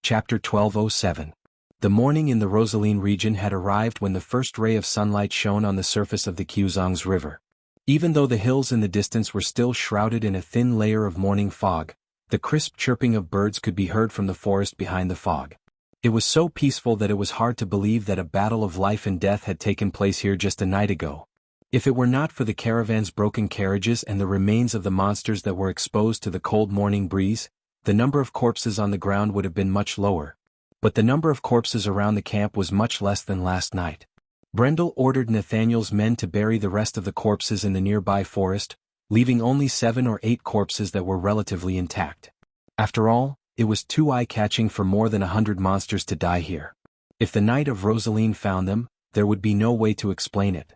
Chapter 1207. The morning in the Rosaline region had arrived when the first ray of sunlight shone on the surface of the Quzhang's river. Even though the hills in the distance were still shrouded in a thin layer of morning fog, the crisp chirping of birds could be heard from the forest behind the fog. It was so peaceful that it was hard to believe that a battle of life and death had taken place here just a night ago. If it were not for the caravan's broken carriages and the remains of the monsters that were exposed to the cold morning breeze, the number of corpses on the ground would have been much lower. But the number of corpses around the camp was much less than last night. Brendel ordered Nathaniel's men to bury the rest of the corpses in the nearby forest, leaving only 7 or 8 corpses that were relatively intact. After all, it was too eye-catching for more than 100 monsters to die here. If the Knight of Rosaline found them, there would be no way to explain it.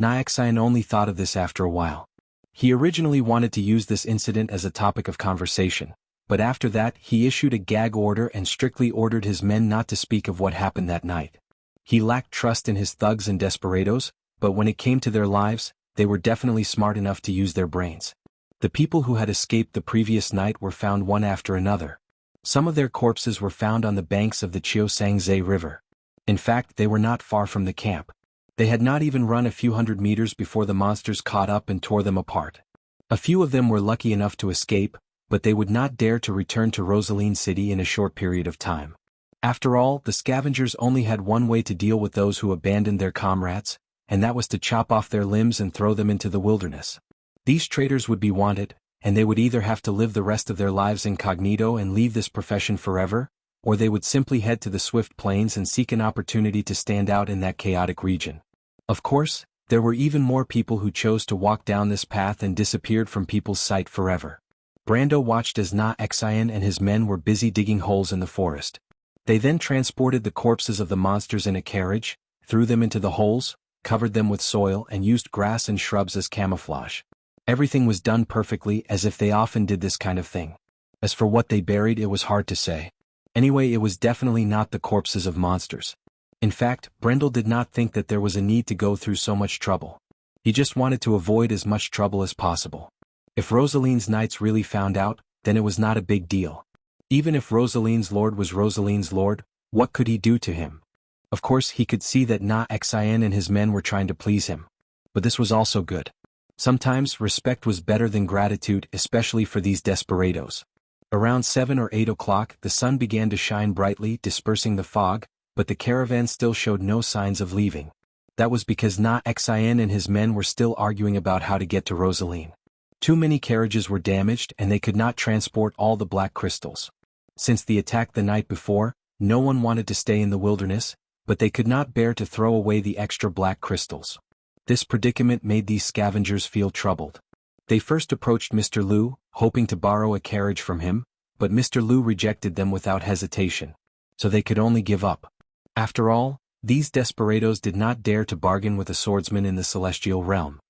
Nyaxian only thought of this after a while. He originally wanted to use this incident as a topic of conversation, but after that he issued a gag order and strictly ordered his men not to speak of what happened that night. He lacked trust in his thugs and desperados, but when it came to their lives, they were definitely smart enough to use their brains. The people who had escaped the previous night were found one after another. Some of their corpses were found on the banks of the Qiusangzhe River. In fact, they were not far from the camp. They had not even run a few hundred meters before the monsters caught up and tore them apart. A few of them were lucky enough to escape, but they would not dare to return to Rosaline City in a short period of time. After all, the scavengers only had one way to deal with those who abandoned their comrades, and that was to chop off their limbs and throw them into the wilderness. These traitors would be wanted, and they would either have to live the rest of their lives incognito and leave this profession forever, or they would simply head to the Swift Plains and seek an opportunity to stand out in that chaotic region. Of course, there were even more people who chose to walk down this path and disappeared from people's sight forever. Brando watched as Nyaxian and his men were busy digging holes in the forest. They then transported the corpses of the monsters in a carriage, threw them into the holes, covered them with soil and used grass and shrubs as camouflage. Everything was done perfectly, as if they often did this kind of thing. As for what they buried, it was hard to say. Anyway, it was definitely not the corpses of monsters. In fact, Brendel did not think that there was a need to go through so much trouble. He just wanted to avoid as much trouble as possible. If Rosaline's knights really found out, then it was not a big deal. Even if Rosaline's lord was Rosaline's lord, what could he do to him? Of course, he could see that Nyaxian and his men were trying to please him. But this was also good. Sometimes respect was better than gratitude, especially for these desperados. Around 7 or 8 o'clock, the sun began to shine brightly, dispersing the fog, but the caravan still showed no signs of leaving. That was because Nyaxian and his men were still arguing about how to get to Rosaline. Too many carriages were damaged and they could not transport all the black crystals. Since the attack the night before, no one wanted to stay in the wilderness, but they could not bear to throw away the extra black crystals. This predicament made these scavengers feel troubled. They first approached Mr. Liu, hoping to borrow a carriage from him, but Mr. Liu rejected them without hesitation. So they could only give up. After all, these desperados did not dare to bargain with a swordsman in the celestial realm.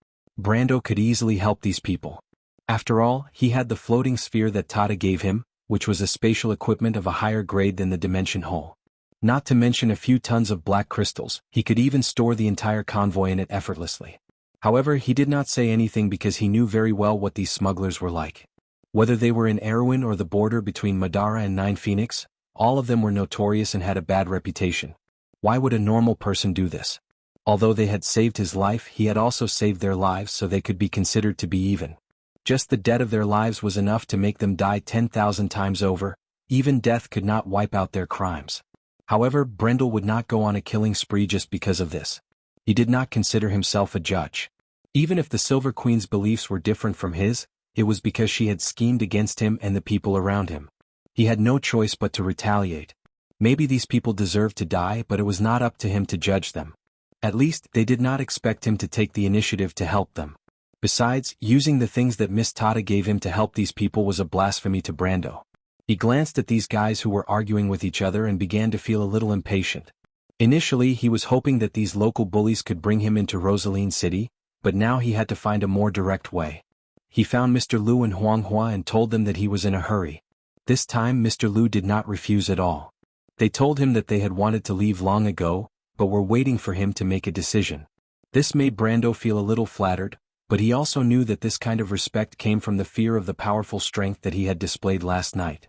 Brando could easily help these people. After all, he had the floating sphere that Tata gave him, which was a spatial equipment of a higher grade than the dimension hole. Not to mention a few tons of black crystals, he could even store the entire convoy in it effortlessly. However, he did not say anything because he knew very well what these smugglers were like. Whether they were in Erewhon or the border between Madara and Nine Phoenix, all of them were notorious and had a bad reputation. Why would a normal person do this? Although they had saved his life, he had also saved their lives, so they could be considered to be even. Just the debt of their lives was enough to make them die 10,000 times over. Even death could not wipe out their crimes. However, Brendel would not go on a killing spree just because of this. He did not consider himself a judge. Even if the Silver Queen's beliefs were different from his, it was because she had schemed against him and the people around him. He had no choice but to retaliate. Maybe these people deserved to die, but it was not up to him to judge them. At least, they did not expect him to take the initiative to help them. Besides, using the things that Miss Tata gave him to help these people was a blasphemy to Brando. He glanced at these guys who were arguing with each other and began to feel a little impatient. Initially, he was hoping that these local bullies could bring him into Rosaline City, but now he had to find a more direct way. He found Mr. Liu and Huanghua and told them that he was in a hurry. This time Mr. Liu did not refuse at all. They told him that they had wanted to leave long ago, but were waiting for him to make a decision. This made Brando feel a little flattered, but he also knew that this kind of respect came from the fear of the powerful strength that he had displayed last night.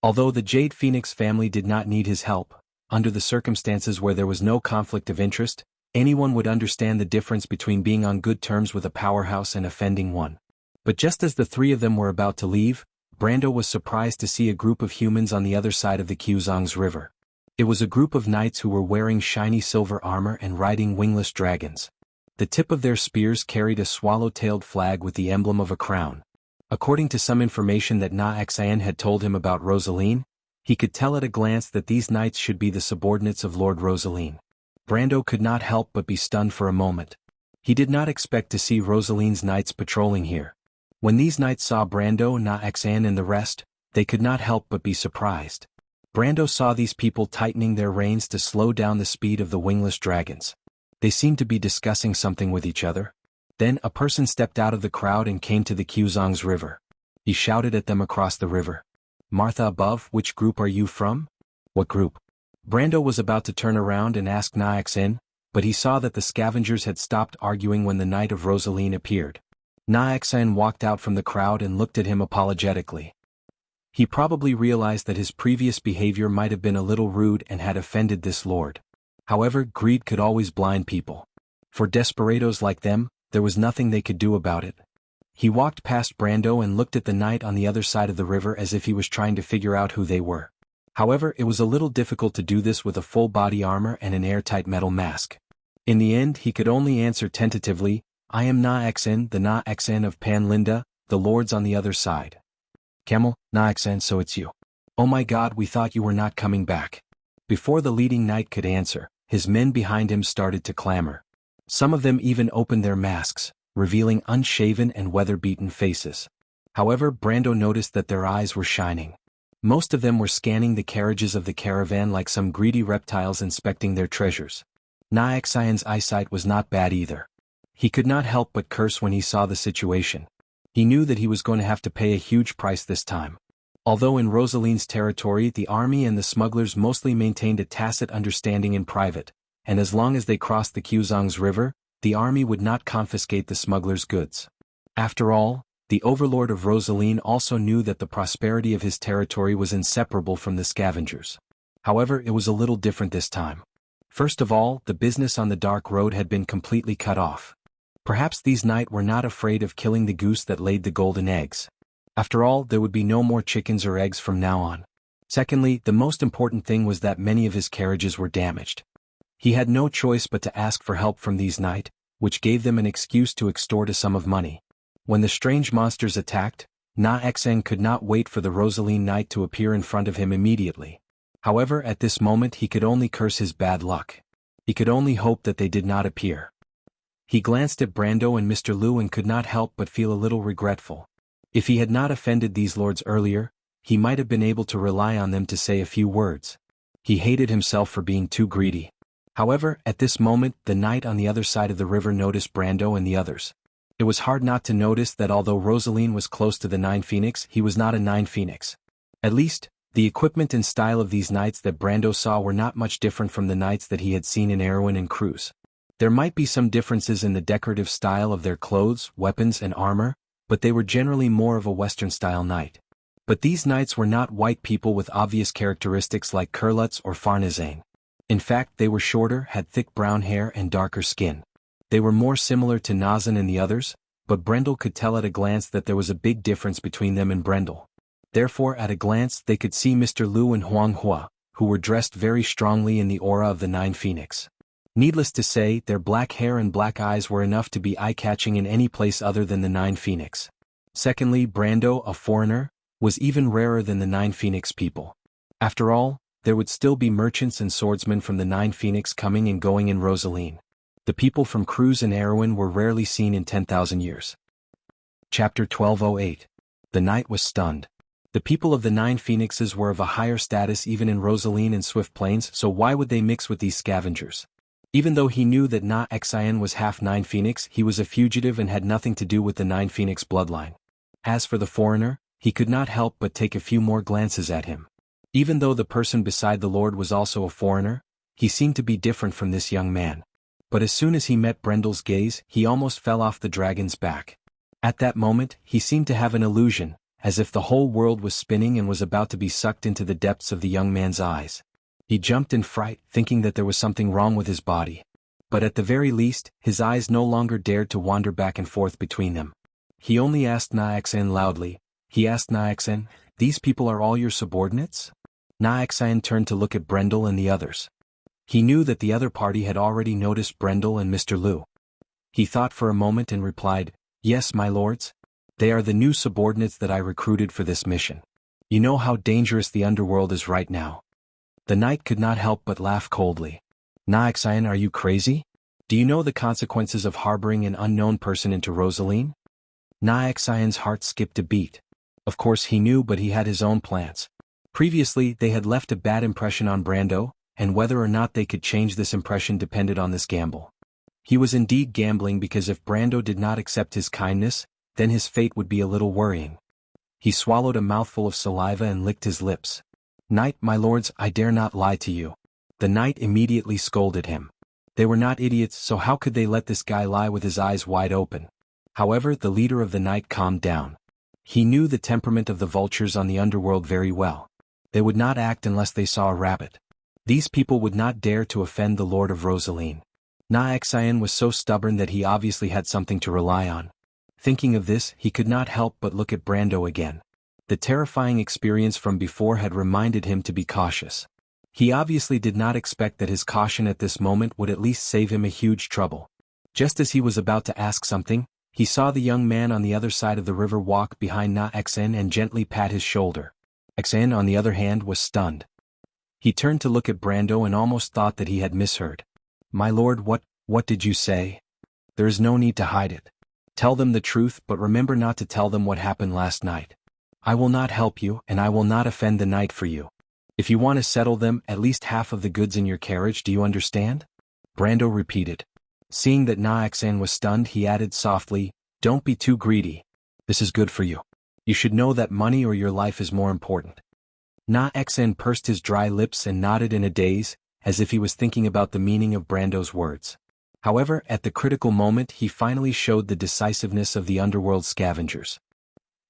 Although the Jade Phoenix family did not need his help, under the circumstances where there was no conflict of interest, anyone would understand the difference between being on good terms with a powerhouse and offending one. But just as the three of them were about to leave, Brando was surprised to see a group of humans on the other side of the Quzong's river. It was a group of knights who were wearing shiny silver armor and riding wingless dragons. The tip of their spears carried a swallow-tailed flag with the emblem of a crown. According to some information that Na Xian had told him about Rosaline, he could tell at a glance that these knights should be the subordinates of Lord Rosaline. Brando could not help but be stunned for a moment. He did not expect to see Rosaline's knights patrolling here. When these knights saw Brando, Na Xian and the rest, they could not help but be surprised. Brando saw these people tightening their reins to slow down the speed of the wingless dragons. They seemed to be discussing something with each other. Then a person stepped out of the crowd and came to the Quzong's river. He shouted at them across the river. "Martha above, which group are you from?" "What group?" Brando was about to turn around and ask Na Xian, but he saw that the scavengers had stopped arguing when the Knight of Rosaline appeared. Na Xian walked out from the crowd and looked at him apologetically. He probably realized that his previous behavior might have been a little rude and had offended this lord. However, greed could always blind people. For desperados like them, there was nothing they could do about it. He walked past Brando and looked at the knight on the other side of the river as if he was trying to figure out who they were. However, it was a little difficult to do this with a full body armor and an airtight metal mask. In the end, he could only answer tentatively, "I am Na Xian, the Na Xian of Panlinda, the lords on the other side." "Camel, Na Xian, so it's you. Oh my god, we thought you were not coming back." Before the leading knight could answer, his men behind him started to clamor. Some of them even opened their masks, revealing unshaven and weather-beaten faces. However, Brando noticed that their eyes were shining. Most of them were scanning the carriages of the caravan like some greedy reptiles inspecting their treasures. Na Xian's eyesight was not bad either. He could not help but curse when he saw the situation. He knew that he was going to have to pay a huge price this time. Although in Rosaline's territory the army and the smugglers mostly maintained a tacit understanding in private, and as long as they crossed the Quzong's river, the army would not confiscate the smugglers' goods. After all, the overlord of Rosaline also knew that the prosperity of his territory was inseparable from the scavengers. However, it was a little different this time. First of all, the business on the dark road had been completely cut off. Perhaps these knights were not afraid of killing the goose that laid the golden eggs. After all, there would be no more chickens or eggs from now on. Secondly, the most important thing was that many of his carriages were damaged. He had no choice but to ask for help from these knights, which gave them an excuse to extort a sum of money. When the strange monsters attacked, Na Xian could not wait for the Rosaline knight to appear in front of him immediately. However, at this moment he could only curse his bad luck. He could only hope that they did not appear. He glanced at Brando and Mr. Liu and could not help but feel a little regretful. If he had not offended these lords earlier, he might have been able to rely on them to say a few words. He hated himself for being too greedy. However, at this moment, the knight on the other side of the river noticed Brando and the others. It was hard not to notice that although Rosaline was close to the Nine Phoenix, he was not a Nine Phoenix. At least, the equipment and style of these knights that Brando saw were not much different from the knights that he had seen in Erewhon and Cruz. There might be some differences in the decorative style of their clothes, weapons and armor, but they were generally more of a Western-style knight. But these knights were not white people with obvious characteristics like Kurlutz or Farnazane. In fact, they were shorter, had thick brown hair and darker skin. They were more similar to Nazan and the others, but Brendel could tell at a glance that there was a big difference between them and Brendel. Therefore, at a glance they could see Mr. Liu and Huang Hua, who were dressed very strongly in the aura of the Nine Phoenix. Needless to say, their black hair and black eyes were enough to be eye-catching in any place other than the Nine Phoenix. Secondly, Brando, a foreigner, was even rarer than the Nine Phoenix people. After all, there would still be merchants and swordsmen from the Nine Phoenix coming and going in Rosaline. The people from Cruz and Erewhon were rarely seen in 10,000 years. Chapter 1208. The knight was stunned. The people of the Nine Phoenixes were of a higher status even in Rosaline and Swift Plains, so why would they mix with these scavengers? Even though he knew that Na Xian was half Nine Phoenix, he was a fugitive and had nothing to do with the Nine Phoenix bloodline. As for the foreigner, he could not help but take a few more glances at him. Even though the person beside the Lord was also a foreigner, he seemed to be different from this young man. But as soon as he met Brendel's gaze, he almost fell off the dragon's back. At that moment, he seemed to have an illusion, as if the whole world was spinning and was about to be sucked into the depths of the young man's eyes. He jumped in fright, thinking that there was something wrong with his body. But at the very least, his eyes no longer dared to wander back and forth between them. He only asked Naexen loudly. He asked Naexen, "These people are all your subordinates?" Naexen turned to look at Brendel and the others. He knew that the other party had already noticed Brendel and Mr. Liu. He thought for a moment and replied, "Yes, my lords. They are the new subordinates that I recruited for this mission. You know how dangerous the underworld is right now." The knight could not help but laugh coldly. "Naexen, are you crazy? Do you know the consequences of harboring an unknown person into Rosaline?" Naexen's heart skipped a beat. Of course he knew, but he had his own plans. Previously they had left a bad impression on Brando, and whether or not they could change this impression depended on this gamble. He was indeed gambling, because if Brando did not accept his kindness, then his fate would be a little worrying. He swallowed a mouthful of saliva and licked his lips. "Knight, my lords, I dare not lie to you." The knight immediately scolded him. They were not idiots, so how could they let this guy lie with his eyes wide open? However, the leader of the night calmed down. He knew the temperament of the vultures on the underworld very well. They would not act unless they saw a rabbit. These people would not dare to offend the Lord of Rosaline. Naexen was so stubborn that he obviously had something to rely on. Thinking of this, he could not help but look at Brando again. The terrifying experience from before had reminded him to be cautious. He obviously did not expect that his caution at this moment would at least save him a huge trouble. Just as he was about to ask something, he saw the young man on the other side of the river walk behind Naexen and gently pat his shoulder. Naexen, on the other hand, was stunned. He turned to look at Brando and almost thought that he had misheard. "My lord, what did you say?" "There is no need to hide it. Tell them the truth, but remember not to tell them what happened last night. I will not help you, and I will not offend the knight for you. If you want to settle them, at least half of the goods in your carriage, do you understand?" Brando repeated. Seeing that Naexen was stunned, he added softly, "Don't be too greedy. This is good for you. You should know that money or your life is more important." Naexen pursed his dry lips and nodded in a daze, as if he was thinking about the meaning of Brando's words. However, at the critical moment he finally showed the decisiveness of the underworld scavengers.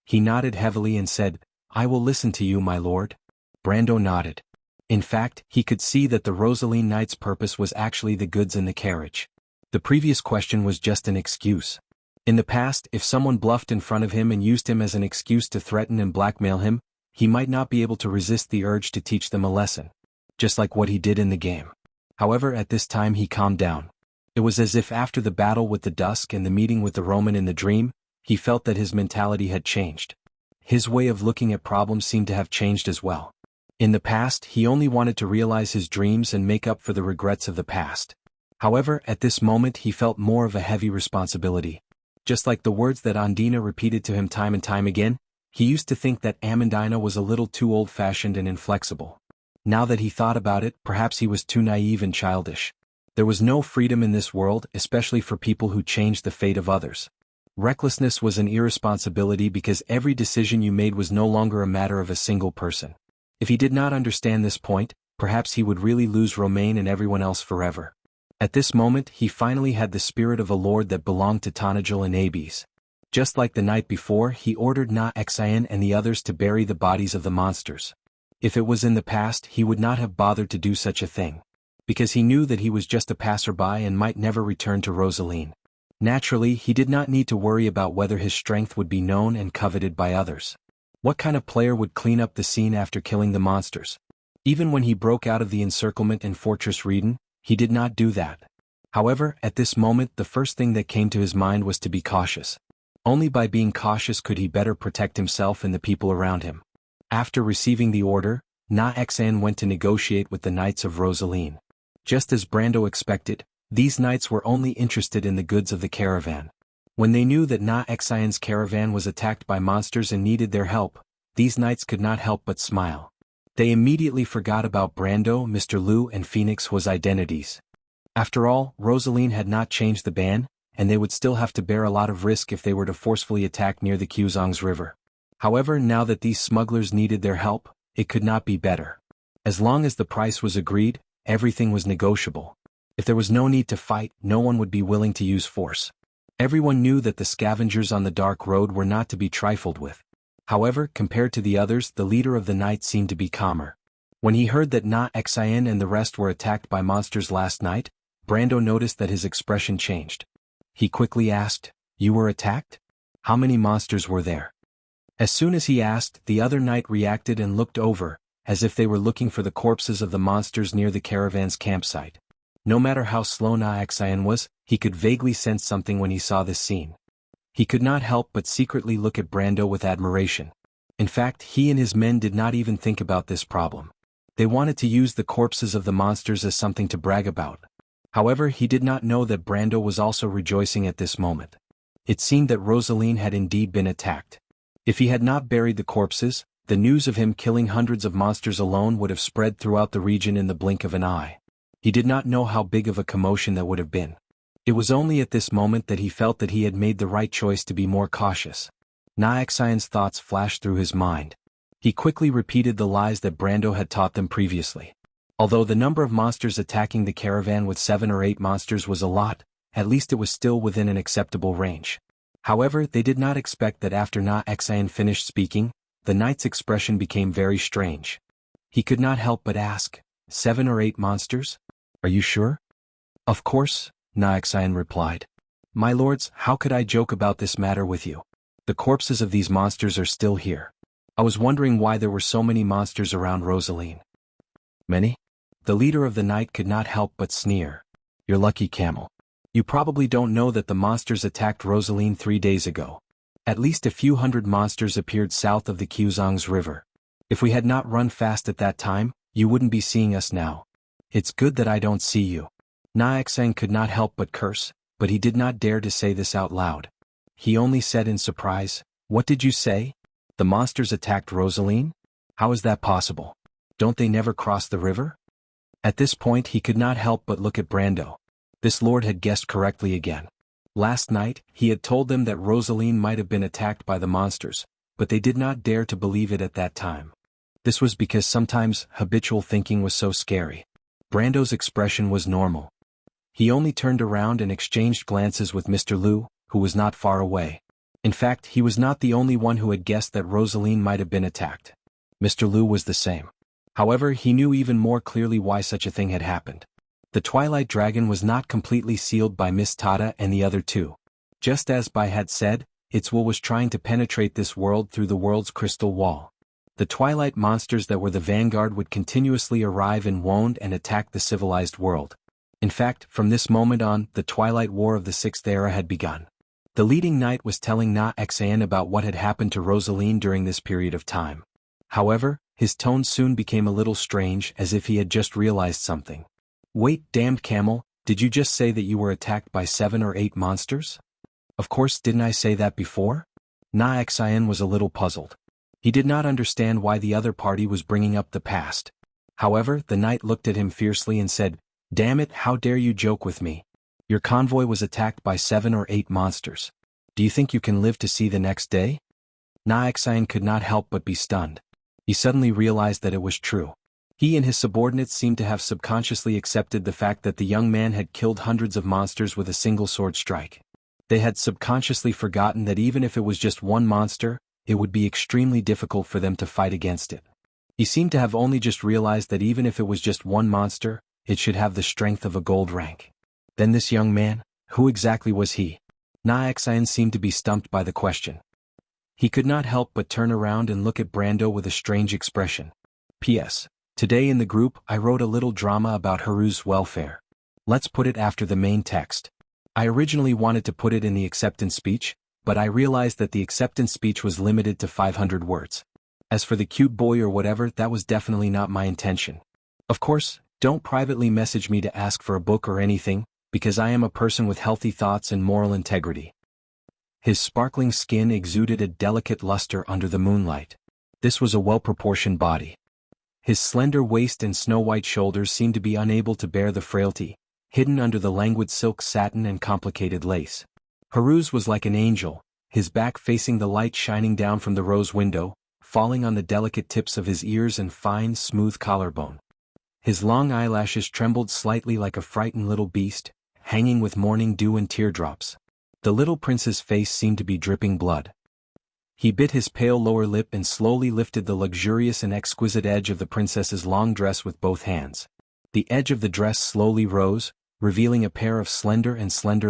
He nodded heavily and said, "I will listen to you, my lord." Brando nodded. In fact, he could see that the Rosaline knight's purpose was actually the goods in the carriage. The previous question was just an excuse. In the past, if someone bluffed in front of him and used him as an excuse to threaten and blackmail him, he might not be able to resist the urge to teach them a lesson. Just like what he did in the game. However, at this time he calmed down. It was as if after the battle with the Dusk and the meeting with the Roman in the dream, he felt that his mentality had changed. His way of looking at problems seemed to have changed as well. In the past, he only wanted to realize his dreams and make up for the regrets of the past. However, at this moment he felt more of a heavy responsibility. Just like the words that Andina repeated to him time and time again, he used to think that Amandina was a little too old-fashioned and inflexible. Now that he thought about it, perhaps he was too naive and childish. There was no freedom in this world, especially for people who changed the fate of others. Recklessness was an irresponsibility because every decision you made was no longer a matter of a single person. If he did not understand this point, perhaps he would really lose Romain and everyone else forever. At this moment he finally had the spirit of a lord that belonged to Tanajil and Abes. Just like the night before, he ordered Naexen and the others to bury the bodies of the monsters. If it was in the past, he would not have bothered to do such a thing. Because he knew that he was just a passerby and might never return to Rosaline. Naturally, he did not need to worry about whether his strength would be known and coveted by others. What kind of player would clean up the scene after killing the monsters? Even when he broke out of the encirclement in Fortress Reden, he did not do that. However, at this moment the first thing that came to his mind was to be cautious. Only by being cautious could he better protect himself and the people around him. After receiving the order, Naexen went to negotiate with the Knights of Rosaline. Just as Brando expected, these knights were only interested in the goods of the caravan. When they knew that Naexen's caravan was attacked by monsters and needed their help, these knights could not help but smile. They immediately forgot about Brando, Mr. Liu and Phoenix's identities. After all, Rosaline had not changed the ban, and they would still have to bear a lot of risk if they were to forcefully attack near the Quzong's river. However, now that these smugglers needed their help, it could not be better. As long as the price was agreed, everything was negotiable. If there was no need to fight, no one would be willing to use force. Everyone knew that the scavengers on the dark road were not to be trifled with. However, compared to the others, the leader of the night seemed to be calmer. When he heard that Na Xian and the rest were attacked by monsters last night, Brando noticed that his expression changed. He quickly asked, "You were attacked? How many monsters were there?" As soon as he asked, the other knight reacted and looked over, as if they were looking for the corpses of the monsters near the caravan's campsite. No matter how slow Na Xian was, he could vaguely sense something when he saw this scene. He could not help but secretly look at Brando with admiration. In fact, he and his men did not even think about this problem. They wanted to use the corpses of the monsters as something to brag about. However, he did not know that Brando was also rejoicing at this moment. It seemed that Rosaline had indeed been attacked. If he had not buried the corpses, the news of him killing hundreds of monsters alone would have spread throughout the region in the blink of an eye. He did not know how big of a commotion that would have been. It was only at this moment that he felt that he had made the right choice to be more cautious. Na Xian's thoughts flashed through his mind. He quickly repeated the lies that Brando had taught them previously. Although the number of monsters attacking the caravan with 7 or 8 monsters was a lot, at least it was still within an acceptable range. However, they did not expect that after Na Xian finished speaking, the knight's expression became very strange. He could not help but ask, 7 or 8 monsters? Are you sure? Of course, Na Xian replied. My lords, how could I joke about this matter with you? The corpses of these monsters are still here. I was wondering why there were so many monsters around Rosaline. Many? The leader of the night could not help but sneer. You're lucky, camel. You probably don't know that the monsters attacked Rosaline 3 days ago. At least a few hundred monsters appeared south of the Quzhang's river. If we had not run fast at that time, you wouldn't be seeing us now. It's good that I don't see you. Na Xian could not help but curse, but he did not dare to say this out loud. He only said in surprise, What did you say? The monsters attacked Rosaline? How is that possible? Don't they never cross the river? At this point he could not help but look at Brando. This lord had guessed correctly again. Last night, he had told them that Rosaline might have been attacked by the monsters, but they did not dare to believe it at that time. This was because sometimes habitual thinking was so scary. Brando's expression was normal. He only turned around and exchanged glances with Mr. Liu, who was not far away. In fact, he was not the only one who had guessed that Rosaline might have been attacked. Mr. Liu was the same. However, he knew even more clearly why such a thing had happened. The Twilight Dragon was not completely sealed by Miss Tada and the other two. Just as Bai had said, its will was trying to penetrate this world through the world's crystal wall. The Twilight monsters that were the vanguard would continuously arrive in Wonde and attack the civilized world. In fact, from this moment on, the Twilight War of the Sixth Era had begun. The leading knight was telling Na Xian about what had happened to Rosaline during this period of time. However, his tone soon became a little strange, as if he had just realized something. Wait, damned camel, did you just say that you were attacked by 7 or 8 monsters? Of course, didn't I say that before? Na Xian was a little puzzled. He did not understand why the other party was bringing up the past. However, the knight looked at him fiercely and said, Damn it, how dare you joke with me? Your convoy was attacked by 7 or 8 monsters. Do you think you can live to see the next day? Na Xian could not help but be stunned. He suddenly realized that it was true. He and his subordinates seemed to have subconsciously accepted the fact that the young man had killed hundreds of monsters with a single sword strike. They had subconsciously forgotten that even if it was just one monster, it would be extremely difficult for them to fight against it. He seemed to have only just realized that even if it was just one monster, it should have the strength of a gold rank. Then this young man, who exactly was he? Na Xian seemed to be stumped by the question. He could not help but turn around and look at Brando with a strange expression. P.S. Today in the group I wrote a little drama about Haru's welfare. Let's put it after the main text. I originally wanted to put it in the acceptance speech, but I realized that the acceptance speech was limited to 500 words. As for the cute boy or whatever, that was definitely not my intention. Of course, don't privately message me to ask for a book or anything, because I am a person with healthy thoughts and moral integrity. His sparkling skin exuded a delicate luster under the moonlight. This was a well-proportioned body. His slender waist and snow-white shoulders seemed to be unable to bear the frailty, hidden under the languid silk satin and complicated lace. Haru's was like an angel, his back facing the light shining down from the rose window, falling on the delicate tips of his ears and fine, smooth collarbone. His long eyelashes trembled slightly like a frightened little beast, hanging with morning dew and teardrops. The little prince's face seemed to be dripping blood. He bit his pale lower lip and slowly lifted the luxurious and exquisite edge of the princess's long dress with both hands. The edge of the dress slowly rose, revealing a pair of slender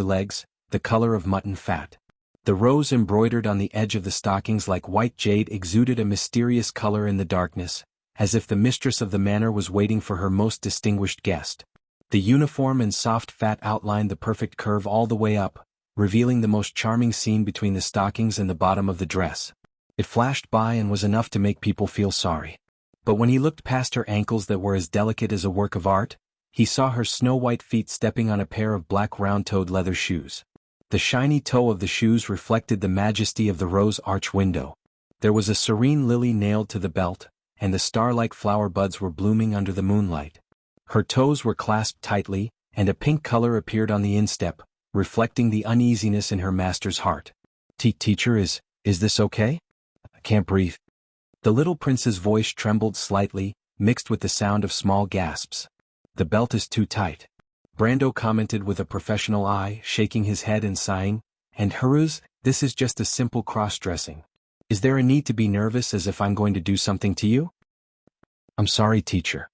legs, the color of mutton fat. The rose embroidered on the edge of the stockings like white jade exuded a mysterious color in the darkness, as if the mistress of the manor was waiting for her most distinguished guest. The uniform and soft fat outlined the perfect curve all the way up, revealing the most charming scene between the stockings and the bottom of the dress. It flashed by and was enough to make people feel sorry. But when he looked past her ankles that were as delicate as a work of art, he saw her snow-white feet stepping on a pair of black round-toed leather shoes. The shiny toe of the shoes reflected the majesty of the rose arch window. There was a serene lily nailed to the belt, and the star-like flower buds were blooming under the moonlight. Her toes were clasped tightly, and a pink color appeared on the instep, reflecting the uneasiness in her master's heart. Teacher, is this okay? I can't breathe. The little prince's voice trembled slightly, mixed with the sound of small gasps. The belt is too tight. Brando commented with a professional eye, shaking his head and sighing, and Haruz, this is just a simple cross-dressing. Is there a need to be nervous as if I'm going to do something to you? I'm sorry, teacher.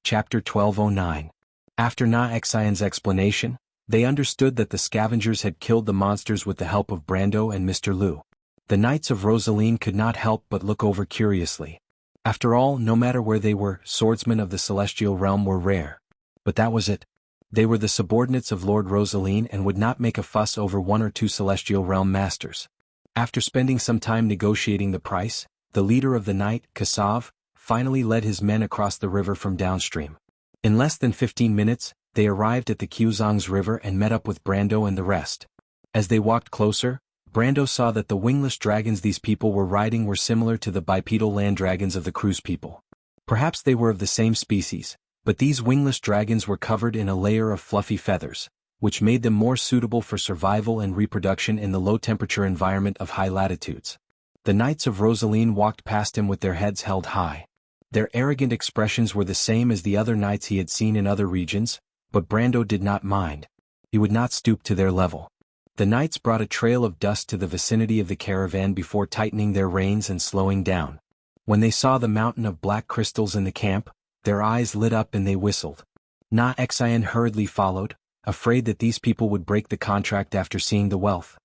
Chapter 1209. After Na Xian's explanation, they understood that the scavengers had killed the monsters with the help of Brando and Mr. Liu. The Knights of Rosaline could not help but look over curiously. After all, no matter where they were, swordsmen of the celestial realm were rare. But that was it. They were the subordinates of Lord Rosaline and would not make a fuss over one or two celestial realm masters. After spending some time negotiating the price, the leader of the night, Kasav, finally led his men across the river from downstream. In less than 15 minutes, they arrived at the Quzong's river and met up with Brando and the rest. As they walked closer, Brando saw that the wingless dragons these people were riding were similar to the bipedal land dragons of the cruise people. Perhaps they were of the same species, but these wingless dragons were covered in a layer of fluffy feathers, which made them more suitable for survival and reproduction in the low-temperature environment of high latitudes. The Knights of Rosaline walked past him with their heads held high. Their arrogant expressions were the same as the other knights he had seen in other regions, but Brando did not mind. He would not stoop to their level. The knights brought a trail of dust to the vicinity of the caravan before tightening their reins and slowing down. When they saw the mountain of black crystals in the camp, their eyes lit up and they whistled. Na Xian hurriedly followed, afraid that these people would break the contract after seeing the wealth.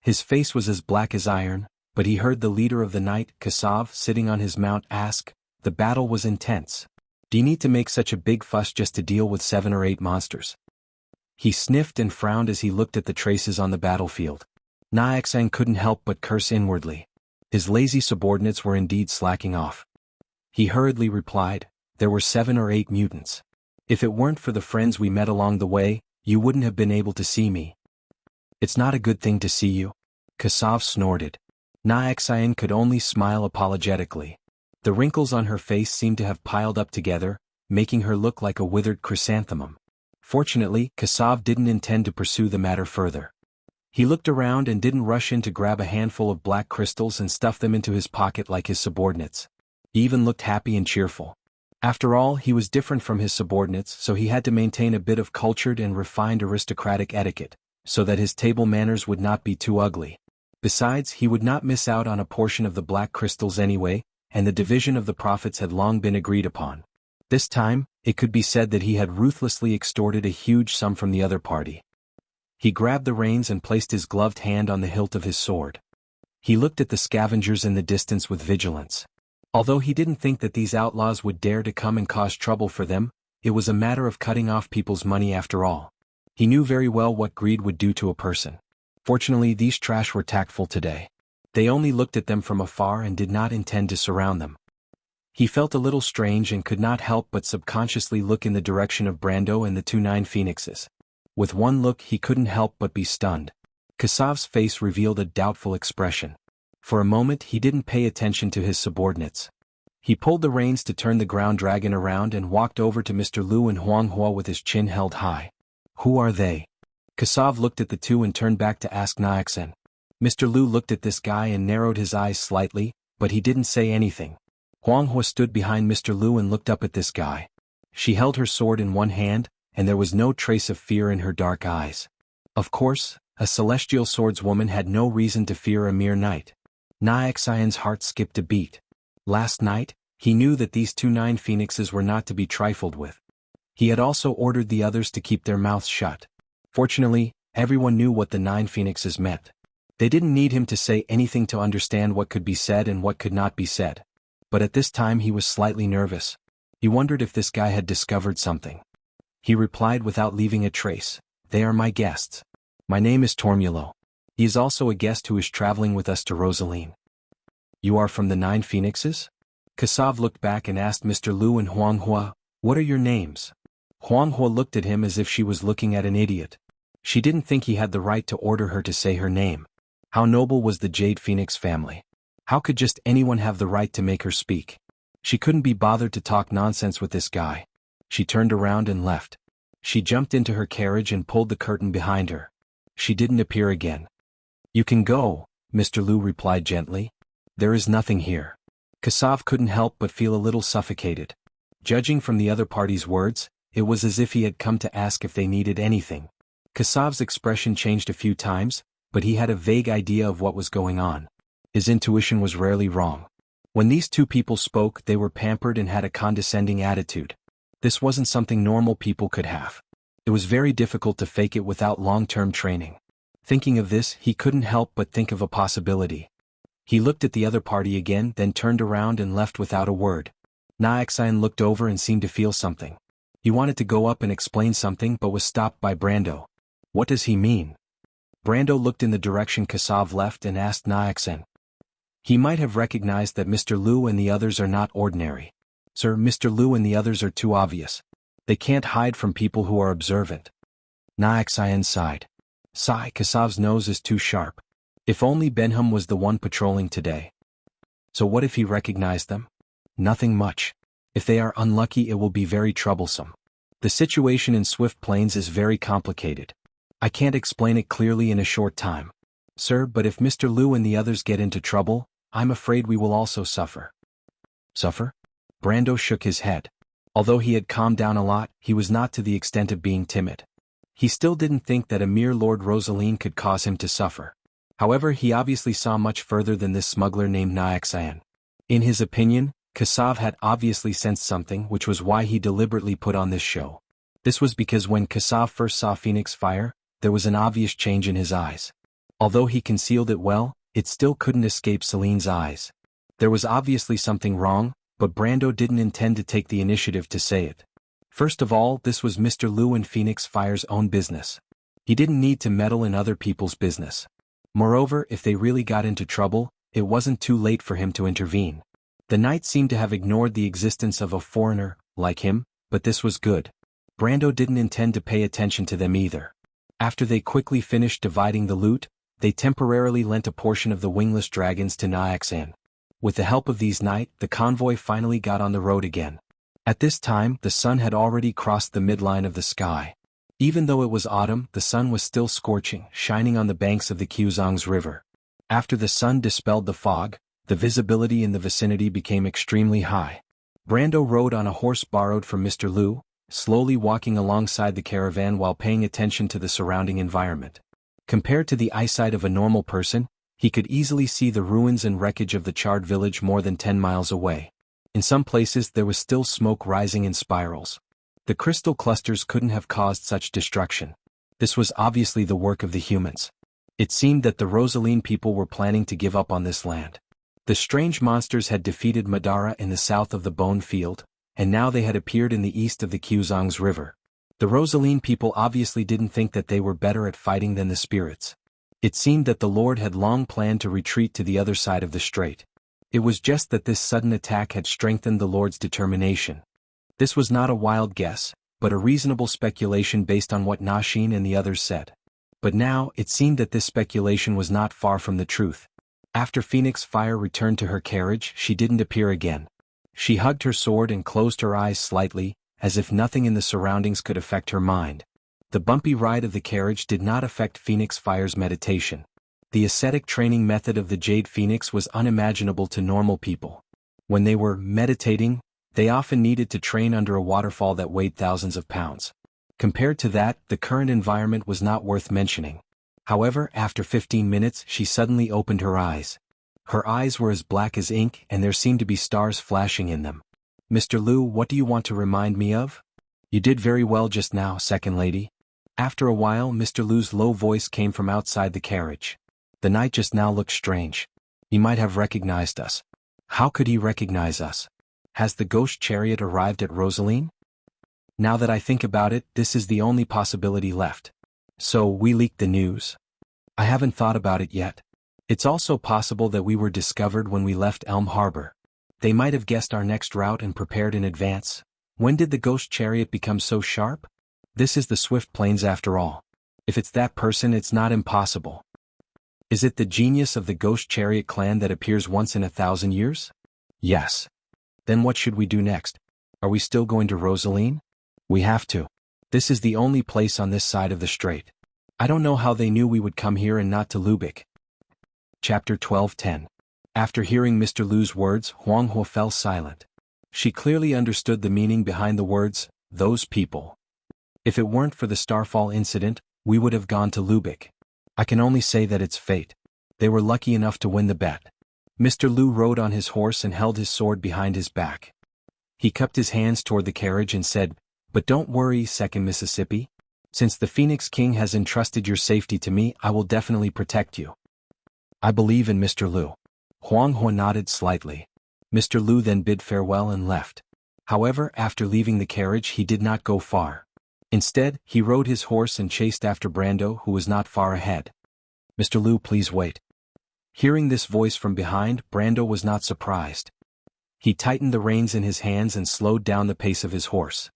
His face was as black as iron, but he heard the leader of the night, Kasav, sitting on his mount, ask, "The battle was intense. Do you need to make such a big fuss just to deal with 7 or 8 monsters?" He sniffed and frowned as he looked at the traces on the battlefield. Na Xian couldn't help but curse inwardly. His lazy subordinates were indeed slacking off. He hurriedly replied, "There were 7 or 8 mutants. If it weren't for the friends we met along the way, you wouldn't have been able to see me." "It's not a good thing to see you." Kasav snorted. Na Xian could only smile apologetically. The wrinkles on her face seemed to have piled up together, making her look like a withered chrysanthemum. Fortunately, Kasav didn't intend to pursue the matter further. He looked around and didn't rush in to grab a handful of black crystals and stuff them into his pocket like his subordinates. He even looked happy and cheerful. After all, he was different from his subordinates, so he had to maintain a bit of cultured and refined aristocratic etiquette, so that his table manners would not be too ugly. Besides, he would not miss out on a portion of the black crystals anyway, and the division of the profits had long been agreed upon. This time, it could be said that he had ruthlessly extorted a huge sum from the other party. He grabbed the reins and placed his gloved hand on the hilt of his sword. He looked at the scavengers in the distance with vigilance. Although he didn't think that these outlaws would dare to come and cause trouble for them, it was a matter of cutting off people's money after all. He knew very well what greed would do to a person. Fortunately, these trash were tactful today. They only looked at them from afar and did not intend to surround them. He felt a little strange and could not help but subconsciously look in the direction of Brando and the 2 9 phoenixes. With one look he couldn't help but be stunned. Kasav's face revealed a doubtful expression. For a moment he didn't pay attention to his subordinates. He pulled the reins to turn the ground dragon around and walked over to Mr. Liu and Huang Hua with his chin held high. "Who are they?" Kasav looked at the two and turned back to ask Na Xian. Mr. Liu looked at this guy and narrowed his eyes slightly, but he didn't say anything. Huang Hua stood behind Mr. Liu and looked up at this guy. She held her sword in one hand, and there was no trace of fear in her dark eyes. Of course, a celestial swordswoman had no reason to fear a mere knight. Nyaxian's heart skipped a beat. Last night, he knew that these 2 phoenixes were not to be trifled with. He had also ordered the others to keep their mouths shut. Fortunately, everyone knew what the 9 phoenixes meant. They didn't need him to say anything to understand what could be said and what could not be said. But at this time he was slightly nervous. He wondered if this guy had discovered something. He replied without leaving a trace, "They are my guests. My name is Tormulo. He is also a guest who is traveling with us to Rosaline." "You are from the 9 phoenixes?" Kasav looked back and asked Mr. Lu and Huanghua, "What are your names?" Huanghua looked at him as if she was looking at an idiot. She didn't think he had the right to order her to say her name. How noble was the Jade Phoenix family? How could just anyone have the right to make her speak? She couldn't be bothered to talk nonsense with this guy. She turned around and left. She jumped into her carriage and pulled the curtain behind her. She didn't appear again. "You can go," Mr. Lu replied gently. "There is nothing here." Kasav couldn't help but feel a little suffocated. Judging from the other party's words, it was as if he had come to ask if they needed anything. Kasav's expression changed a few times, but he had a vague idea of what was going on. His intuition was rarely wrong. When these 2 people spoke, they were pampered and had a condescending attitude. This wasn't something normal people could have. It was very difficult to fake it without long-term training. Thinking of this, he couldn't help but think of a possibility. He looked at the other party again, then turned around and left without a word. Nyaxian looked over and seemed to feel something. He wanted to go up and explain something but was stopped by Brando. "What does he mean?" Brando looked in the direction Kasav left and asked Nyaxian. He might have recognized that Mr. Lu and the others are not ordinary. "Sir, Mr. Lu and the others are too obvious. They can't hide from people who are observant." Nyaxian sighed. "Sigh, Kasav's nose is too sharp. If only Benham was the one patrolling today." "So what if he recognized them?" "Nothing much. If they are unlucky, it will be very troublesome. The situation in Swift Plains is very complicated. I can't explain it clearly in a short time. Sir, but if Mr. Lu and the others get into trouble, I'm afraid we will also suffer." "Suffer?" Brando shook his head. Although he had calmed down a lot, he was not to the extent of being timid. He still didn't think that a mere Lord Rosaline could cause him to suffer. However, he obviously saw much further than this smuggler named Nyaxian. In his opinion, Kasav had obviously sensed something, which was why he deliberately put on this show. This was because when Kasav first saw Phoenix Fire, there was an obvious change in his eyes. Although he concealed it well, it still couldn't escape Celine's eyes. There was obviously something wrong, but Brando didn't intend to take the initiative to say it. First of all, this was Mr. Lu and Phoenix Fire's own business. He didn't need to meddle in other people's business. Moreover, if they really got into trouble, it wasn't too late for him to intervene. The knight seemed to have ignored the existence of a foreigner, like him, but this was good. Brando didn't intend to pay attention to them either. After they quickly finished dividing the loot, they temporarily lent a portion of the wingless dragons to Nyaxian. With the help of these knight, the convoy finally got on the road again. At this time, the sun had already crossed the midline of the sky. Even though it was autumn, the sun was still scorching, shining on the banks of the Quzhang's river. After the sun dispelled the fog, the visibility in the vicinity became extremely high. Brando rode on a horse borrowed from Mr. Lu, slowly walking alongside the caravan while paying attention to the surrounding environment. Compared to the eyesight of a normal person, he could easily see the ruins and wreckage of the charred village more than 10 miles away. In some places there was still smoke rising in spirals. The crystal clusters couldn't have caused such destruction. This was obviously the work of the humans. It seemed that the Rosaline people were planning to give up on this land. The strange monsters had defeated Madara in the south of the Bone Field, and now they had appeared in the east of the Quzhang's river. The Rosaline people obviously didn't think that they were better at fighting than the spirits. It seemed that the Lord had long planned to retreat to the other side of the strait. It was just that this sudden attack had strengthened the Lord's determination. This was not a wild guess, but a reasonable speculation based on what Nashin and the others said. But now, it seemed that this speculation was not far from the truth. After Phoenix Fire returned to her carriage, she didn't appear again. She hugged her sword and closed her eyes slightly, as if nothing in the surroundings could affect her mind. The bumpy ride of the carriage did not affect Phoenix Fire's meditation. The ascetic training method of the Jade Phoenix was unimaginable to normal people. When they were meditating, they often needed to train under a waterfall that weighed thousands of pounds. Compared to that, the current environment was not worth mentioning. However, after 15 minutes, she suddenly opened her eyes. Her eyes were as black as ink and there seemed to be stars flashing in them. Mr. Liu, what do you want to remind me of? You did very well just now, second lady. After a while, Mr. Liu's low voice came from outside the carriage. The knight just now looked strange. He might have recognized us. How could he recognize us? Has the ghost chariot arrived at Rosaline? Now that I think about it, this is the only possibility left. So, we leaked the news. I haven't thought about it yet. It's also possible that we were discovered when we left Elm Harbor. They might have guessed our next route and prepared in advance. When did the ghost chariot become so sharp? This is the Swift Plains after all. If it's that person, it's not impossible. Is it the genius of the ghost chariot clan that appears once in 1,000 years? Yes. Then what should we do next? Are we still going to Rosaline? We have to. This is the only place on this side of the strait. I don't know how they knew we would come here and not to Lubeck. Chapter 12:10. After hearing Mr. Liu's words, Huang Hua fell silent. She clearly understood the meaning behind the words, those people. If it weren't for the Starfall incident, we would have gone to Lubeck. I can only say that it's fate. They were lucky enough to win the bet. Mr. Liu rode on his horse and held his sword behind his back. He cupped his hands toward the carriage and said, "But don't worry, Second Mississippi. Since the Phoenix King has entrusted your safety to me, I will definitely protect you." I believe in Mr. Liu. Huang Hua nodded slightly. Mr. Liu then bid farewell and left. However, after leaving the carriage he did not go far. Instead, he rode his horse and chased after Brando, who was not far ahead. "Mr. Liu, please wait." Hearing this voice from behind, Brando was not surprised. He tightened the reins in his hands and slowed down the pace of his horse.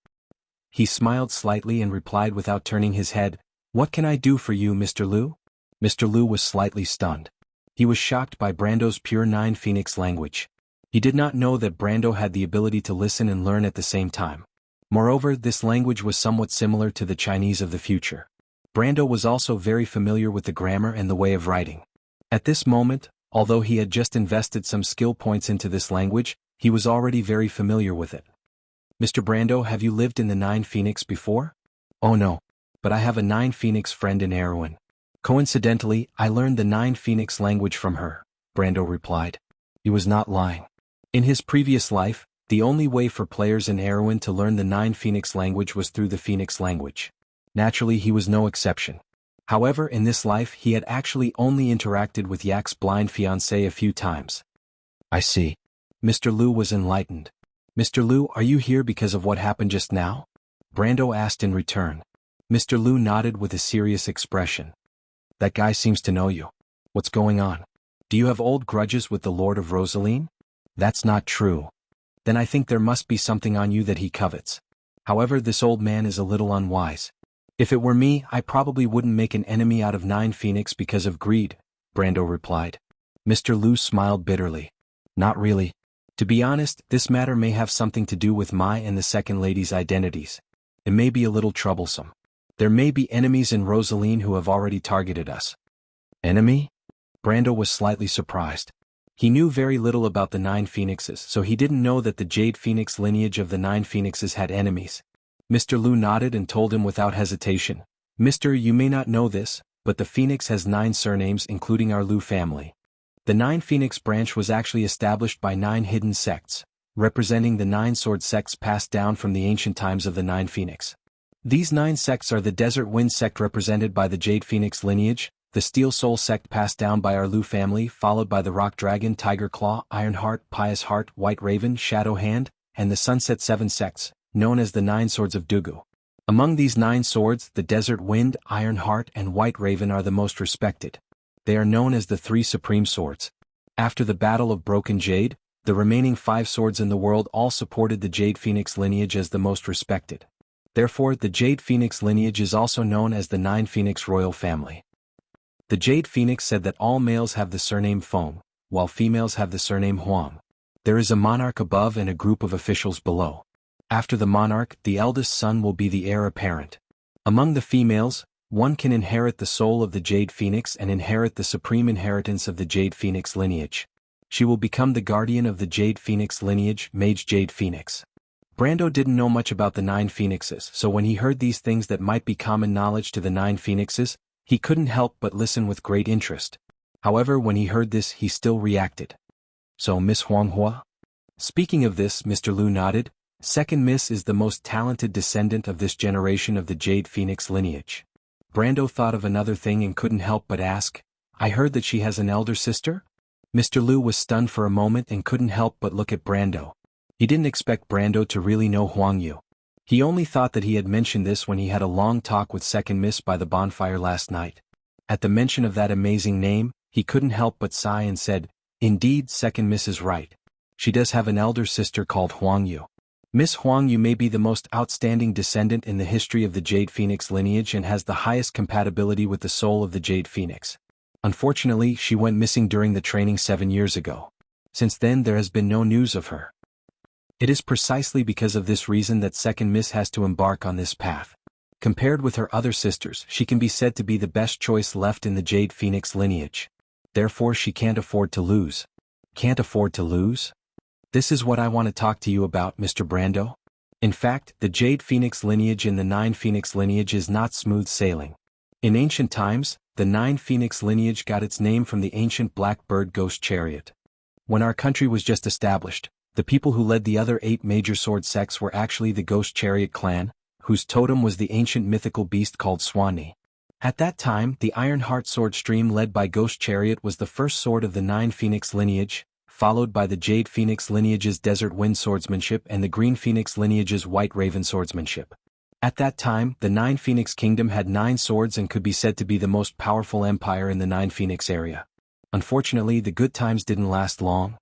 He smiled slightly and replied without turning his head, "What can I do for you, Mr. Liu?" Mr. Liu was slightly stunned. He was shocked by Brando's pure Nine Phoenix language. He did not know that Brando had the ability to listen and learn at the same time. Moreover, this language was somewhat similar to the Chinese of the future. Brando was also very familiar with the grammar and the way of writing. At this moment, although he had just invested some skill points into this language, he was already very familiar with it. "Mr. Brando, have you lived in the Nine Phoenix before?" "Oh no. But I have a Nine Phoenix friend in Erewhon. Coincidentally, I learned the Nine Phoenix language from her," Brando replied. He was not lying. In his previous life, the only way for players in Erewhon to learn the Nine Phoenix language was through the Phoenix language. Naturally, he was no exception. However, in this life he had actually only interacted with Yak's blind fiancée a few times. "I see." Mr. Liu was enlightened. "Mr. Liu, are you here because of what happened just now?" Brando asked in return. Mr. Liu nodded with a serious expression. "That guy seems to know you. What's going on? Do you have old grudges with the Lord of Rosaline?" "That's not true." "Then I think there must be something on you that he covets. However, this old man is a little unwise. If it were me, I probably wouldn't make an enemy out of Nine Phoenix because of greed," Brando replied. Mr. Liu smiled bitterly. "Not really. To be honest, this matter may have something to do with my and the second lady's identities. It may be a little troublesome. There may be enemies in Rosaline who have already targeted us." "Enemy?" Brando was slightly surprised. He knew very little about the Nine Phoenixes, so he didn't know that the Jade Phoenix lineage of the Nine Phoenixes had enemies. Mr. Liu nodded and told him without hesitation, "Mister, you may not know this, but the Phoenix has 9 surnames including our Liu family. The Nine Phoenix branch was actually established by 9 hidden sects, representing the 9 sword sects passed down from the ancient times of the Nine Phoenix. These 9 sects are the Desert Wind sect represented by the Jade Phoenix lineage, the Steel Soul sect passed down by our Liu family followed by the Rock Dragon, Tiger Claw, Iron Heart, Pious Heart, White Raven, Shadow Hand, and the Sunset 7 sects, known as the 9 Swords of Dugu. Among these 9 swords, the Desert Wind, Iron Heart, and White Raven are the most respected. They are known as the 3 Supreme Swords. After the Battle of Broken Jade, the remaining 5 swords in the world all supported the Jade Phoenix lineage as the most respected. Therefore, the Jade Phoenix lineage is also known as the Nine Phoenix royal family. The Jade Phoenix said that all males have the surname Feng, while females have the surname Huang. There is a monarch above and a group of officials below. After the monarch, the eldest son will be the heir apparent. Among the females, one can inherit the soul of the Jade Phoenix and inherit the supreme inheritance of the Jade Phoenix lineage. She will become the guardian of the Jade Phoenix lineage, Mage Jade Phoenix. Brando didn't know much about the 9 Phoenixes, so when he heard these things that might be common knowledge to the 9 Phoenixes, he couldn't help but listen with great interest. However, when he heard this, he still reacted. So Miss Huanghua? Speaking of this, Mr. Lu nodded. Second Miss is the most talented descendant of this generation of the Jade Phoenix lineage. Brando thought of another thing and couldn't help but ask, I heard that she has an elder sister? Mr. Lu was stunned for a moment and couldn't help but look at Brando. He didn't expect Brando to really know Huang Yu. He only thought that he had mentioned this when he had a long talk with Second Miss by the bonfire last night. At the mention of that amazing name, he couldn't help but sigh and said, Indeed, Second Miss is right. She does have an elder sister called Huang Yu. Miss Huang Yu may be the most outstanding descendant in the history of the Jade Phoenix lineage and has the highest compatibility with the soul of the Jade Phoenix. Unfortunately, she went missing during the training 7 years ago. Since then, there has been no news of her. It is precisely because of this reason that Second Miss has to embark on this path. Compared with her other sisters, she can be said to be the best choice left in the Jade Phoenix lineage. Therefore, she can't afford to lose. Can't afford to lose? This is what I want to talk to you about, Mr. Brando. In fact, the Jade Phoenix lineage in the Nine Phoenix lineage is not smooth sailing. In ancient times, the Nine Phoenix lineage got its name from the ancient Black Bird Ghost Chariot. When our country was just established, the people who led the other 8 major sword sects were actually the Ghost Chariot clan, whose totem was the ancient mythical beast called Swanee. At that time, the Iron Heart sword stream led by Ghost Chariot was the first sword of the Nine Phoenix lineage, followed by the Jade Phoenix lineage's Desert Wind Swordsmanship and the Green Phoenix lineage's White Raven Swordsmanship. At that time, the Nine Phoenix Kingdom had 9 swords and could be said to be the most powerful empire in the Nine Phoenix area. Unfortunately, the good times didn't last long.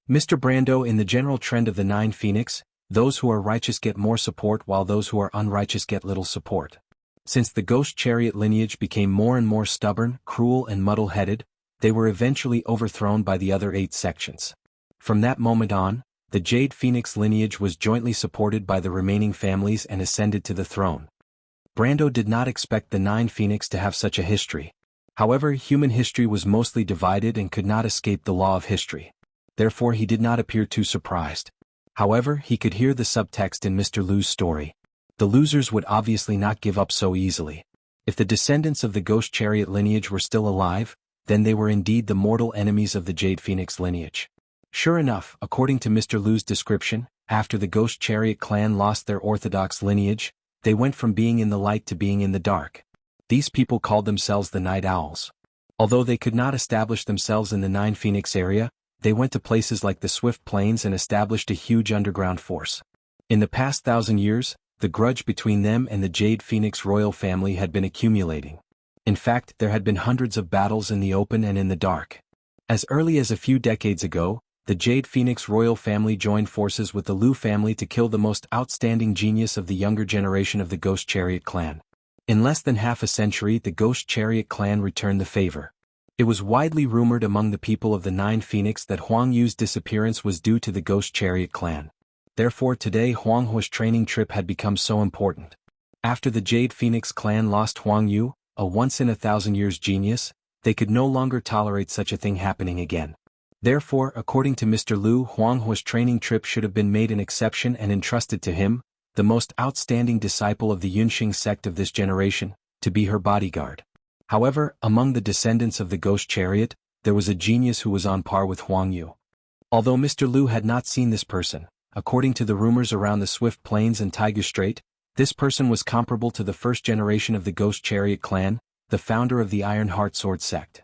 Mr. Brando, in the general trend of the Nine Phoenix, those who are righteous get more support while those who are unrighteous get little support. Since the Ghost Chariot lineage became more and more stubborn, cruel and muddle-headed, they were eventually overthrown by the other 8 sections. From that moment on, the Jade Phoenix lineage was jointly supported by the remaining families and ascended to the throne. Brando did not expect the Nine Phoenix to have such a history. However, human history was mostly divided and could not escape the law of history. Therefore, he did not appear too surprised. However, he could hear the subtext in Mr. Lu's story. The losers would obviously not give up so easily. If the descendants of the Ghost Chariot lineage were still alive, then they were indeed the mortal enemies of the Jade Phoenix lineage. Sure enough, according to Mr. Lu's description, after the Ghost Chariot clan lost their orthodox lineage, they went from being in the light to being in the dark. These people called themselves the Night Owls. Although they could not establish themselves in the Nine Phoenix area, they went to places like the Swift Plains and established a huge underground force. In the past 1,000 years, the grudge between them and the Jade Phoenix royal family had been accumulating. In fact, there had been hundreds of battles in the open and in the dark. As early as a few decades ago, the Jade Phoenix royal family joined forces with the Lu family to kill the most outstanding genius of the younger generation of the Ghost Chariot clan. In less than half a century, the Ghost Chariot clan returned the favor. It was widely rumored among the people of the Nine Phoenix that Huang Yu's disappearance was due to the Ghost Chariot clan. Therefore, today Huang Hua's training trip had become so important. After the Jade Phoenix clan lost Huang Yu, a once-in-a-thousand-years genius, they could no longer tolerate such a thing happening again. Therefore, according to Mr. Lu, Huang Hua's training trip should have been made an exception and entrusted to him, the most outstanding disciple of the Yunxing sect of this generation, to be her bodyguard. However, among the descendants of the Ghost Chariot, there was a genius who was on par with Huang Yu. Although Mr. Lu had not seen this person, according to the rumors around the Swift Plains and Tiger Strait, this person was comparable to the first generation of the Ghost Chariot clan, the founder of the Iron Heart Sword sect.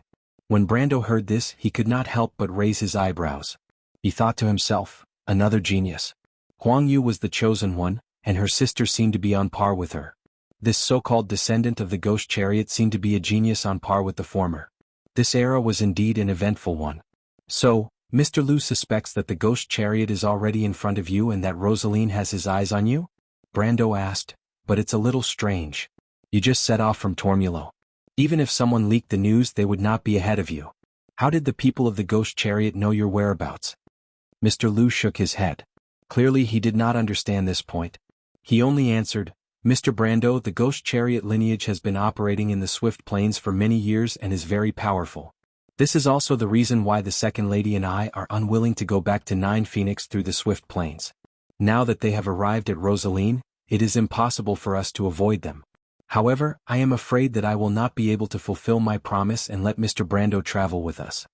When Brando heard this, he could not help but raise his eyebrows. He thought to himself, another genius. Huang Yu was the chosen one, and her sister seemed to be on par with her. This so-called descendant of the Ghost Chariot seemed to be a genius on par with the former. This era was indeed an eventful one. So, Mr. Lu suspects that the Ghost Chariot is already in front of you and that Rosaline has his eyes on you? Brando asked, but it's a little strange. You just set off from Tormulo. Even if someone leaked the news, they would not be ahead of you. How did the people of the Ghost Chariot know your whereabouts? Mr. Lu shook his head. Clearly he did not understand this point. He only answered, Mr. Brando, the Ghost Chariot lineage has been operating in the Swift Plains for many years and is very powerful. This is also the reason why the Second Lady and I are unwilling to go back to Nine Phoenix through the Swift Plains. Now that they have arrived at Rosaline, it is impossible for us to avoid them. However, I am afraid that I will not be able to fulfill my promise and let Mr. Brando travel with us."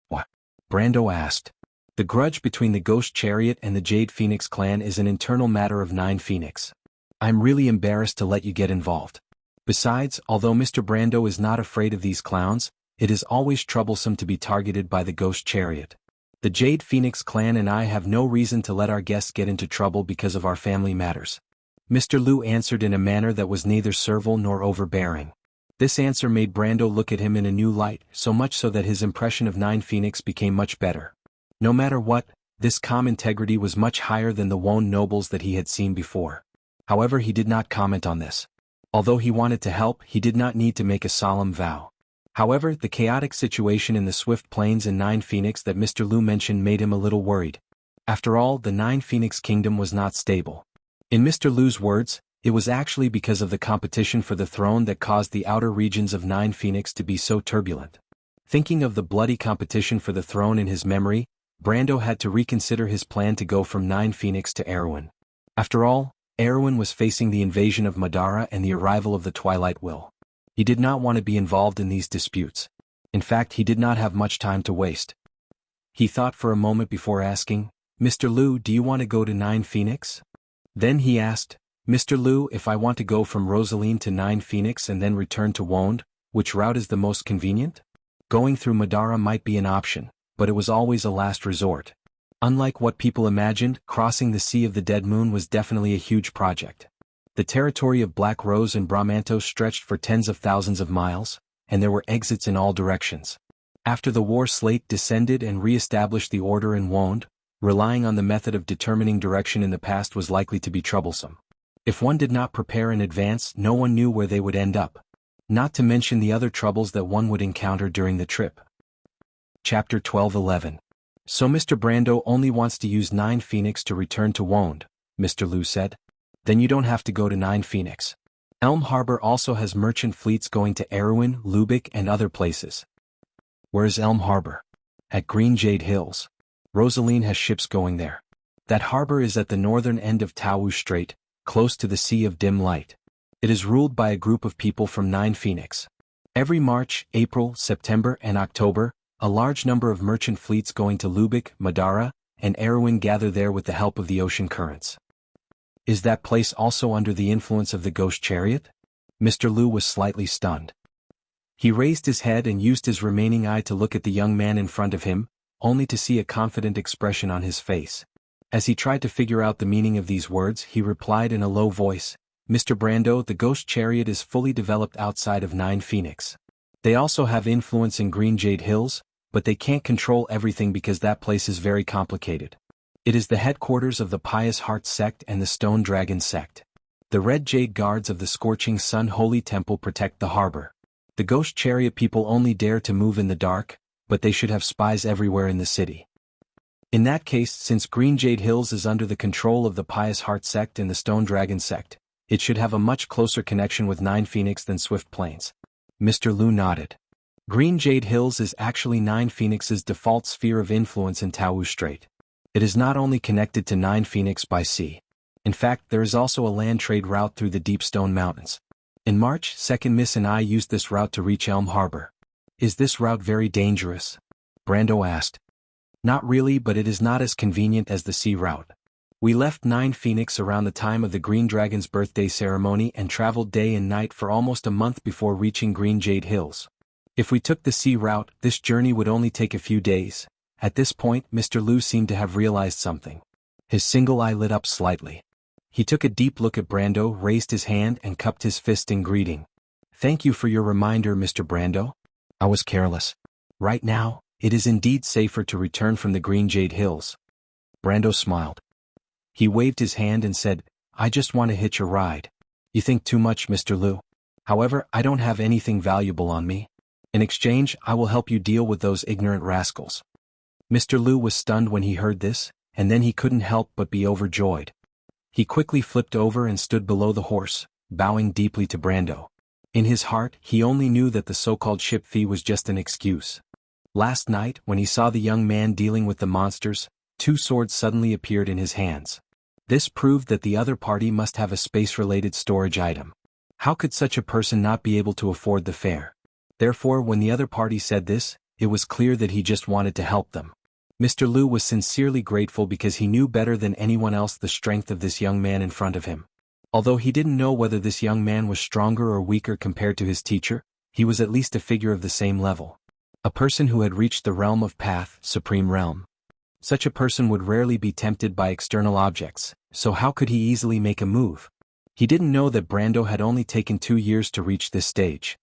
"What?" Brando asked. "The grudge between the Ghost Chariot and the Jade Phoenix clan is an internal matter of Nine Phoenix. I'm really embarrassed to let you get involved. Besides, although Mr. Brando is not afraid of these clowns, it is always troublesome to be targeted by the Ghost Chariot. The Jade Phoenix clan and I have no reason to let our guests get into trouble because of our family matters." Mr. Lu answered in a manner that was neither servile nor overbearing. This answer made Brando look at him in a new light, so much so that his impression of Nine Phoenix became much better. No matter what, this calm integrity was much higher than the Wone nobles that he had seen before. However, he did not comment on this. Although he wanted to help, he did not need to make a solemn vow. However, the chaotic situation in the Swift Plains and Nine Phoenix that Mr. Lu mentioned made him a little worried. After all, the Nine Phoenix kingdom was not stable. In Mr. Lu's words, it was actually because of the competition for the throne that caused the outer regions of Nine Phoenix to be so turbulent. Thinking of the bloody competition for the throne in his memory, Brando had to reconsider his plan to go from Nine Phoenix to Erewhon. After all, Erewhon was facing the invasion of Madara and the arrival of the Twilight Will. He did not want to be involved in these disputes. In fact, he did not have much time to waste. He thought for a moment before asking, "Mr. Lu, do you want to go to Nine Phoenix?" Then he asked, "Mr. Lu, if I want to go from Rosaline to Nine Phoenix and then return to Wonde, which route is the most convenient?" Going through Madara might be an option, but it was always a last resort. Unlike what people imagined, crossing the Sea of the Dead Moon was definitely a huge project. The territory of Black Rose and Bramanto stretched for tens of thousands of miles, and there were exits in all directions. After the war, Slate descended and re-established the order in Wonde. Relying on the method of determining direction in the past was likely to be troublesome. If one did not prepare in advance, no one knew where they would end up. Not to mention the other troubles that one would encounter during the trip. Chapter 12:11. "So Mr. Brando only wants to use Nine Phoenix to return to Wonde," Mr. Lu said. "Then you don't have to go to Nine Phoenix. Elm Harbor also has merchant fleets going to Erewhon, Lubeck, and other places." "Where is Elm Harbor?" "At Green Jade Hills. Rosaline has ships going there. That harbor is at the northern end of Tawu Strait, close to the Sea of Dim Light. It is ruled by a group of people from Nine Phoenix. Every March, April, September, and October, a large number of merchant fleets going to Lubeck, Madara, and Erewhon gather there with the help of the ocean currents." "Is that place also under the influence of the Ghost Chariot?" Mr. Lu was slightly stunned. He raised his head and used his remaining eye to look at the young man in front of him, only to see a confident expression on his face. As he tried to figure out the meaning of these words, he replied in a low voice, "Mr. Brando, the Ghost Chariot is fully developed outside of Nine Phoenix. They also have influence in Green Jade Hills, but they can't control everything because that place is very complicated. It is the headquarters of the Pious Heart sect and the Stone Dragon sect. The Red Jade Guards of the Scorching Sun Holy Temple protect the harbor. The Ghost Chariot people only dare to move in the dark, but they should have spies everywhere in the city. In that case, since Green Jade Hills is under the control of the Pious Heart sect and the Stone Dragon sect, it should have a much closer connection with Nine Phoenix than Swift Plains." Mr. Lu nodded. "Green Jade Hills is actually Nine Phoenix's default sphere of influence in Tawu Strait. It is not only connected to Nine Phoenix by sea. In fact, there is also a land trade route through the Deep Stone Mountains. In March, Second Miss and I used this route to reach Elm Harbor." "Is this route very dangerous?" Brando asked. "Not really, but it is not as convenient as the sea route. We left Nine Phoenix around the time of the Green Dragon's birthday ceremony and traveled day and night for almost a month before reaching Green Jade Hills. If we took the sea route, this journey would only take a few days." At this point, Mr. Lu seemed to have realized something. His single eye lit up slightly. He took a deep look at Brando, raised his hand and cupped his fist in greeting. "Thank you for your reminder, Mr. Brando. I was careless. Right now, it is indeed safer to return from the Green Jade Hills." Brando smiled. He waved his hand and said, "I just want to hitch a ride." "You think too much, Mr. Lu. However, I don't have anything valuable on me. In exchange, I will help you deal with those ignorant rascals." Mr. Lu was stunned when he heard this, and then he couldn't help but be overjoyed. He quickly flipped over and stood below the horse, bowing deeply to Brando. In his heart, he only knew that the so-called ship fee was just an excuse. Last night, when he saw the young man dealing with the monsters, two swords suddenly appeared in his hands. This proved that the other party must have a space-related storage item. How could such a person not be able to afford the fare? Therefore, when the other party said this, it was clear that he just wanted to help them. Mr. Lu was sincerely grateful because he knew better than anyone else the strength of this young man in front of him. Although he didn't know whether this young man was stronger or weaker compared to his teacher, he was at least a figure of the same level. A person who had reached the realm of path, supreme realm. Such a person would rarely be tempted by external objects, so how could he easily make a move? He didn't know that Brando had only taken 2 years to reach this stage.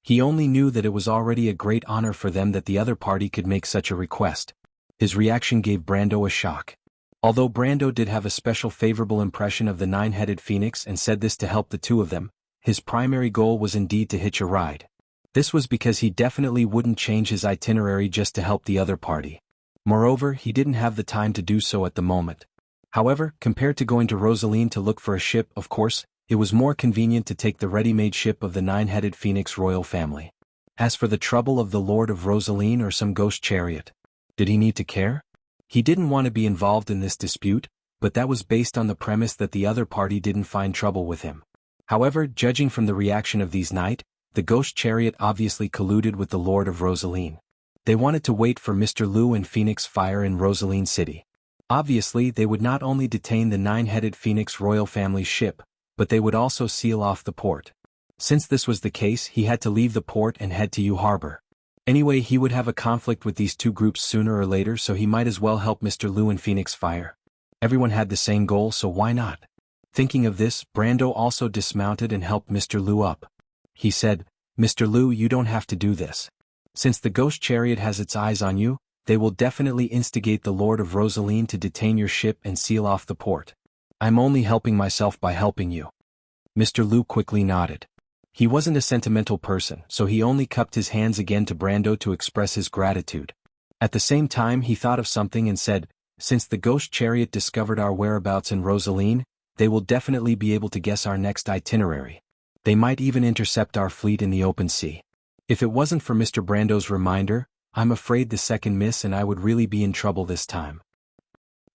He only knew that it was already a great honor for them that the other party could make such a request. His reaction gave Brando a shock. Although Brando did have a special favorable impression of the nine-headed phoenix and said this to help the two of them, his primary goal was indeed to hitch a ride. This was because he definitely wouldn't change his itinerary just to help the other party. Moreover, he didn't have the time to do so at the moment. However, compared to going to Rosaline to look for a ship, of course, it was more convenient to take the ready-made ship of the nine-headed phoenix royal family. As for the trouble of the Lord of Rosaline or some ghost chariot, did he need to care? He didn't want to be involved in this dispute, but that was based on the premise that the other party didn't find trouble with him. However, judging from the reaction of these knight, the ghost chariot obviously colluded with the Lord of Rosaline. They wanted to wait for Mr. Lu and Phoenix Fire in Rosaline City. Obviously, they would not only detain the nine-headed phoenix royal family's ship, but they would also seal off the port. Since this was the case, he had to leave the port and head to Jianghu Harbor. Anyway, he would have a conflict with these two groups sooner or later, so he might as well help Mr. Lu and Phoenix Fire. Everyone had the same goal, so why not? Thinking of this, Brando also dismounted and helped Mr. Lu up. He said, "Mr. Lu, you don't have to do this. Since the ghost chariot has its eyes on you, they will definitely instigate the Lord of Rosaline to detain your ship and seal off the port. I'm only helping myself by helping you." Mr. Lu quickly nodded. He wasn't a sentimental person, so he only cupped his hands again to Brando to express his gratitude. At the same time, he thought of something and said, "Since the ghost chariot discovered our whereabouts in Rosaline, they will definitely be able to guess our next itinerary. They might even intercept our fleet in the open sea. If it wasn't for Mr. Brando's reminder, I'm afraid the second miss and I would really be in trouble this time."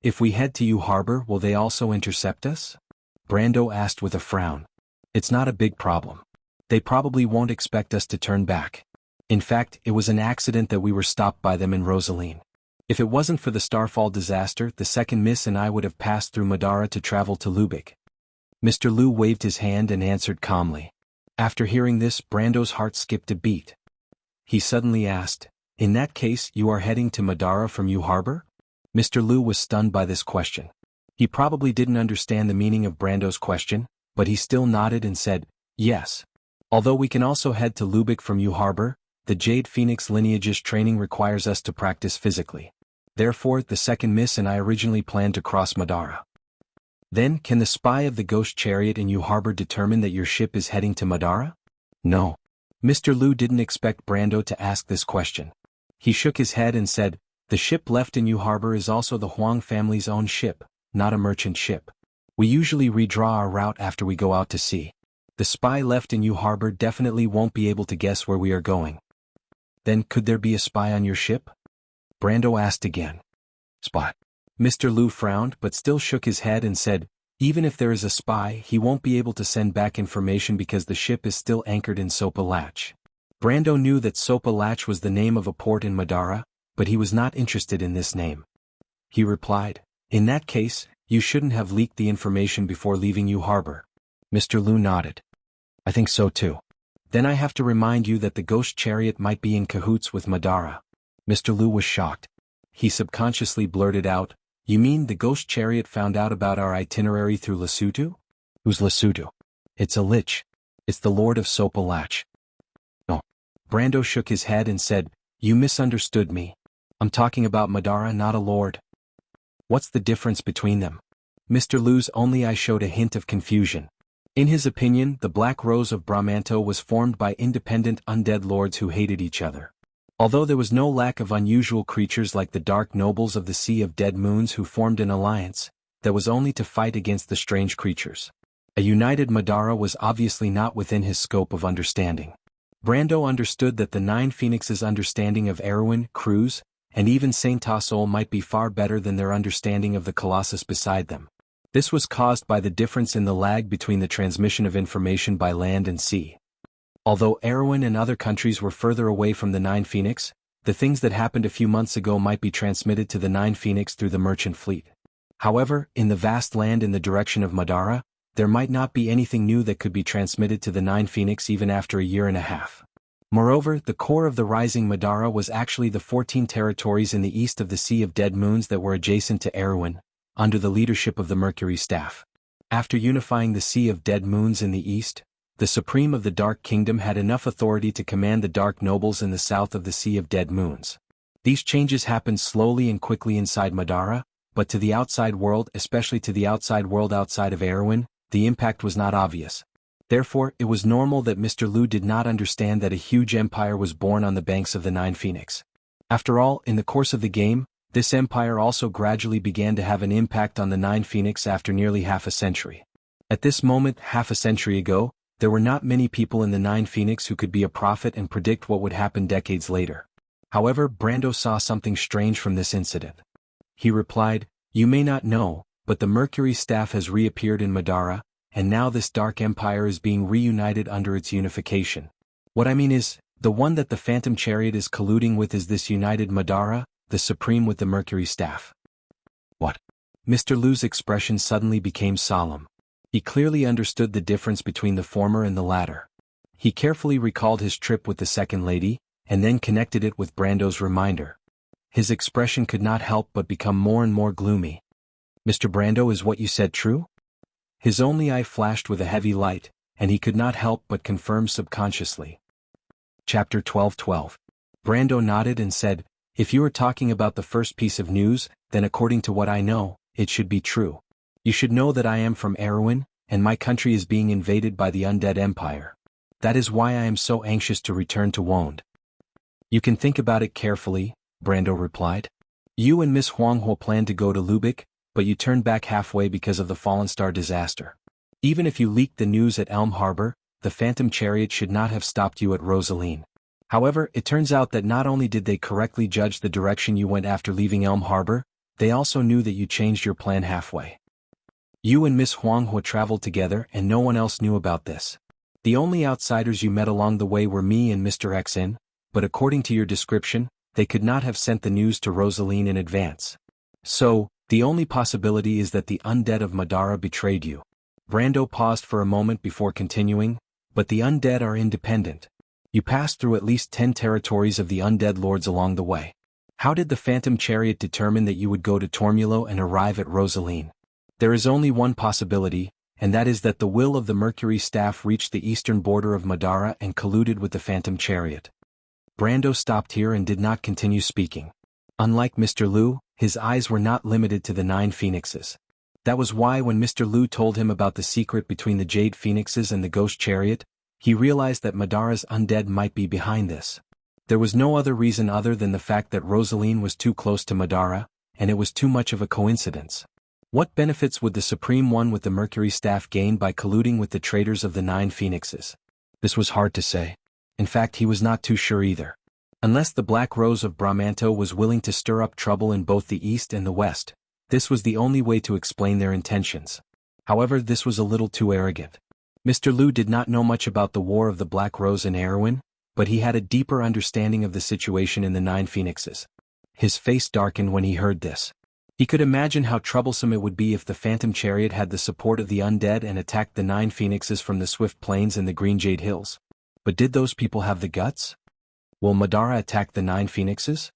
"If we head to Jianghu Harbor, will they also intercept us?" Brando asked with a frown. "It's not a big problem. They probably won't expect us to turn back. In fact, it was an accident that we were stopped by them in Rosaline. If it wasn't for the Starfall disaster, the second miss and I would have passed through Madara to travel to Lubeck." Mr. Lu waved his hand and answered calmly. After hearing this, Brando's heart skipped a beat. He suddenly asked, "In that case, you are heading to Madara from Jianghu Harbor?" Mr. Lu was stunned by this question. He probably didn't understand the meaning of Brando's question, but he still nodded and said, "Yes. Although we can also head to Lubeck from Jianghu Harbor, the Jade Phoenix lineage's training requires us to practice physically. Therefore, the second miss and I originally planned to cross Madara." "Then, can the spy of the ghost chariot in Jianghu Harbor determine that your ship is heading to Madara?" "No." Mr. Lu didn't expect Brando to ask this question. He shook his head and said, "The ship left in Jianghu Harbor is also the Huang family's own ship, not a merchant ship. We usually redraw our route after we go out to sea. The spy left in Jianghu Harbor definitely won't be able to guess where we are going." "Then could there be a spy on your ship?" Brando asked again. "Spy?" Mr. Lu frowned but still shook his head and said, "Even if there is a spy, he won't be able to send back information because the ship is still anchored in Sopa Latch." Brando knew that Sopa Latch was the name of a port in Madara, but he was not interested in this name. He replied, "In that case, you shouldn't have leaked the information before leaving Jianghu Harbor." Mr. Lu nodded. "I think so too. Then I have to remind you that the ghost chariot might be in cahoots with Madara." Mr. Lu was shocked. He subconsciously blurted out, "You mean the ghost chariot found out about our itinerary through Lesotho?" "Who's Lesotho?" "It's a lich. It's the Lord of Sopa Latch." "No." Brando shook his head and said, "You misunderstood me. I'm talking about Madara, not a lord." "What's the difference between them?" Mr. Lu's only eye showed a hint of confusion. In his opinion, the Black Rose of Bramanto was formed by independent undead lords who hated each other. Although there was no lack of unusual creatures like the Dark Nobles of the Sea of Dead Moons who formed an alliance, that was only to fight against the strange creatures. A united Madara was obviously not within his scope of understanding. Brando understood that the Nine Phoenixes' understanding of Erwin, Cruz, and even Saint Tassol might be far better than their understanding of the Colossus beside them. This was caused by the difference in the lag between the transmission of information by land and sea. Although Erewhon and other countries were further away from the Nine Phoenix, the things that happened a few months ago might be transmitted to the Nine Phoenix through the merchant fleet. However, in the vast land in the direction of Madara, there might not be anything new that could be transmitted to the Nine Phoenix even after a year and a half. Moreover, the core of the rising Madara was actually the 14 territories in the east of the Sea of Dead Moons that were adjacent to Erewhon, under the leadership of the Mercury Staff. After unifying the Sea of Dead Moons in the east, the Supreme of the Dark Kingdom had enough authority to command the Dark Nobles in the south of the Sea of Dead Moons. These changes happened slowly and quickly inside Madara, but to the outside world, especially to the outside world outside of Erewhon, the impact was not obvious. Therefore, it was normal that Mr. Lu did not understand that a huge empire was born on the banks of the Nine Phoenix. After all, in the course of the game, this empire also gradually began to have an impact on the Nine Phoenix after nearly half a century. At this moment, half a century ago, there were not many people in the Nine Phoenix who could be a prophet and predict what would happen decades later. However, Brando saw something strange from this incident. He replied, "You may not know, but the Mercury Staff has reappeared in Madara, and now this Dark Empire is being reunited under its unification. What I mean is, the one that the Phantom Chariot is colluding with is this united Madara, the Supreme with the Mercury Staff." What? Mr. Lu's expression suddenly became solemn. He clearly understood the difference between the former and the latter. He carefully recalled his trip with the second lady, and then connected it with Brando's reminder. His expression could not help but become more and more gloomy. "Mr. Brando, is what you said true?" His only eye flashed with a heavy light, and he could not help but confirm subconsciously. Chapter 12:12. Brando nodded and said, "If you are talking about the first piece of news, then according to what I know, it should be true. You should know that I am from Erewhon, and my country is being invaded by the Undead Empire. That is why I am so anxious to return to Wond." "You can think about it carefully," Brando replied. "You and Miss Huanghuo planned to go to Lubeck, but you turned back halfway because of the Fallen Star disaster. Even if you leaked the news at Elm Harbor, the Phantom Chariot should not have stopped you at Rosaline. However, it turns out that not only did they correctly judge the direction you went after leaving Elm Harbor, they also knew that you changed your plan halfway. You and Miss Huanghuo traveled together and no one else knew about this. The only outsiders you met along the way were me and Mr. Xin, but according to your description, they could not have sent the news to Rosaline in advance. So, the only possibility is that the undead of Madara betrayed you." Brando paused for a moment before continuing, "But the undead are independent. You passed through at least 10 territories of the undead lords along the way. How did the Phantom Chariot determine that you would go to Tormulo and arrive at Rosaline? There is only one possibility, and that is that the will of the Mercury Staff reached the eastern border of Madara and colluded with the Phantom Chariot." Brando stopped here and did not continue speaking. Unlike Mr. Lu, his eyes were not limited to the 9 phoenixes. That was why when Mr. Lu told him about the secret between the Jade Phoenixes and the Ghost Chariot, he realized that Madara's undead might be behind this. There was no other reason other than the fact that Rosaline was too close to Madara, and it was too much of a coincidence. What benefits would the Supreme One with the Mercury Staff gain by colluding with the traitors of the 9 phoenixes? This was hard to say. In fact, he was not too sure either. Unless the Black Rose of Brahmanto was willing to stir up trouble in both the east and the west, this was the only way to explain their intentions. However, this was a little too arrogant. Mr. Lu did not know much about the War of the Black Rose in Erewhon, but he had a deeper understanding of the situation in the 9 phoenixes. His face darkened when he heard this. He could imagine how troublesome it would be if the Phantom Chariot had the support of the undead and attacked the 9 phoenixes from the Swift Plains and the Green Jade Hills. But did those people have the guts? Will Madara attack the 9 phoenixes?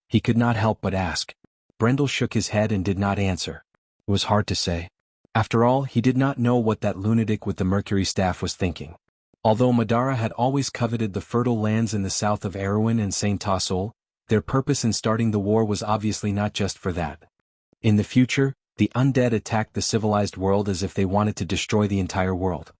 He could not help but ask. Brendel shook his head and did not answer. It was hard to say. After all, he did not know what that lunatic with the Mercury Staff was thinking. Although Madara had always coveted the fertile lands in the south of Erewhon and Saint Tassol, their purpose in starting the war was obviously not just for that. In the future, the undead attacked the civilized world as if they wanted to destroy the entire world.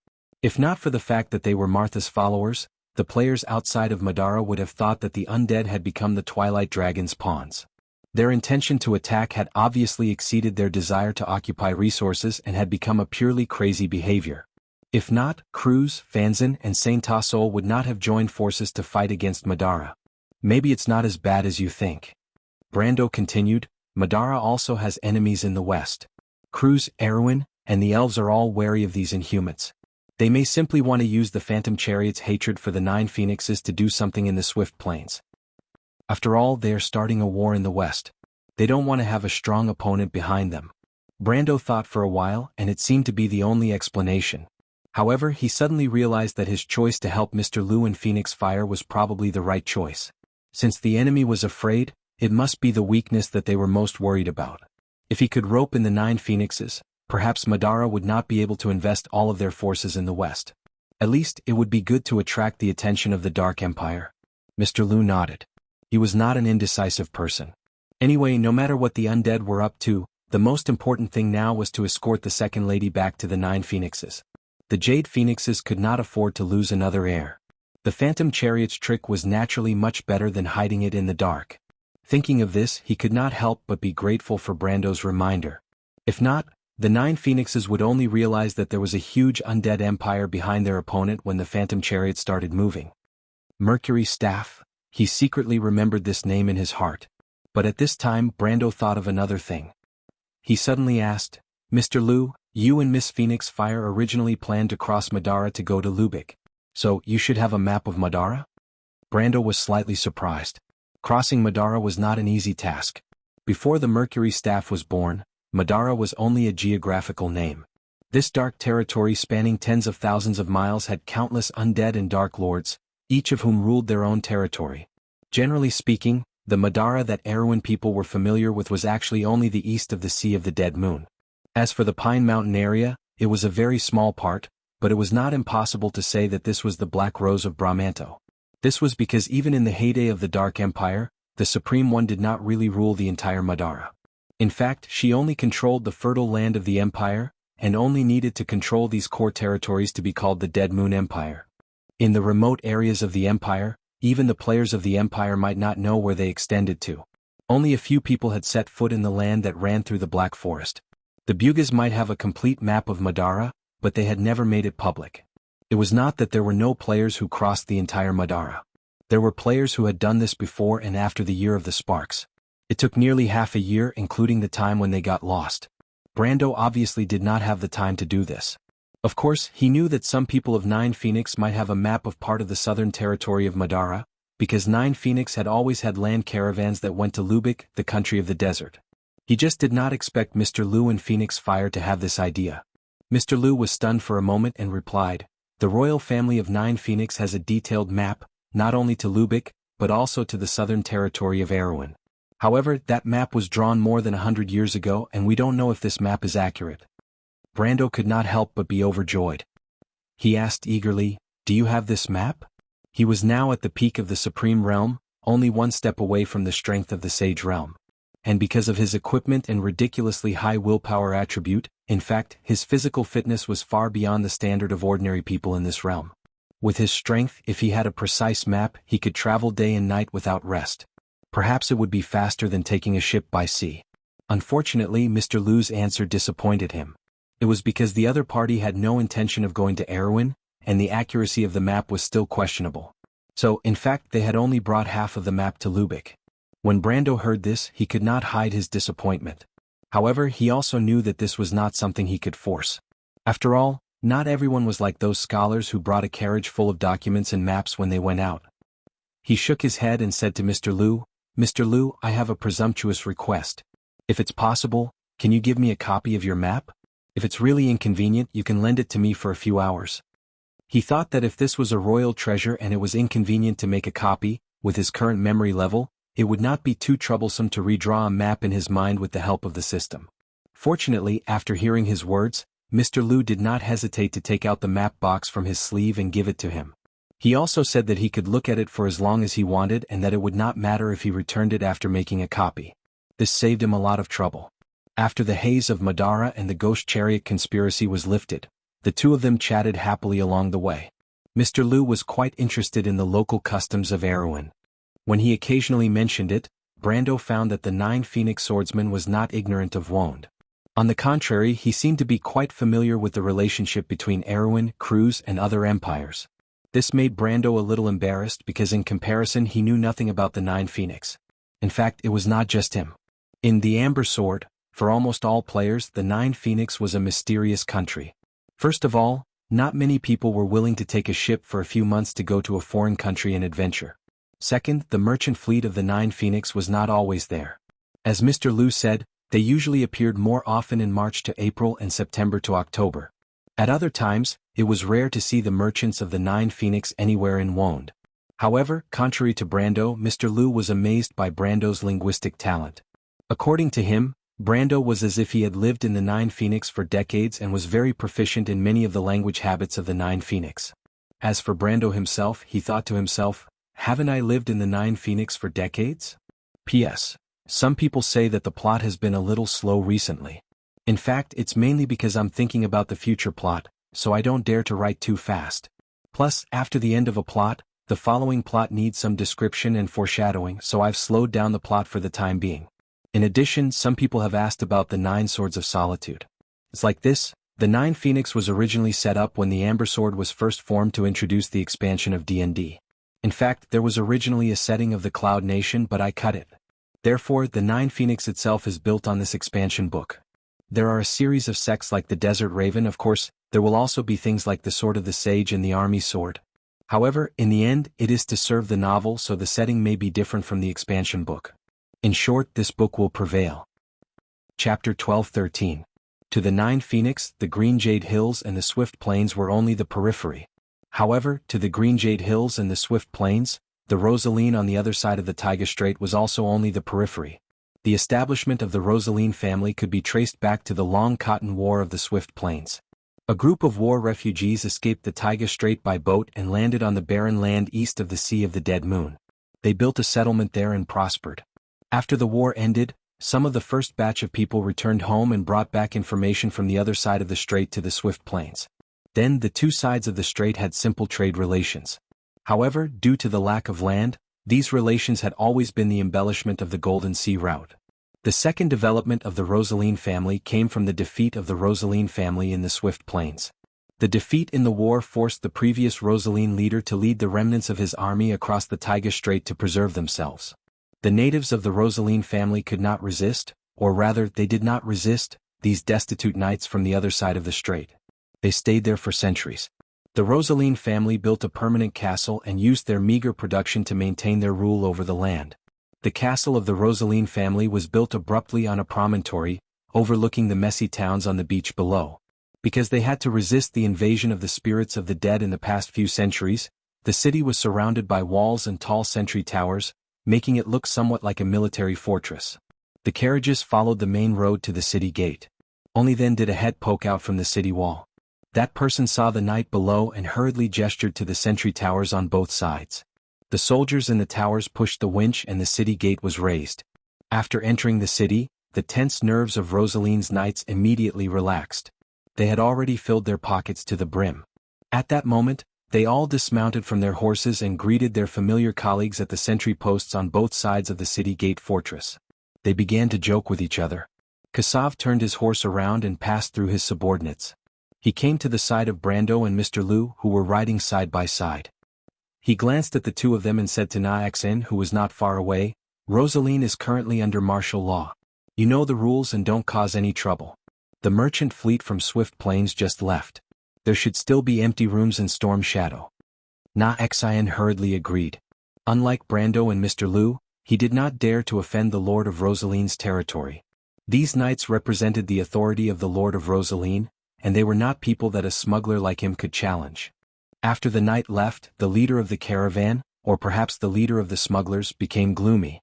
If not for the fact that they were Martha's followers, the players outside of Madara would have thought that the undead had become the Twilight Dragon's pawns. Their intention to attack had obviously exceeded their desire to occupy resources and had become a purely crazy behavior. If not, Cruz, Fanzin, and Saint Tassol would not have joined forces to fight against Madara. Maybe it's not as bad as you think. Brando continued, Madara also has enemies in the west. Cruz, Erwin, and the elves are all wary of these inhumans. They may simply want to use the Phantom Chariot's hatred for the Nine Phoenixes to do something in the Swift Plains. After all, they are starting a war in the west. They don't want to have a strong opponent behind them. Brando thought for a while, and it seemed to be the only explanation. However, he suddenly realized that his choice to help Mr. Lu and Phoenix Fire was probably the right choice. Since the enemy was afraid, it must be the weakness that they were most worried about. If he could rope in the Nine Phoenixes, perhaps Madara would not be able to invest all of their forces in the west. At least, it would be good to attract the attention of the Dark Empire. Mr. Lu nodded. He was not an indecisive person. Anyway, no matter what the undead were up to, the most important thing now was to escort the second lady back to the Nine Phoenixes. The Jade Phoenixes could not afford to lose another heir. The Phantom Chariot's trick was naturally much better than hiding it in the dark. Thinking of this, he could not help but be grateful for Brando's reminder. If not, the Nine Phoenixes would only realize that there was a huge undead empire behind their opponent when the Phantom Chariot started moving. Mercury Staff. He secretly remembered this name in his heart. But at this time, Brando thought of another thing. He suddenly asked, Mr. Lu, you and Miss Phoenix Fire originally planned to cross Madara to go to Lubeck. So, you should have a map of Madara? Brando was slightly surprised. Crossing Madara was not an easy task. Before the Mercury Staff was born, Madara was only a geographical name. This dark territory spanning tens of thousands of miles had countless undead and dark lords, each of whom ruled their own territory. Generally speaking, the Madara that Erewhon people were familiar with was actually only the east of the Sea of the Dead Moon. As for the Pine Mountain area, it was a very small part, but it was not impossible to say that this was the Black Rose of Bramanto. This was because even in the heyday of the Dark Empire, the Supreme One did not really rule the entire Madara. In fact, she only controlled the fertile land of the Empire, and only needed to control these core territories to be called the Dead Moon Empire. In the remote areas of the Empire, even the players of the Empire might not know where they extended to. Only a few people had set foot in the land that ran through the Black Forest. The Bugas might have a complete map of Madara, but they had never made it public. It was not that there were no players who crossed the entire Madara. There were players who had done this before and after the Year of the Sparks. It took nearly half a year, including the time when they got lost. Brando obviously did not have the time to do this. Of course, he knew that some people of Nine Phoenix might have a map of part of the southern territory of Madara, because Nine Phoenix had always had land caravans that went to Lubeck, the country of the desert. He just did not expect Mr. Lu and Phoenix Fire to have this idea. Mr. Lu was stunned for a moment and replied, "The royal family of Nine Phoenix has a detailed map, not only to Lubeck, but also to the southern territory of Erewhon. However, that map was drawn more than 100 years ago and we don't know if this map is accurate." Brando could not help but be overjoyed. He asked eagerly, "Do you have this map?" He was now at the peak of the Supreme Realm, only one step away from the strength of the Sage Realm. And because of his equipment and ridiculously high willpower attribute, in fact, his physical fitness was far beyond the standard of ordinary people in this realm. With his strength, if he had a precise map, he could travel day and night without rest. Perhaps it would be faster than taking a ship by sea. Unfortunately, Mr. Lu's answer disappointed him. It was because the other party had no intention of going to Erewhon, and the accuracy of the map was still questionable. So, in fact, they had only brought half of the map to Lubeck. When Brando heard this, he could not hide his disappointment. However, he also knew that this was not something he could force. After all, not everyone was like those scholars who brought a carriage full of documents and maps when they went out. He shook his head and said to Mr. Lu, "Mr. Lu, I have a presumptuous request. If it's possible, can you give me a copy of your map? If it's really inconvenient, you can lend it to me for a few hours." He thought that if this was a royal treasure and it was inconvenient to make a copy, with his current memory level, it would not be too troublesome to redraw a map in his mind with the help of the system. Fortunately, after hearing his words, Mr. Lu did not hesitate to take out the map box from his sleeve and give it to him. He also said that he could look at it for as long as he wanted and that it would not matter if he returned it after making a copy. This saved him a lot of trouble. After the haze of Madara and the Ghost Chariot conspiracy was lifted, the two of them chatted happily along the way. Mr. Lu was quite interested in the local customs of Erewhon. When he occasionally mentioned it, Brando found that the Nine Phoenix swordsman was not ignorant of wound. On the contrary, he seemed to be quite familiar with the relationship between Erewhon, Cruz, and other empires. This made Brando a little embarrassed because in comparison he knew nothing about the Nine Phoenix. In fact, it was not just him. In The Amber Sword, For almost all players, the Nine Phoenix was a mysterious country. First of all, not many people were willing to take a ship for a few months to go to a foreign country and adventure. Second, the merchant fleet of the Nine Phoenix was not always there. As Mr. Liu said, they usually appeared more often in March to April and September to October. At other times, it was rare to see the merchants of the Nine Phoenix anywhere in Wonde. However, contrary to Brando, Mr. Liu was amazed by Brando's linguistic talent. According to him, Brando was as if he had lived in the Nine Phoenix for decades and was very proficient in many of the language habits of the Nine Phoenix. As for Brando himself, he thought to himself, haven't I lived in the Nine Phoenix for decades? P.S. Some people say that the plot has been a little slow recently. In fact, it's mainly because I'm thinking about the future plot, so I don't dare to write too fast. Plus, after the end of a plot, the following plot needs some description and foreshadowing, so I've slowed down the plot for the time being. In addition, some people have asked about the Nine Swords of Solitude. It's like this: the Nine Phoenix was originally set up when the Amber Sword was first formed to introduce the expansion of D&D. In fact, there was originally a setting of the Cloud Nation, but I cut it. Therefore, the Nine Phoenix itself is built on this expansion book. There are a series of sects like the Desert Raven. Of course, there will also be things like the Sword of the Sage and the Army Sword. However, in the end, it is to serve the novel, so the setting may be different from the expansion book. In short, this book will prevail. Chapter 12-13. To the Nine Phoenix, the Green Jade Hills and the Swift Plains were only the periphery. However, to the Green Jade Hills and the Swift Plains, the Rosaline on the other side of the Taiga Strait was also only the periphery. The establishment of the Rosaline family could be traced back to the Long Cotton War of the Swift Plains. A group of war refugees escaped the Taiga Strait by boat and landed on the barren land east of the Sea of the Dead Moon. They built a settlement there and prospered. After the war ended, some of the first batch of people returned home and brought back information from the other side of the strait to the Swift Plains. Then the two sides of the strait had simple trade relations. However, due to the lack of land, these relations had always been the embellishment of the Golden Sea route. The second development of the Rosaline family came from the defeat of the Rosaline family in the Swift Plains. The defeat in the war forced the previous Rosaline leader to lead the remnants of his army across the Taiga Strait to preserve themselves. The natives of the Rosaline family could not resist, or rather they did not resist, these destitute knights from the other side of the strait. They stayed there for centuries. The Rosaline family built a permanent castle and used their meager production to maintain their rule over the land. The castle of the Rosaline family was built abruptly on a promontory, overlooking the messy towns on the beach below. Because they had to resist the invasion of the spirits of the dead in the past few centuries, the city was surrounded by walls and tall sentry towers, making it look somewhat like a military fortress. The carriages followed the main road to the city gate. Only then did a head poke out from the city wall. That person saw the knight below and hurriedly gestured to the sentry towers on both sides. The soldiers in the towers pushed the winch and the city gate was raised. After entering the city, the tense nerves of Rosaline's knights immediately relaxed. They had already filled their pockets to the brim. At that moment, they all dismounted from their horses and greeted their familiar colleagues at the sentry posts on both sides of the city gate fortress. They began to joke with each other. Kassav turned his horse around and passed through his subordinates. He came to the side of Brando and Mr. Liu, who were riding side by side. He glanced at the two of them and said to Naxin, who was not far away, "Rosaline is currently under martial law. You know the rules and don't cause any trouble. The merchant fleet from Swift Plains just left. There should still be empty rooms in Storm Shadow." Naxin hurriedly agreed. Unlike Brando and Mr. Liu, he did not dare to offend the Lord of Rosaline's territory. These knights represented the authority of the Lord of Rosaline, and they were not people that a smuggler like him could challenge. After the knight left, the leader of the caravan, or perhaps the leader of the smugglers, became gloomy.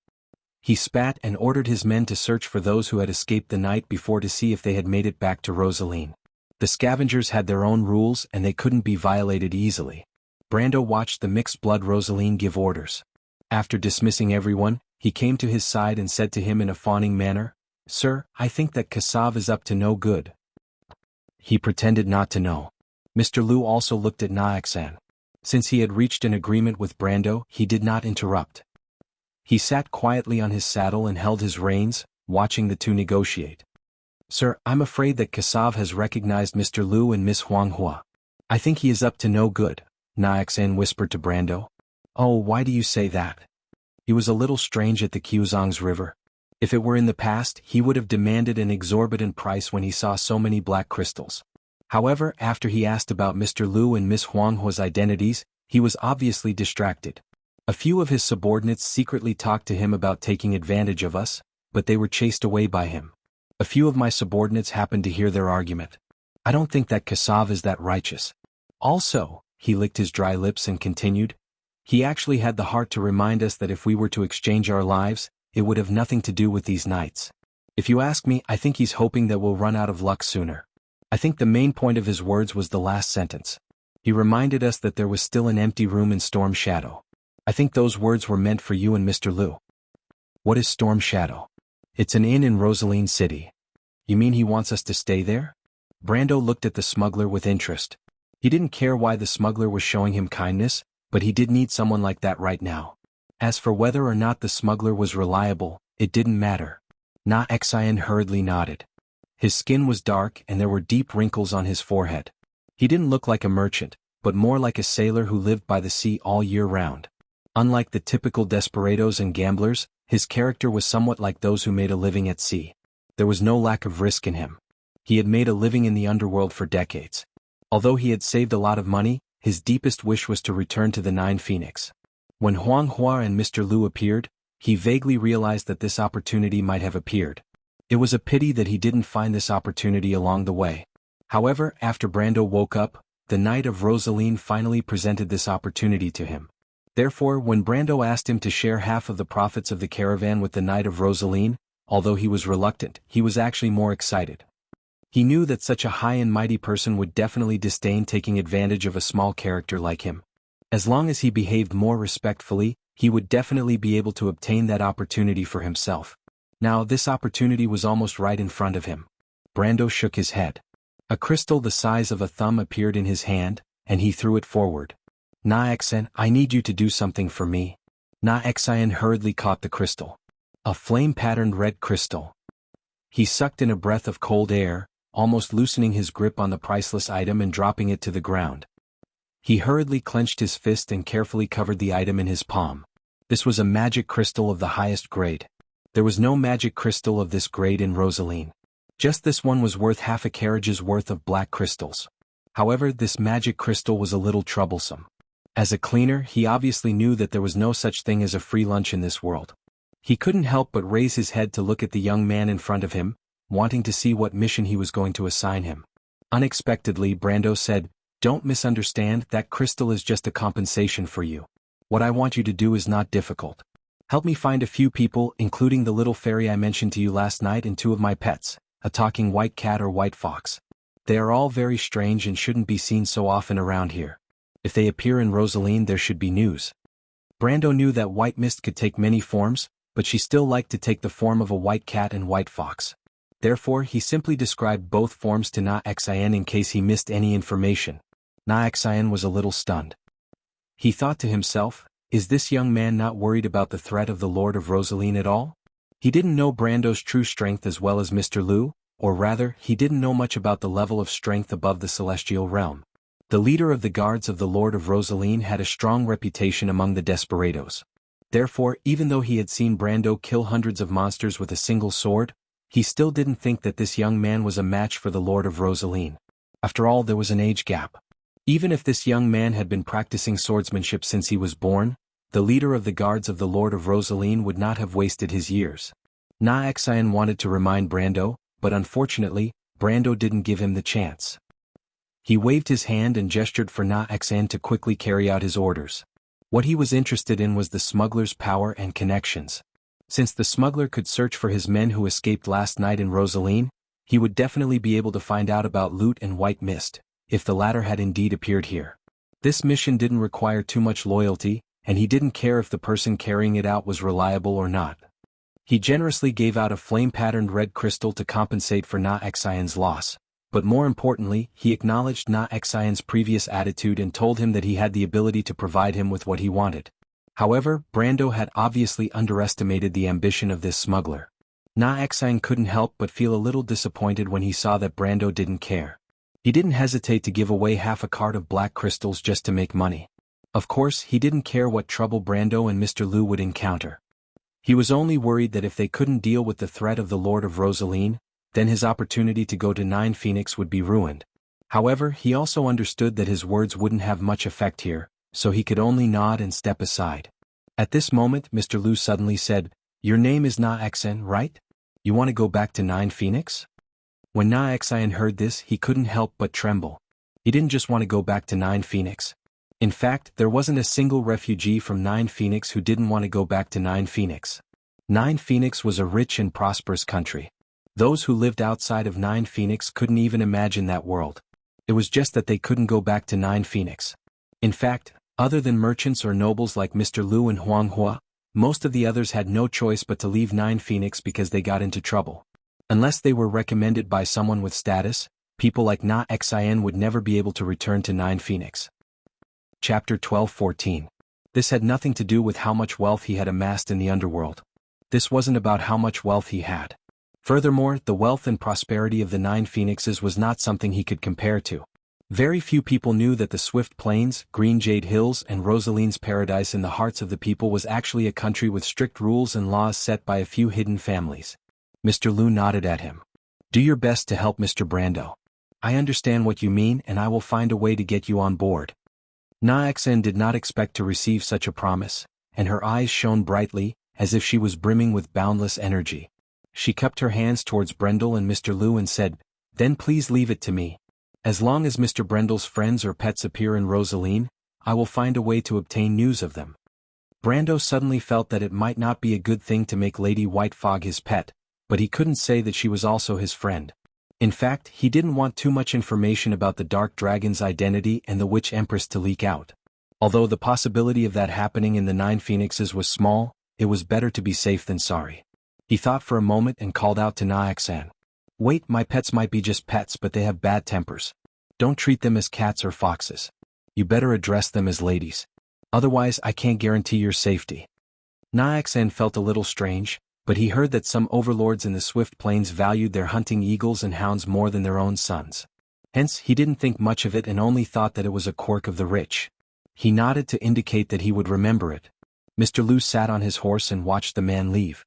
He spat and ordered his men to search for those who had escaped the night before to see if they had made it back to Rosaline. The scavengers had their own rules and they couldn't be violated easily. Brando watched the mixed-blood Rosaline give orders. After dismissing everyone, he came to his side and said to him in a fawning manner, "Sir, I think that Kassav is up to no good." He pretended not to know. Mr. Liu also looked at Naxin. Since he had reached an agreement with Brando, he did not interrupt. He sat quietly on his saddle and held his reins, watching the two negotiate. "Sir, I'm afraid that Kassav has recognized Mr. Liu and Miss Huanghua. I think he is up to no good," Naxin whispered to Brando. "Oh, why do you say that? He was a little strange at the Quzong's river. If it were in the past, he would have demanded an exorbitant price when he saw so many black crystals. However, after he asked about Mr. Liu and Miss Huanghua's identities, he was obviously distracted. A few of his subordinates secretly talked to him about taking advantage of us, but they were chased away by him. A few of my subordinates happened to hear their argument. I don't think that Kassav is that righteous. Also, he licked his dry lips and continued, he actually had the heart to remind us that if we were to exchange our lives, it would have nothing to do with these knights. If you ask me, I think he's hoping that we'll run out of luck sooner. I think the main point of his words was the last sentence. He reminded us that there was still an empty room in Storm Shadow. I think those words were meant for you and Mr. Liu. What is Storm Shadow? It's an inn in Rosaline City. You mean he wants us to stay there? Brando looked at the smuggler with interest. He didn't care why the smuggler was showing him kindness, but he did need someone like that right now. As for whether or not the smuggler was reliable, it didn't matter. Na Xian hurriedly nodded. His skin was dark and there were deep wrinkles on his forehead. He didn't look like a merchant, but more like a sailor who lived by the sea all year round. Unlike the typical desperados and gamblers, his character was somewhat like those who made a living at sea. There was no lack of risk in him. He had made a living in the underworld for decades. Although he had saved a lot of money, his deepest wish was to return to the Nine Phoenix. When Huang Hua and Mr. Liu appeared, he vaguely realized that this opportunity might have appeared. It was a pity that he didn't find this opportunity along the way. However, after Brando woke up, the Knight of Rosaline finally presented this opportunity to him. Therefore, when Brando asked him to share half of the profits of the caravan with the Knight of Rosaline, although he was reluctant, he was actually more excited. He knew that such a high and mighty person would definitely disdain taking advantage of a small character like him. As long as he behaved more respectfully, he would definitely be able to obtain that opportunity for himself. Now this opportunity was almost right in front of him. Brando shook his head. A crystal the size of a thumb appeared in his hand, and he threw it forward. Na Xian, I need you to do something for me. Na Xian hurriedly caught the crystal. A flame-patterned red crystal. He sucked in a breath of cold air, almost loosening his grip on the priceless item and dropping it to the ground. He hurriedly clenched his fist and carefully covered the item in his palm. This was a magic crystal of the highest grade. There was no magic crystal of this grade in Rosaline. Just this one was worth half a carriage's worth of black crystals. However, this magic crystal was a little troublesome. As a cleaner, he obviously knew that there was no such thing as a free lunch in this world. He couldn't help but raise his head to look at the young man in front of him, wanting to see what mission he was going to assign him. Unexpectedly, Brando said, "Don't misunderstand, that crystal is just a compensation for you. What I want you to do is not difficult. Help me find a few people, including the little fairy I mentioned to you last night and two of my pets, a talking white cat or white fox. They are all very strange and shouldn't be seen so often around here. If they appear in Rosaline, there should be news." Brando knew that White Mist could take many forms, but she still liked to take the form of a white cat and white fox. Therefore, he simply described both forms to Na Xian in case he missed any information. Na Xian was a little stunned. He thought to himself, is this young man not worried about the threat of the Lord of Rosaline at all? He didn't know Brando's true strength as well as Mr. Liu, or rather, he didn't know much about the level of strength above the celestial realm. The leader of the guards of the Lord of Rosaline had a strong reputation among the desperados. Therefore, even though he had seen Brando kill hundreds of monsters with a single sword, he still didn't think that this young man was a match for the Lord of Rosaline. After all, there was an age gap. Even if this young man had been practicing swordsmanship since he was born, the leader of the guards of the Lord of Rosaline would not have wasted his years. Na Xian wanted to remind Brando, but unfortunately, Brando didn't give him the chance. He waved his hand and gestured for Na Xian to quickly carry out his orders. What he was interested in was the smuggler's power and connections. Since the smuggler could search for his men who escaped last night in Rosaline, he would definitely be able to find out about Loot and White Mist, if the latter had indeed appeared here. This mission didn't require too much loyalty, and he didn't care if the person carrying it out was reliable or not. He generously gave out a flame-patterned red crystal to compensate for Na Xian's loss, but more importantly, he acknowledged Na Xian's previous attitude and told him that he had the ability to provide him with what he wanted. However, Brando had obviously underestimated the ambition of this smuggler. Na Xian couldn't help but feel a little disappointed when he saw that Brando didn't care. He didn't hesitate to give away half a cart of black crystals just to make money. Of course, he didn't care what trouble Brando and Mr. Liu would encounter. He was only worried that if they couldn't deal with the threat of the Lord of Rosaline, then his opportunity to go to Nine Phoenix would be ruined. However, he also understood that his words wouldn't have much effect here, so he could only nod and step aside. At this moment, Mr. Lu suddenly said, "Your name is Na Xen, right? You want to go back to Nine Phoenix?" When Na Xen heard this, he couldn't help but tremble. He didn't just want to go back to Nine Phoenix. In fact, there wasn't a single refugee from Nine Phoenix who didn't want to go back to Nine Phoenix. Nine Phoenix was a rich and prosperous country. Those who lived outside of Nine Phoenix couldn't even imagine that world. It was just that they couldn't go back to Nine Phoenix. In fact, other than merchants or nobles like Mr. Lu and Huang Hua, most of the others had no choice but to leave Nine Phoenix because they got into trouble. Unless they were recommended by someone with status, people like Na Xin would never be able to return to Nine Phoenix. Chapter 12:14. This had nothing to do with how much wealth he had amassed in the underworld. This wasn't about how much wealth he had. Furthermore, the wealth and prosperity of the Nine Phoenixes was not something he could compare to. Very few people knew that the Swift Plains, Green Jade Hills and Rosaline's Paradise in the hearts of the people was actually a country with strict rules and laws set by a few hidden families. Mr. Lu nodded at him. "Do your best to help Mr. Brando. I understand what you mean and I will find a way to get you on board." Na Xen did not expect to receive such a promise, and her eyes shone brightly, as if she was brimming with boundless energy. She cupped her hands towards Brendel and Mr. Lu and said, "Then please leave it to me. As long as Mr. Brendel's friends or pets appear in Rosaline, I will find a way to obtain news of them." Brando suddenly felt that it might not be a good thing to make Lady White Fog his pet, but he couldn't say that she was also his friend. In fact, he didn't want too much information about the Dark Dragon's identity and the Witch Empress to leak out. Although the possibility of that happening in the Nine Phoenixes was small, it was better to be safe than sorry. He thought for a moment and called out to Na Xen. "Wait, my pets might be just pets but they have bad tempers. Don't treat them as cats or foxes. You better address them as ladies. Otherwise I can't guarantee your safety." Na Xen felt a little strange, but he heard that some overlords in the Swift Plains valued their hunting eagles and hounds more than their own sons. Hence, he didn't think much of it and only thought that it was a quirk of the rich. He nodded to indicate that he would remember it. Mr. Lu sat on his horse and watched the man leave.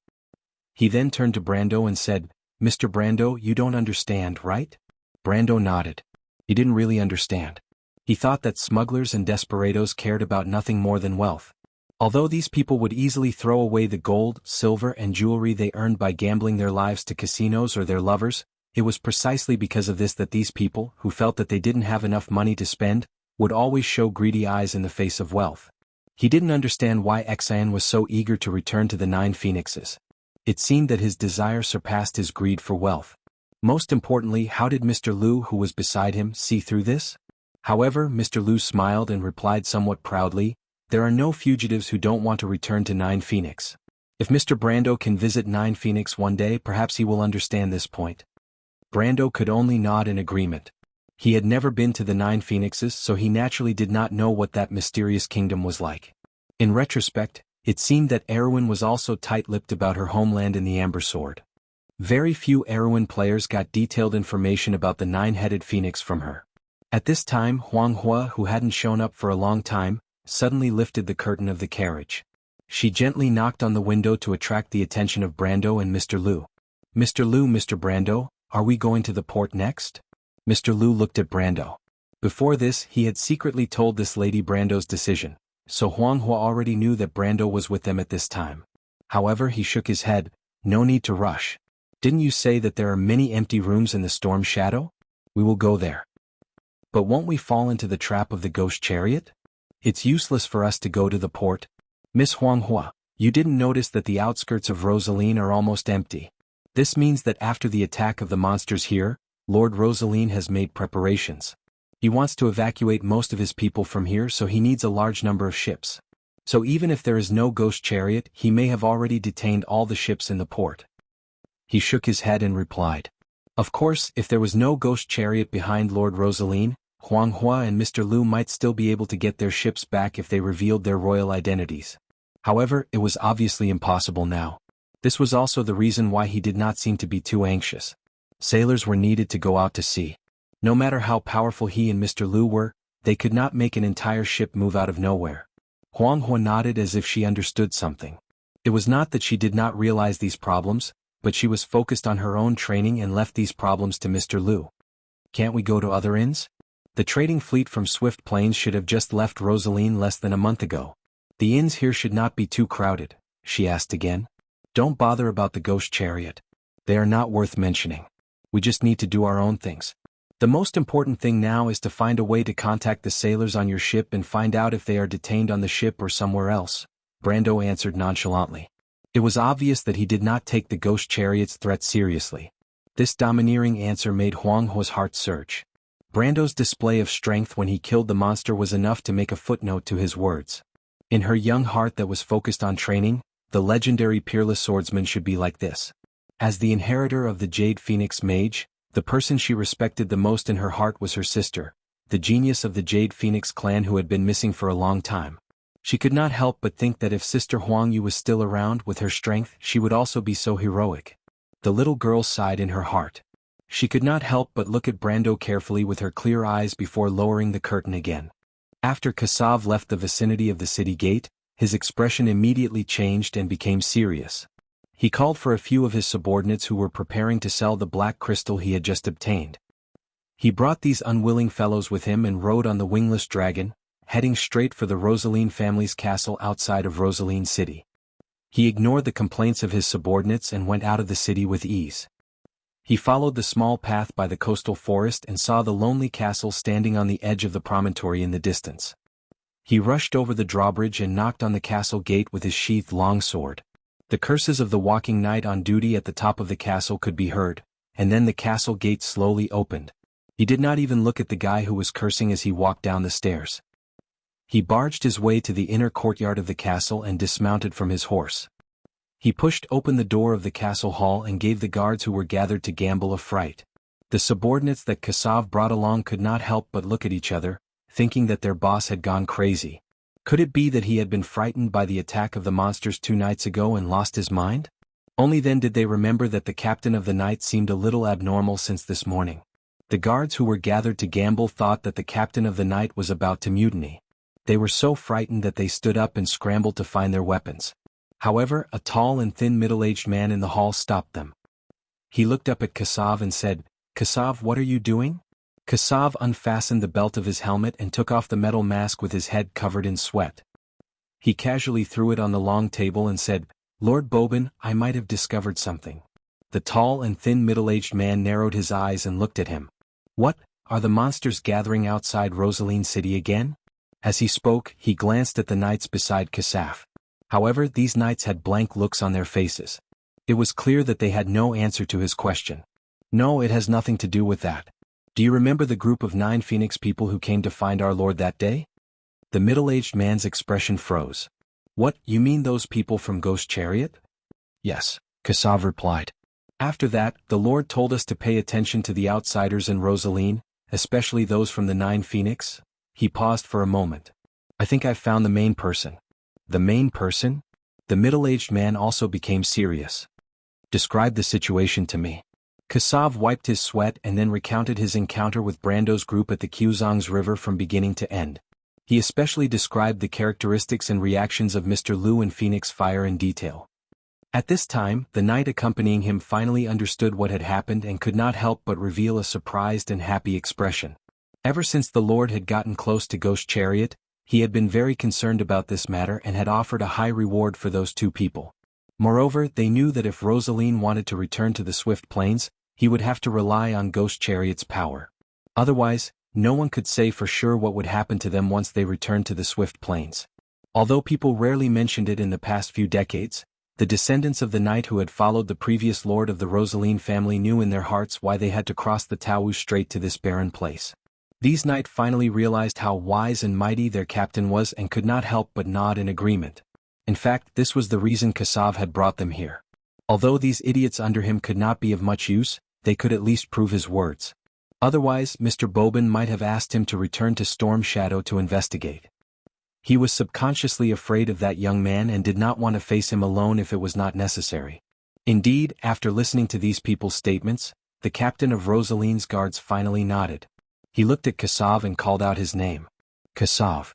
He then turned to Brando and said, "Mr. Brando, you don't understand, right?" Brando nodded. He didn't really understand. He thought that smugglers and desperados cared about nothing more than wealth. Although these people would easily throw away the gold, silver and jewelry they earned by gambling their lives to casinos or their lovers, it was precisely because of this that these people, who felt that they didn't have enough money to spend, would always show greedy eyes in the face of wealth. He didn't understand why Xian was so eager to return to the Nine Phoenixes. It seemed that his desire surpassed his greed for wealth. Most importantly, how did Mr. Lu, who was beside him, see through this? However, Mr. Lu smiled and replied somewhat proudly, "There are no fugitives who don't want to return to Nine Phoenix. If Mr. Brando can visit Nine Phoenix one day, perhaps he will understand this point." Brando could only nod in agreement. He had never been to the Nine Phoenixes, so he naturally did not know what that mysterious kingdom was like. In retrospect, it seemed that Erwin was also tight-lipped about her homeland in the Amber Sword. Very few Erwin players got detailed information about the nine-headed phoenix from her. At this time, Huang Hua, who hadn't shown up for a long time, suddenly lifted the curtain of the carriage. She gently knocked on the window to attract the attention of Brando and Mr. Lu. Mr. Brando, are we going to the port next?" Mr. Lu looked at Brando. Before this, he had secretly told this lady Brando's decision, so Huang Hua already knew that Brando was with them at this time. However, he shook his head. "No need to rush. Didn't you say that there are many empty rooms in the storm shadow? We will go there. But won't we fall into the trap of the ghost chariot? It's useless for us to go to the port. Miss Huang Hua, you didn't notice that the outskirts of Rosaline are almost empty. This means that after the attack of the monsters here, Lord Rosaline has made preparations. He wants to evacuate most of his people from here, so he needs a large number of ships. So even if there is no ghost chariot, he may have already detained all the ships in the port." He shook his head and replied, "Of course, if there was no ghost chariot behind Lord Rosaline, Huang Hua and Mr. Lu might still be able to get their ships back if they revealed their royal identities. However, it was obviously impossible now. This was also the reason why he did not seem to be too anxious. Sailors were needed to go out to sea. No matter how powerful he and Mr. Lu were, they could not make an entire ship move out of nowhere." Huang Hua nodded as if she understood something. It was not that she did not realize these problems, but she was focused on her own training and left these problems to Mr. Liu. Can't we go to other inns? The trading fleet from Swift Plains should have just left Rosaline less than a month ago. The inns here should not be too crowded, she asked again. Don't bother about the ghost chariot. They are not worth mentioning. We just need to do our own things. The most important thing now is to find a way to contact the sailors on your ship and find out if they are detained on the ship or somewhere else, Brando answered nonchalantly. It was obvious that he did not take the ghost chariot's threat seriously. This domineering answer made Huang Hua's heart surge. Brando's display of strength when he killed the monster was enough to make a footnote to his words. In her young heart that was focused on training, the legendary peerless swordsman should be like this. As the inheritor of the Jade Phoenix Mage, the person she respected the most in her heart was her sister, the genius of the Jade Phoenix clan who had been missing for a long time. She could not help but think that if Sister Huang Yu was still around with her strength, she would also be so heroic. The little girl sighed in her heart. She could not help but look at Brando carefully with her clear eyes before lowering the curtain again. After Kasav left the vicinity of the city gate, his expression immediately changed and became serious. He called for a few of his subordinates who were preparing to sell the black crystal he had just obtained. He brought these unwilling fellows with him and rode on the wingless dragon, heading straight for the Rosaline family's castle outside of Rosaline City. He ignored the complaints of his subordinates and went out of the city with ease. He followed the small path by the coastal forest and saw the lonely castle standing on the edge of the promontory in the distance. He rushed over the drawbridge and knocked on the castle gate with his sheathed longsword. The curses of the walking knight on duty at the top of the castle could be heard, and then the castle gate slowly opened. He did not even look at the guy who was cursing as he walked down the stairs. He barged his way to the inner courtyard of the castle and dismounted from his horse. He pushed open the door of the castle hall and gave the guards who were gathered to gamble a fright. The subordinates that Kasav brought along could not help but look at each other, thinking that their boss had gone crazy. Could it be that he had been frightened by the attack of the monsters 2 nights ago and lost his mind? Only then did they remember that the captain of the night seemed a little abnormal since this morning. The guards who were gathered to gamble thought that the captain of the night was about to mutiny. They were so frightened that they stood up and scrambled to find their weapons. However, a tall and thin middle-aged man in the hall stopped them. He looked up at Kasav and said, "Kasav, what are you doing?" Kasav unfastened the belt of his helmet and took off the metal mask with his head covered in sweat. He casually threw it on the long table and said, "Lord Bobin, I might have discovered something." The tall and thin middle-aged man narrowed his eyes and looked at him. "What, are the monsters gathering outside Rosaline City again?" As he spoke, he glanced at the knights beside Kasav. However, these knights had blank looks on their faces. It was clear that they had no answer to his question. "No, it has nothing to do with that. Do you remember the group of 9 Phoenix people who came to find our Lord that day?" The middle-aged man's expression froze. "What, you mean those people from Ghost Chariot?" "Yes," Kasav replied. "After that, the Lord told us to pay attention to the outsiders in Rosaline, especially those from the 9 Phoenix." He paused for a moment. "I think I've found the main person." "The main person?" The middle-aged man also became serious. "Describe the situation to me." Kasav wiped his sweat and then recounted his encounter with Brando's group at the Quzong's river from beginning to end. He especially described the characteristics and reactions of Mr. Liu and Phoenix Fire in detail. At this time, the knight accompanying him finally understood what had happened and could not help but reveal a surprised and happy expression. Ever since the Lord had gotten close to Ghost Chariot, he had been very concerned about this matter and had offered a high reward for those 2 people. Moreover, they knew that if Rosaline wanted to return to the Swift Plains, he would have to rely on Ghost Chariot's power. Otherwise, no one could say for sure what would happen to them once they returned to the Swift Plains. Although people rarely mentioned it in the past few decades, the descendants of the knight who had followed the previous lord of the Rosaline family knew in their hearts why they had to cross the Tawu Strait to this barren place. These knights finally realized how wise and mighty their captain was and could not help but nod in agreement. In fact, this was the reason Kasav had brought them here. Although these idiots under him could not be of much use, they could at least prove his words. Otherwise, Mr. Bobin might have asked him to return to Storm Shadow to investigate. He was subconsciously afraid of that young man and did not want to face him alone if it was not necessary. Indeed, after listening to these people's statements, the captain of Rosaline's guards finally nodded. He looked at Kasav and called out his name. "Kasav."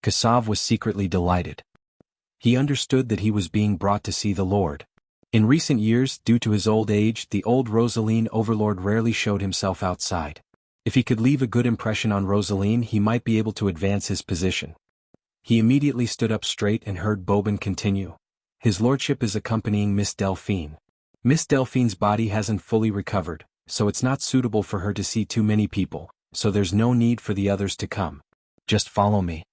Kasav was secretly delighted. He understood that he was being brought to see the Lord. In recent years, due to his old age, the old Rosaline overlord rarely showed himself outside. If he could leave a good impression on Rosaline, he might be able to advance his position. He immediately stood up straight and heard Bobin continue. His lordship is accompanying Miss Delphine. Miss Delphine's body hasn't fully recovered, so it's not suitable for her to see too many people, so there's no need for the others to come. Just follow me.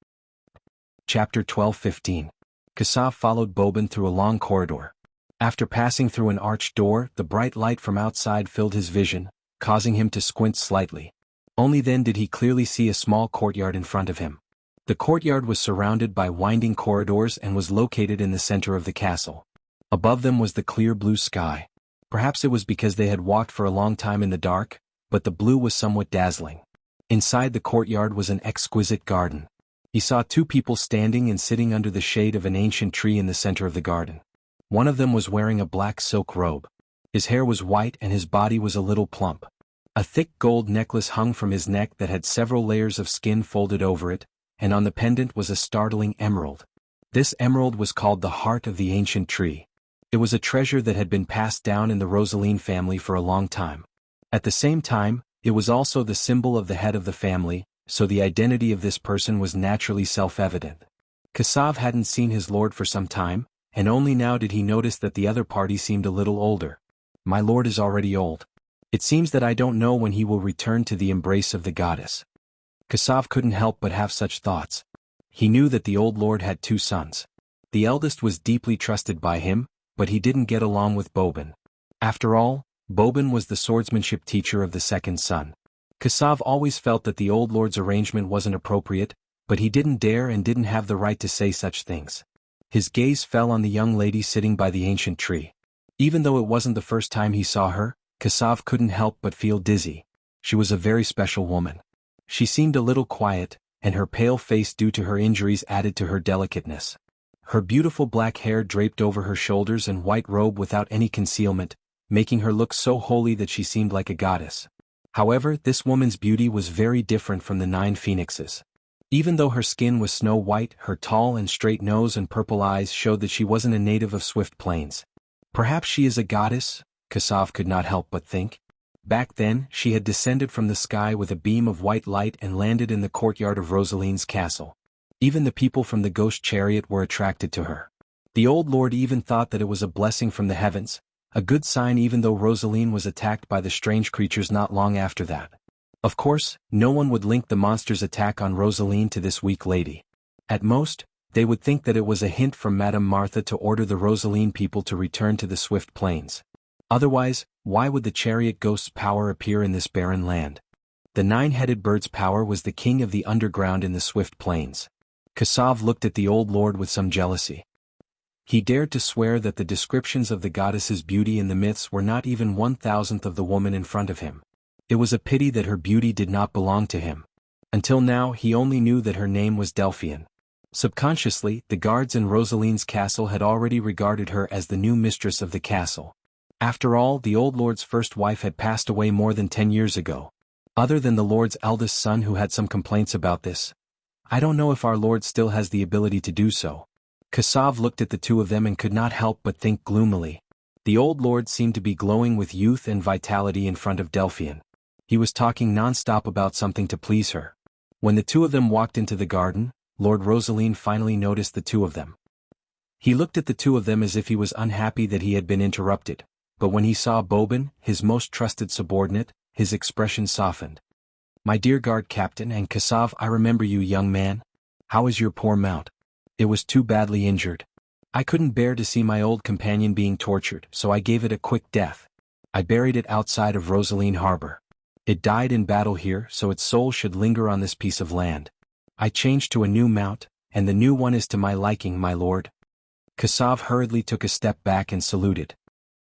Chapter 12:15. Kassav followed Bobin through a long corridor. After passing through an arched door, the bright light from outside filled his vision, causing him to squint slightly. Only then did he clearly see a small courtyard in front of him. The courtyard was surrounded by winding corridors and was located in the center of the castle. Above them was the clear blue sky. Perhaps it was because they had walked for a long time in the dark, but the blue was somewhat dazzling. Inside the courtyard was an exquisite garden. He saw two people standing and sitting under the shade of an ancient tree in the center of the garden. One of them was wearing a black silk robe. His hair was white and his body was a little plump. A thick gold necklace hung from his neck that had several layers of skin folded over it, and on the pendant was a startling emerald. This emerald was called the heart of the ancient tree. It was a treasure that had been passed down in the Rosaline family for a long time. At the same time, it was also the symbol of the head of the family, so the identity of this person was naturally self-evident. Kassav hadn't seen his lord for some time, and only now did he notice that the other party seemed a little older. My lord is already old. It seems that I don't know when he will return to the embrace of the goddess. Kassav couldn't help but have such thoughts. He knew that the old lord had two sons. The eldest was deeply trusted by him, but he didn't get along with Bobin. After all, Bobin was the swordsmanship teacher of the second son. Kassav always felt that the old lord's arrangement wasn't appropriate, but he didn't dare and didn't have the right to say such things. His gaze fell on the young lady sitting by the ancient tree. Even though it wasn't the first time he saw her, Kassav couldn't help but feel dizzy. She was a very special woman. She seemed a little quiet, and her pale face due to her injuries added to her delicateness. Her beautiful black hair draped over her shoulders and white robe without any concealment, making her look so holy that she seemed like a goddess. However, this woman's beauty was very different from the 9 phoenixes. Even though her skin was snow white, her tall and straight nose and purple eyes showed that she wasn't a native of Swift Plains. Perhaps she is a goddess, Kassav could not help but think. Back then, she had descended from the sky with a beam of white light and landed in the courtyard of Rosaline's castle. Even the people from the ghost chariot were attracted to her. The old lord even thought that it was a blessing from the heavens, a good sign even though Rosaline was attacked by the strange creatures not long after that. Of course, no one would link the monster's attack on Rosaline to this weak lady. At most, they would think that it was a hint from Madame Martha to order the Rosaline people to return to the Swift Plains. Otherwise, why would the chariot ghost's power appear in this barren land? The 9-headed bird's power was the king of the underground in the Swift Plains. Kassav looked at the old lord with some jealousy. He dared to swear that the descriptions of the goddess's beauty in the myths were not even 1,000th of the woman in front of him. It was a pity that her beauty did not belong to him. Until now, he only knew that her name was Delphine. Subconsciously, the guards in Rosaline's castle had already regarded her as the new mistress of the castle. After all, the old lord's first wife had passed away more than 10 years ago. Other than the lord's eldest son who had some complaints about this, I don't know if our lord still has the ability to do so. Kassav looked at the two of them and could not help but think gloomily. The old lord seemed to be glowing with youth and vitality in front of Delphine. He was talking non-stop about something to please her. When the two of them walked into the garden, Lord Rosaline finally noticed the two of them. He looked at the two of them as if he was unhappy that he had been interrupted, but when he saw Bobin, his most trusted subordinate, his expression softened. "My dear guard captain and Kassav, I remember you, young man. How is your poor mount? It was too badly injured. I couldn't bear to see my old companion being tortured, so I gave it a quick death. I buried it outside of Rosaline Harbor. It died in battle here, so its soul should linger on this piece of land. I changed to a new mount, and the new one is to my liking, my lord." Kassav hurriedly took a step back and saluted.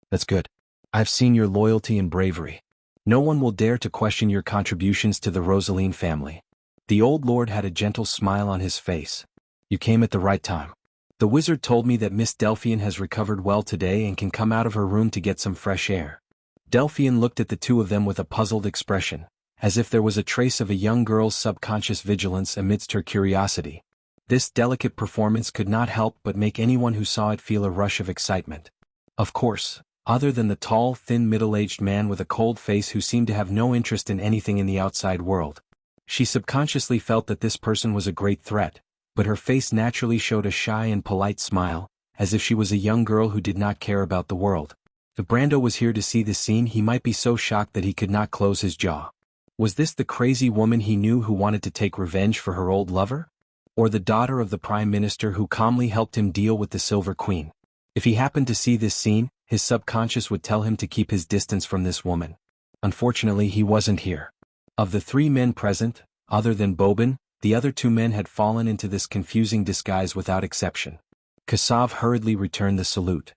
"That's good. I've seen your loyalty and bravery. No one will dare to question your contributions to the Rosaline family." The old lord had a gentle smile on his face. "You came at the right time. The wizard told me that Miss Delphine has recovered well today and can come out of her room to get some fresh air." Delphine looked at the two of them with a puzzled expression, as if there was a trace of a young girl's subconscious vigilance amidst her curiosity. This delicate performance could not help but make anyone who saw it feel a rush of excitement. Of course, other than the tall, thin middle-aged man with a cold face who seemed to have no interest in anything in the outside world. She subconsciously felt that this person was a great threat, but her face naturally showed a shy and polite smile, as if she was a young girl who did not care about the world. If Brando was here to see this scene, he might be so shocked that he could not close his jaw. Was this the crazy woman he knew who wanted to take revenge for her old lover? Or the daughter of the Prime Minister who calmly helped him deal with the Silver Queen? If he happened to see this scene, his subconscious would tell him to keep his distance from this woman. Unfortunately, he wasn't here. Of the 3 men present, other than Bobin, the other 2 men had fallen into this confusing disguise without exception. Kassav hurriedly returned the salute.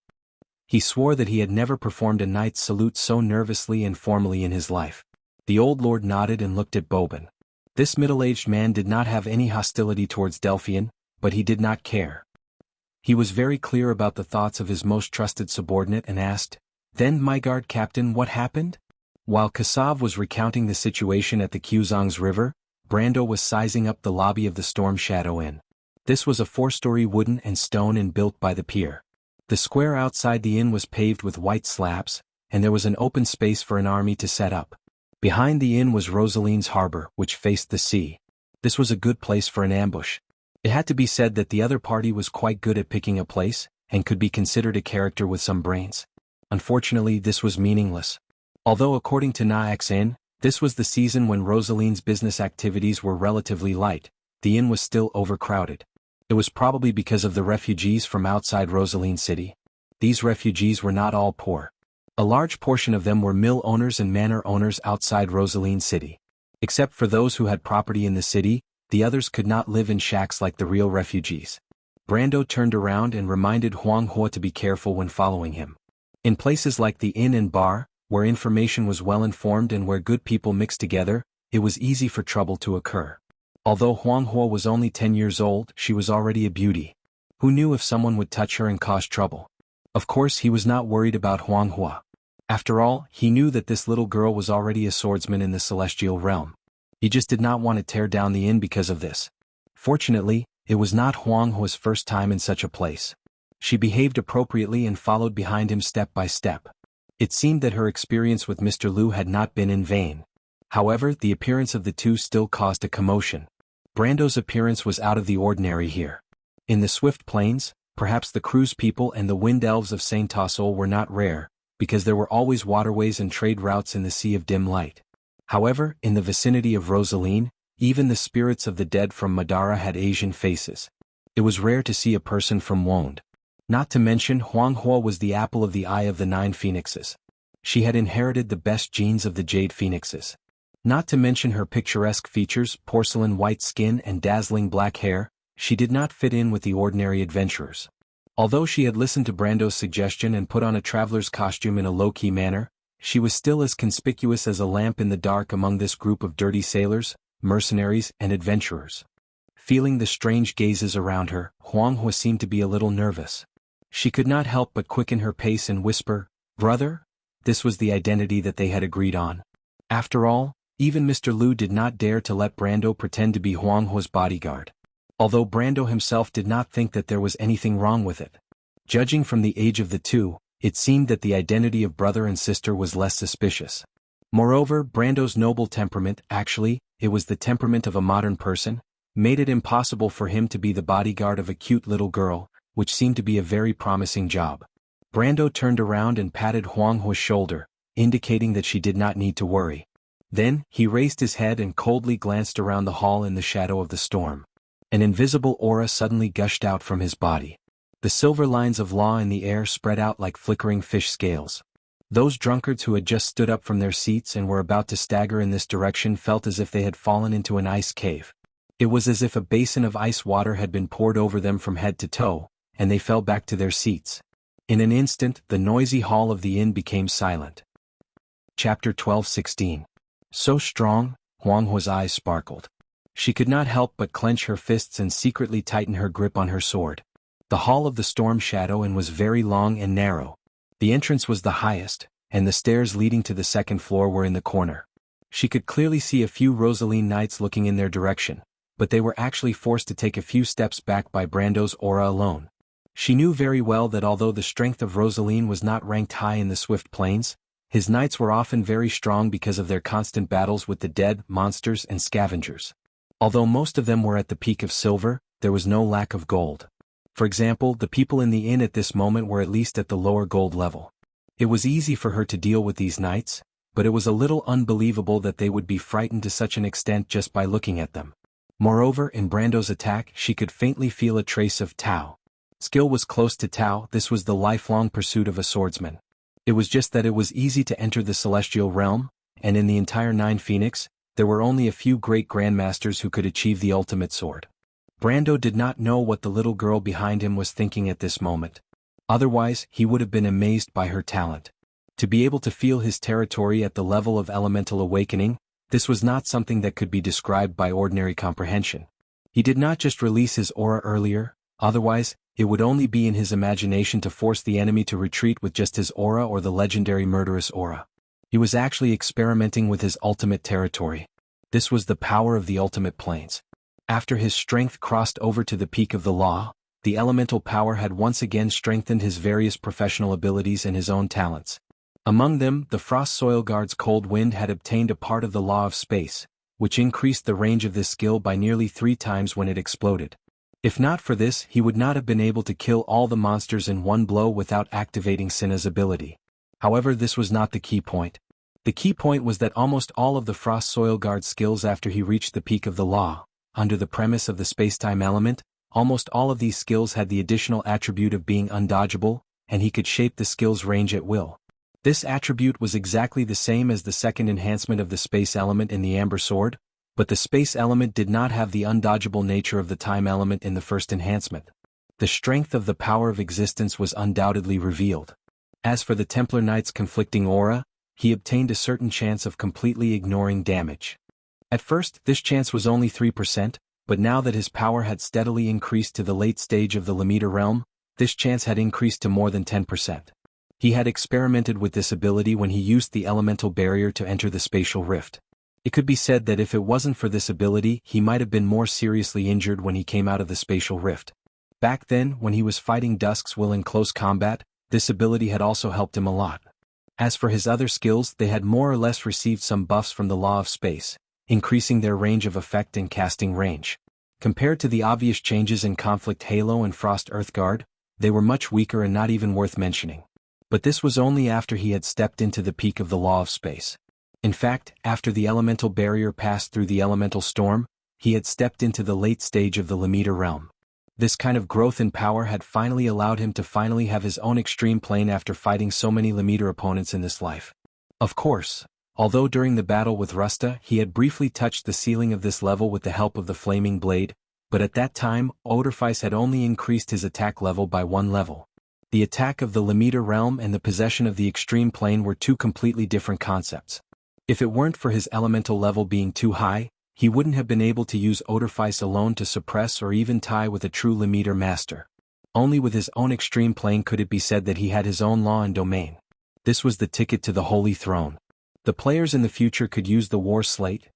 He swore that he had never performed a knight's salute so nervously and formally in his life. The old lord nodded and looked at Bobin. This middle-aged man did not have any hostility towards Delphian, but he did not care. He was very clear about the thoughts of his most trusted subordinate and asked, "Then, my guard captain, what happened?" While Kassav was recounting the situation at the Quzong's river, Brando was sizing up the lobby of the Storm Shadow Inn. This was a 4-story wooden and stone inn built by the pier. The square outside the inn was paved with white slabs, and there was an open space for an army to set up. Behind the inn was Rosaline's harbor, which faced the sea. This was a good place for an ambush. It had to be said that the other party was quite good at picking a place, and could be considered a character with some brains. Unfortunately, this was meaningless. Although according to Naak's inn, this was the season when Rosaline's business activities were relatively light, the inn was still overcrowded. It was probably because of the refugees from outside Rosaline City. These refugees were not all poor. A large portion of them were mill owners and manor owners outside Rosaline City. Except for those who had property in the city, the others could not live in shacks like the real refugees. Brando turned around and reminded Huang Hua to be careful when following him. In places like the inn and bar, where information was well informed and where good people mixed together, it was easy for trouble to occur. Although Huang Hua was only 10 years old, she was already a beauty. Who knew if someone would touch her and cause trouble? Of course, he was not worried about Huang Hua. After all, he knew that this little girl was already a swordsman in the celestial realm. He just did not want to tear down the inn because of this. Fortunately, it was not Huang Hua's first time in such a place. She behaved appropriately and followed behind him step by step. It seemed that her experience with Mr. Liu had not been in vain. However, the appearance of the two still caused a commotion. Brando's appearance was out of the ordinary here. In the swift plains, perhaps the cruise people and the wind elves of Saint Tassol were not rare, because there were always waterways and trade routes in the sea of dim light. However, in the vicinity of Rosaline, even the spirits of the dead from Madara had Asian faces. It was rare to see a person from Wonde. Not to mention, Huang Hua was the apple of the eye of the 9 phoenixes. She had inherited the best genes of the jade phoenixes. Not to mention her picturesque features, porcelain white skin and dazzling black hair, she did not fit in with the ordinary adventurers. Although she had listened to Brando's suggestion and put on a traveler's costume in a low-key manner, she was still as conspicuous as a lamp in the dark among this group of dirty sailors, mercenaries, and adventurers. Feeling the strange gazes around her, Huang Hua seemed to be a little nervous. She could not help but quicken her pace and whisper, "Brother?" This was the identity that they had agreed on. After all, even Mr. Liu did not dare to let Brando pretend to be Huang Hua's bodyguard. Although Brando himself did not think that there was anything wrong with it. Judging from the age of the two, it seemed that the identity of brother and sister was less suspicious. Moreover, Brando's noble temperament, actually, it was the temperament of a modern person, made it impossible for him to be the bodyguard of a cute little girl, which seemed to be a very promising job. Brando turned around and patted Huang Hua's shoulder, indicating that she did not need to worry. Then, he raised his head and coldly glanced around the hall in the shadow of the storm. An invisible aura suddenly gushed out from his body. The silver lines of law in the air spread out like flickering fish scales. Those drunkards who had just stood up from their seats and were about to stagger in this direction felt as if they had fallen into an ice cave. It was as if a basin of ice water had been poured over them from head to toe, and they fell back to their seats. In an instant, the noisy hall of the inn became silent. Chapter 12:16. So strong, Huang Hua's eyes sparkled. She could not help but clench her fists and secretly tighten her grip on her sword. The hall of the Storm Shadow Inn was very long and narrow. The entrance was the highest, and the stairs leading to the second floor were in the corner. She could clearly see a few Rosaline knights looking in their direction, but they were actually forced to take a few steps back by Brando's aura alone. She knew very well that although the strength of Rosaline was not ranked high in the Swift Plains, his knights were often very strong because of their constant battles with the dead, monsters, and scavengers. Although most of them were at the peak of silver, there was no lack of gold. For example, the people in the inn at this moment were at least at the lower gold level. It was easy for her to deal with these knights, but it was a little unbelievable that they would be frightened to such an extent just by looking at them. Moreover, in Brando's attack she could faintly feel a trace of Tao. Skill was close to Tao. This was the lifelong pursuit of a swordsman. It was just that it was easy to enter the celestial realm, and in the entire Nine Phoenix, there were only a few great grandmasters who could achieve the ultimate sword. Brando did not know what the little girl behind him was thinking at this moment. Otherwise, he would have been amazed by her talent. To be able to feel his territory at the level of elemental awakening, this was not something that could be described by ordinary comprehension. He did not just release his aura earlier, otherwise, it would only be in his imagination to force the enemy to retreat with just his aura or the legendary murderous aura. He was actually experimenting with his ultimate territory. This was the power of the ultimate planes. After his strength crossed over to the peak of the law, the elemental power had once again strengthened his various professional abilities and his own talents. Among them, the Frost Soil Guard's Cold Wind had obtained a part of the law of space, which increased the range of this skill by nearly 3 times when it exploded. If not for this, he would not have been able to kill all the monsters in one blow without activating Sinna's ability. However, this was not the key point. The key point was that almost all of the Frost Soil Guard's skills after he reached the peak of the law, under the premise of the spacetime element, almost all of these skills had the additional attribute of being undodgeable, and he could shape the skill's range at will. This attribute was exactly the same as the second enhancement of the space element in the Amber Sword, but the space element did not have the undodgeable nature of the time element in the first enhancement. The strength of the power of existence was undoubtedly revealed. As for the Templar Knight's conflicting aura, he obtained a certain chance of completely ignoring damage. At first, this chance was only 3%, but now that his power had steadily increased to the late stage of the Lamita realm, this chance had increased to more than 10%. He had experimented with this ability when he used the elemental barrier to enter the spatial rift. It could be said that if it wasn't for this ability, he might have been more seriously injured when he came out of the spatial rift. Back then, when he was fighting Dusk's Will in close combat, this ability had also helped him a lot. As for his other skills, they had more or less received some buffs from the law of space, increasing their range of effect and casting range. Compared to the obvious changes in Conflict Halo and Frost Earthguard, they were much weaker and not even worth mentioning. But this was only after he had stepped into the peak of the law of space. In fact, after the elemental barrier passed through the elemental storm, he had stepped into the late stage of the Lamita realm. This kind of growth in power had finally allowed him to finally have his own extreme plane after fighting so many Lamita opponents in this life. Of course, although during the battle with Rusta he had briefly touched the ceiling of this level with the help of the flaming blade, but at that time, Odorfice had only increased his attack level by 1 level. The attack of the Lamita realm and the possession of the extreme plane were 2 completely different concepts. If it weren't for his elemental level being too high, he wouldn't have been able to use Odorfice alone to suppress or even tie with a true Lamita master. Only with his own extreme plane could it be said that he had his own law and domain. This was the ticket to the Holy Throne. The players in the future could use the War Slate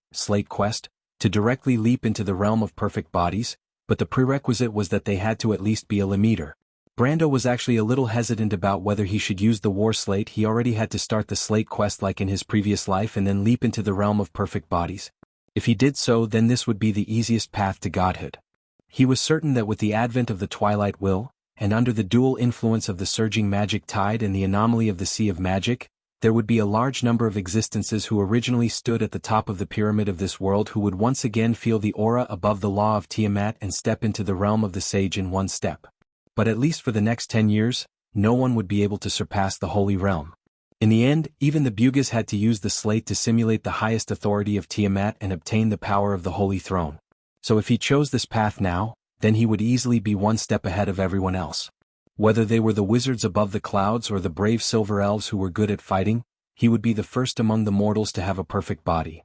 quest, to directly leap into the realm of perfect bodies, but the prerequisite was that they had to at least be a Lamiter. Brando was actually a little hesitant about whether he should use the War Slate. He already had to start the Slate quest like in his previous life and then leap into the realm of perfect bodies. If he did so, then this would be the easiest path to godhood. He was certain that with the advent of the Twilight Will, and under the dual influence of the surging magic tide and the anomaly of the Sea of Magic, there would be a large number of existences who originally stood at the top of the pyramid of this world who would once again feel the aura above the law of Tiamat and step into the realm of the Sage in one step. But at least for the next 10 years, no one would be able to surpass the Holy Realm. In the end, even the Bugas had to use the slate to simulate the highest authority of Tiamat and obtain the power of the Holy Throne. So if he chose this path now, then he would easily be 1 step ahead of everyone else. Whether they were the wizards above the clouds or the brave silver elves who were good at fighting, he would be the first among the mortals to have a perfect body.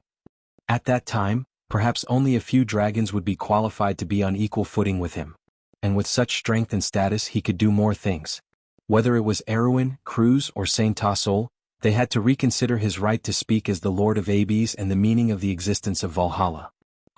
At that time, perhaps only a few dragons would be qualified to be on equal footing with him. And with such strength and status he could do more things. Whether it was Erwin, Cruz, or Saint Tassol, they had to reconsider his right to speak as the Lord of Abes and the meaning of the existence of Valhalla.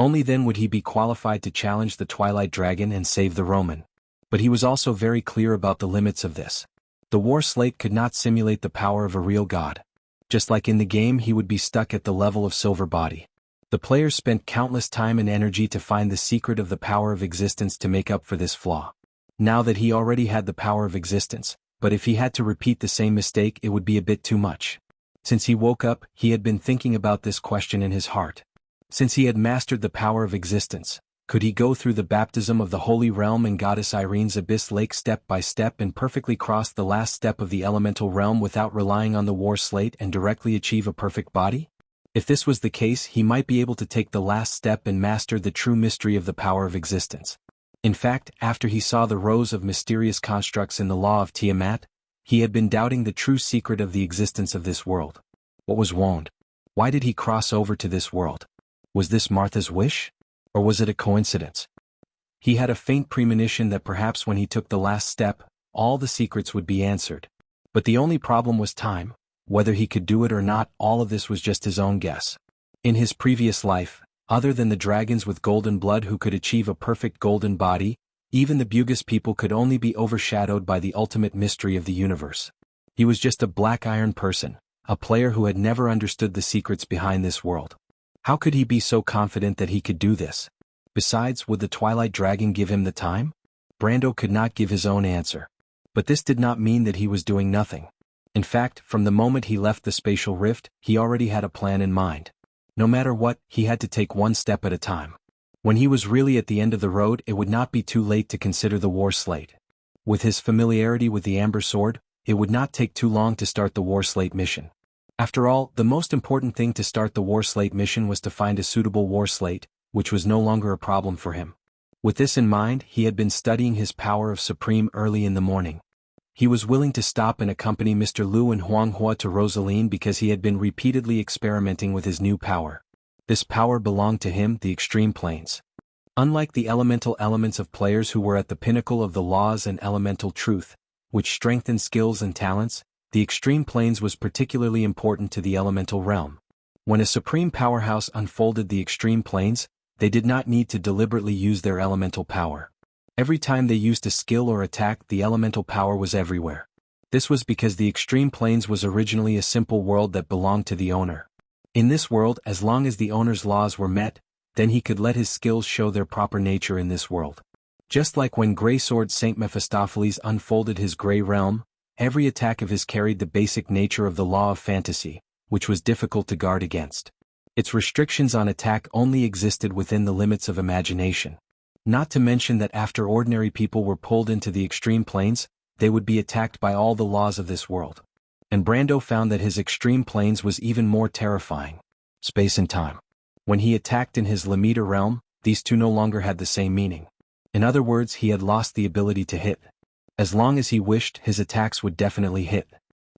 Only then would he be qualified to challenge the Twilight Dragon and save the Roman. But he was also very clear about the limits of this. The War Slate could not simulate the power of a real god. Just like in the game, he would be stuck at the level of Silver Body. The players spent countless time and energy to find the secret of the power of existence to make up for this flaw. Now that he already had the power of existence, but if he had to repeat the same mistake, it would be a bit too much. Since he woke up, he had been thinking about this question in his heart. Since he had mastered the power of existence, could he go through the baptism of the Holy Realm and Goddess Irene's Abyss Lake step by step and perfectly cross the last step of the Elemental Realm without relying on the War Slate and directly achieve a perfect body? If this was the case, he might be able to take the last step and master the true mystery of the power of existence. In fact, after he saw the rows of mysterious constructs in the Law of Tiamat, he had been doubting the true secret of the existence of this world. What was Wand? Why did he cross over to this world? Was this Martha's wish? Or was it a coincidence? He had a faint premonition that perhaps when he took the last step, all the secrets would be answered. But the only problem was time. Whether he could do it or not, all of this was just his own guess. In his previous life, other than the dragons with golden blood who could achieve a perfect golden body, even the Bugis people could only be overshadowed by the ultimate mystery of the universe. He was just a black iron person, a player who had never understood the secrets behind this world. How could he be so confident that he could do this? Besides, would the Twilight Dragon give him the time? Brando could not give his own answer. But this did not mean that he was doing nothing. In fact, from the moment he left the spatial rift, he already had a plan in mind. No matter what, he had to take one step at a time. When he was really at the end of the road, it would not be too late to consider the War Slate. With his familiarity with the Amber Sword, it would not take too long to start the War Slate mission. After all, the most important thing to start the War Slate mission was to find a suitable War Slate, which was no longer a problem for him. With this in mind, he had been studying his power of Supreme early in the morning. He was willing to stop and accompany Mr. Liu and Huang Hua to Rosaline because he had been repeatedly experimenting with his new power. This power belonged to him, the extreme planes. Unlike the elemental elements of players who were at the pinnacle of the laws and elemental truth, which strengthened skills and talents, the extreme planes was particularly important to the elemental realm. When a supreme powerhouse unfolded the extreme planes, they did not need to deliberately use their elemental power. Every time they used a skill or attack, the elemental power was everywhere. This was because the extreme planes was originally a simple world that belonged to the owner. In this world, as long as the owner's laws were met, then he could let his skills show their proper nature in this world. Just like when Grey Sword Saint Mephistopheles unfolded his Grey Realm, every attack of his carried the basic nature of the law of fantasy, which was difficult to guard against. Its restrictions on attack only existed within the limits of imagination. Not to mention that after ordinary people were pulled into the extreme planes, they would be attacked by all the laws of this world. And Brando found that his extreme planes was even more terrifying. Space and time. When he attacked in his Lamita realm, these two no longer had the same meaning. In other words, he had lost the ability to hit. As long as he wished, his attacks would definitely hit.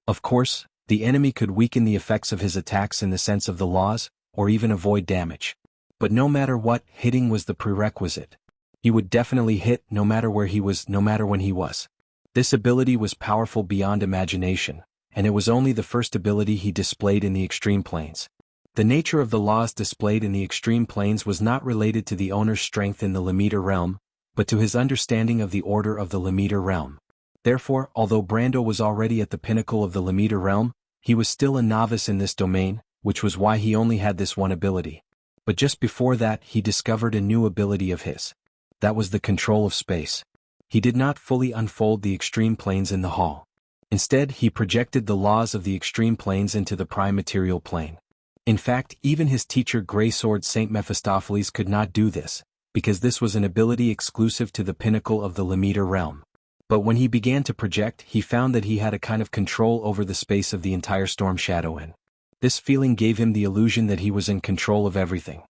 Of course, the enemy could weaken the effects of his attacks in the sense of the laws, or even avoid damage. But no matter what, hitting was the prerequisite. He would definitely hit no matter where he was, no matter when he was. This ability was powerful beyond imagination, and it was only the first ability he displayed in the extreme planes. The nature of the laws displayed in the extreme planes was not related to the owner's strength in the Lamita realm, but to his understanding of the order of the Lamita realm. Therefore, although Brando was already at the pinnacle of the Lamita realm, he was still a novice in this domain, which was why he only had this one ability. But just before that, he discovered a new ability of his. That was the control of space. He did not fully unfold the extreme planes in the hall. Instead, he projected the laws of the extreme planes into the prime material plane. In fact, even his teacher Grey Sword Saint Mephistopheles could not do this, because this was an ability exclusive to the pinnacle of the Lamita realm. But when he began to project, he found that he had a kind of control over the space of the entire Storm Shadow Inn. This feeling gave him the illusion that he was in control of everything.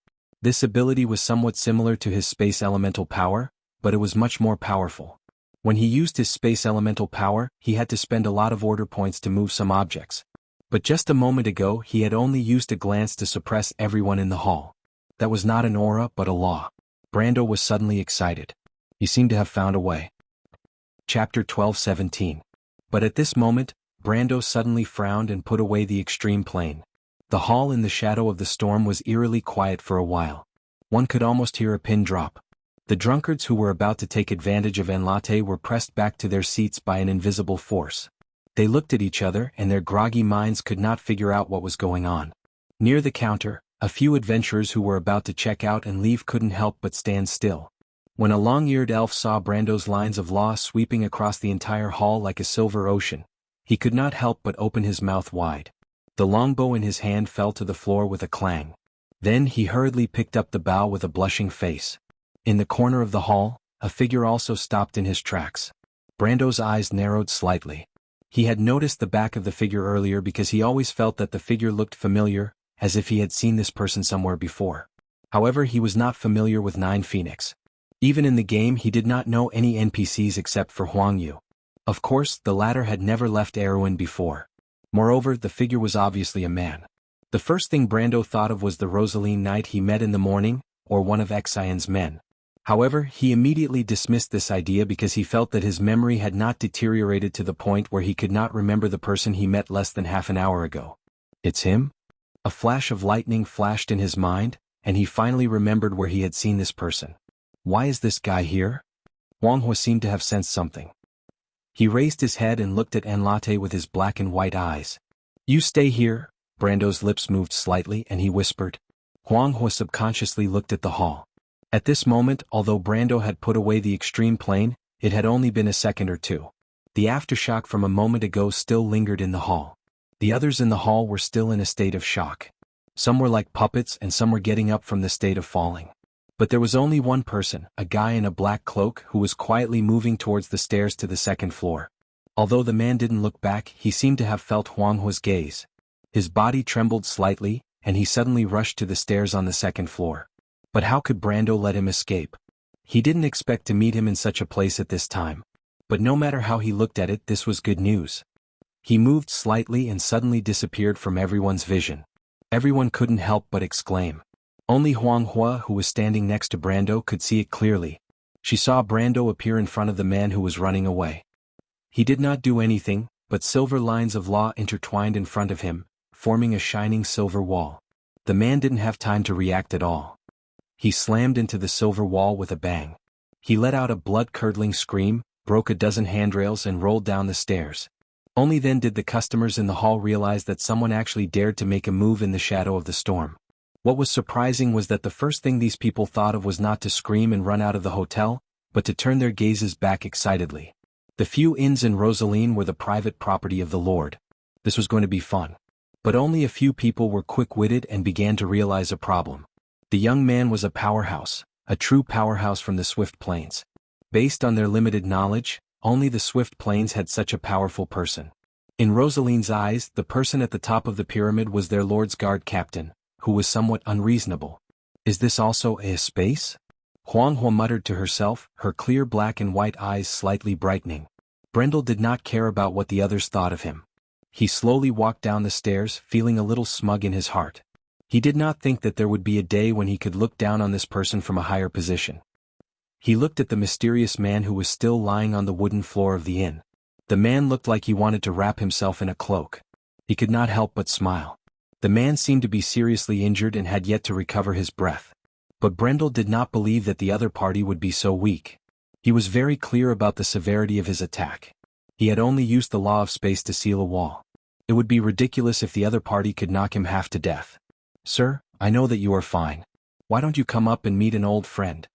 This ability was somewhat similar to his space elemental power, but it was much more powerful. When he used his space elemental power, he had to spend a lot of order points to move some objects. But just a moment ago, he had only used a glance to suppress everyone in the hall. That was not an aura but a law. Brando was suddenly excited. He seemed to have found a way. Chapter 12:17. But at this moment, Brando suddenly frowned and put away the extreme plane. The hall in the shadow of the storm was eerily quiet for a while. One could almost hear a pin drop. The drunkards who were about to take advantage of Enlaite were pressed back to their seats by an invisible force. They looked at each other and their groggy minds could not figure out what was going on. Near the counter, a few adventurers who were about to check out and leave couldn't help but stand still. When a long-eared elf saw Brando's lines of law sweeping across the entire hall like a silver ocean, he could not help but open his mouth wide. The longbow in his hand fell to the floor with a clang. Then he hurriedly picked up the bow with a blushing face. In the corner of the hall, a figure also stopped in his tracks. Brando's eyes narrowed slightly. He had noticed the back of the figure earlier because he always felt that the figure looked familiar, as if he had seen this person somewhere before. However, he was not familiar with Nine Phoenix. Even in the game he did not know any NPCs except for Huang Yu. Of course, the latter had never left Erewhon before. Moreover, the figure was obviously a man. The first thing Brando thought of was the Rosaline knight he met in the morning, or one of Xian's men. However, he immediately dismissed this idea because he felt that his memory had not deteriorated to the point where he could not remember the person he met less than half an hour ago. It's him? A flash of lightning flashed in his mind, and he finally remembered where he had seen this person. Why is this guy here? Wang Hua seemed to have sensed something. He raised his head and looked at Enlaite with his black and white eyes. You stay here. Brando's lips moved slightly and he whispered. Huang Hua subconsciously looked at the hall. At this moment, although Brando had put away the extreme plane, it had only been a second or two. The aftershock from a moment ago still lingered in the hall. The others in the hall were still in a state of shock. Some were like puppets and some were getting up from the state of falling. But there was only one person, a guy in a black cloak who was quietly moving towards the stairs to the second floor. Although the man didn't look back, he seemed to have felt Huang Hua's gaze. His body trembled slightly, and he suddenly rushed to the stairs on the second floor. But how could Brando let him escape? He didn't expect to meet him in such a place at this time. But no matter how he looked at it, this was good news. He moved slightly and suddenly disappeared from everyone's vision. Everyone couldn't help but exclaim. Only Huang Hua, who was standing next to Brando, could see it clearly. She saw Brando appear in front of the man who was running away. He did not do anything, but silver lines of law intertwined in front of him, forming a shining silver wall. The man didn't have time to react at all. He slammed into the silver wall with a bang. He let out a blood-curdling scream, broke a dozen handrails and rolled down the stairs. Only then did the customers in the hall realize that someone actually dared to make a move in the shadow of the storm. What was surprising was that the first thing these people thought of was not to scream and run out of the hotel, but to turn their gazes back excitedly. The few inns in Rosaline were the private property of the Lord. This was going to be fun. But only a few people were quick-witted and began to realize a problem. The young man was a powerhouse, a true powerhouse from the Swift Plains. Based on their limited knowledge, only the Swift Plains had such a powerful person. In Rosaline's eyes, the person at the top of the pyramid was their Lord's Guard captain, who was somewhat unreasonable. Is this also a space? Huang Hua muttered to herself, her clear black and white eyes slightly brightening. Brendel did not care about what the others thought of him. He slowly walked down the stairs, feeling a little smug in his heart. He did not think that there would be a day when he could look down on this person from a higher position. He looked at the mysterious man who was still lying on the wooden floor of the inn. The man looked like he wanted to wrap himself in a cloak. He could not help but smile. The man seemed to be seriously injured and had yet to recover his breath. But Brendel did not believe that the other party would be so weak. He was very clear about the severity of his attack. He had only used the law of space to seal a wall. It would be ridiculous if the other party could knock him half to death. Sir, I know that you are fine. Why don't you come up and meet an old friend?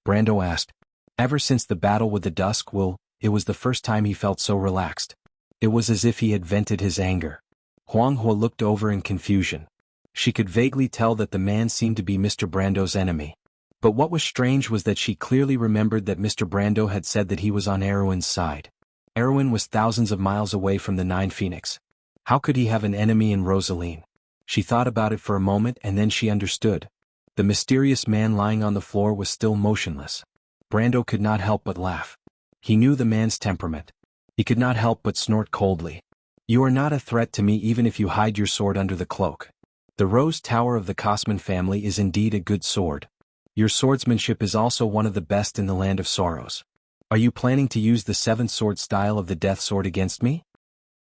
Brando asked. Ever since the battle with the Dusk Will, it was the first time he felt so relaxed. It was as if he had vented his anger. Huang Hua looked over in confusion. She could vaguely tell that the man seemed to be Mr. Brando's enemy. But what was strange was that she clearly remembered that Mr. Brando had said that he was on Erewhon's side. Erewhon was thousands of miles away from the Nine Phoenix. How could he have an enemy in Rosaline? She thought about it for a moment and then she understood. The mysterious man lying on the floor was still motionless. Brando could not help but laugh. He knew the man's temperament. He could not help but snort coldly. You are not a threat to me even if you hide your sword under the cloak. The Rose Tower of the Kosman family is indeed a good sword. Your swordsmanship is also one of the best in the Land of Sorrows. Are you planning to use the seventh sword style of the Death Sword against me?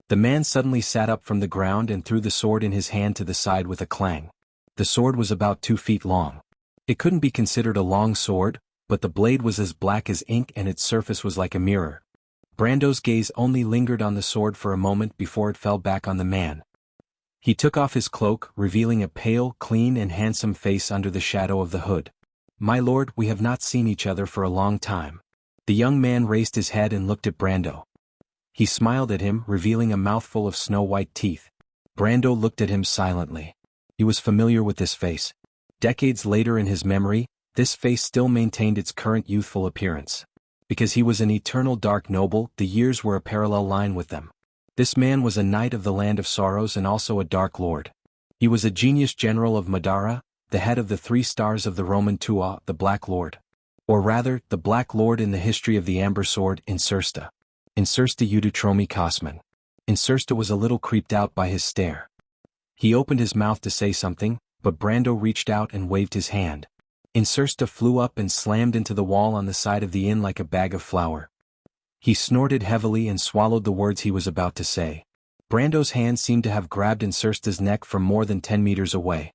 The man suddenly sat up from the ground and threw the sword in his hand to the side with a clang. The sword was about 2 feet long. It couldn't be considered a long sword, but the blade was as black as ink and its surface was like a mirror. Brando's gaze only lingered on the sword for a moment before it fell back on the man. He took off his cloak, revealing a pale, clean and handsome face under the shadow of the hood. "My lord, we have not seen each other for a long time." The young man raised his head and looked at Brando. He smiled at him, revealing a mouthful of snow-white teeth. Brando looked at him silently. He was familiar with this face. Decades later in his memory, this face still maintained its current youthful appearance. Because he was an eternal dark noble, the years were a parallel line with them. This man was a knight of the Land of Sorrows and also a Dark Lord. He was a genius general of Madara, the head of the 3 stars of the Roman Tuat, the Black Lord. Or rather, the Black Lord in the history of the Amber Sword, Insursta. Insursta Udutromi Kosman. Insursta was a little creeped out by his stare. He opened his mouth to say something, but Brando reached out and waved his hand. Insursta flew up and slammed into the wall on the side of the inn like a bag of flour. He snorted heavily and swallowed the words he was about to say. Brando's hand seemed to have grabbed Insursta's neck from more than 10 meters away.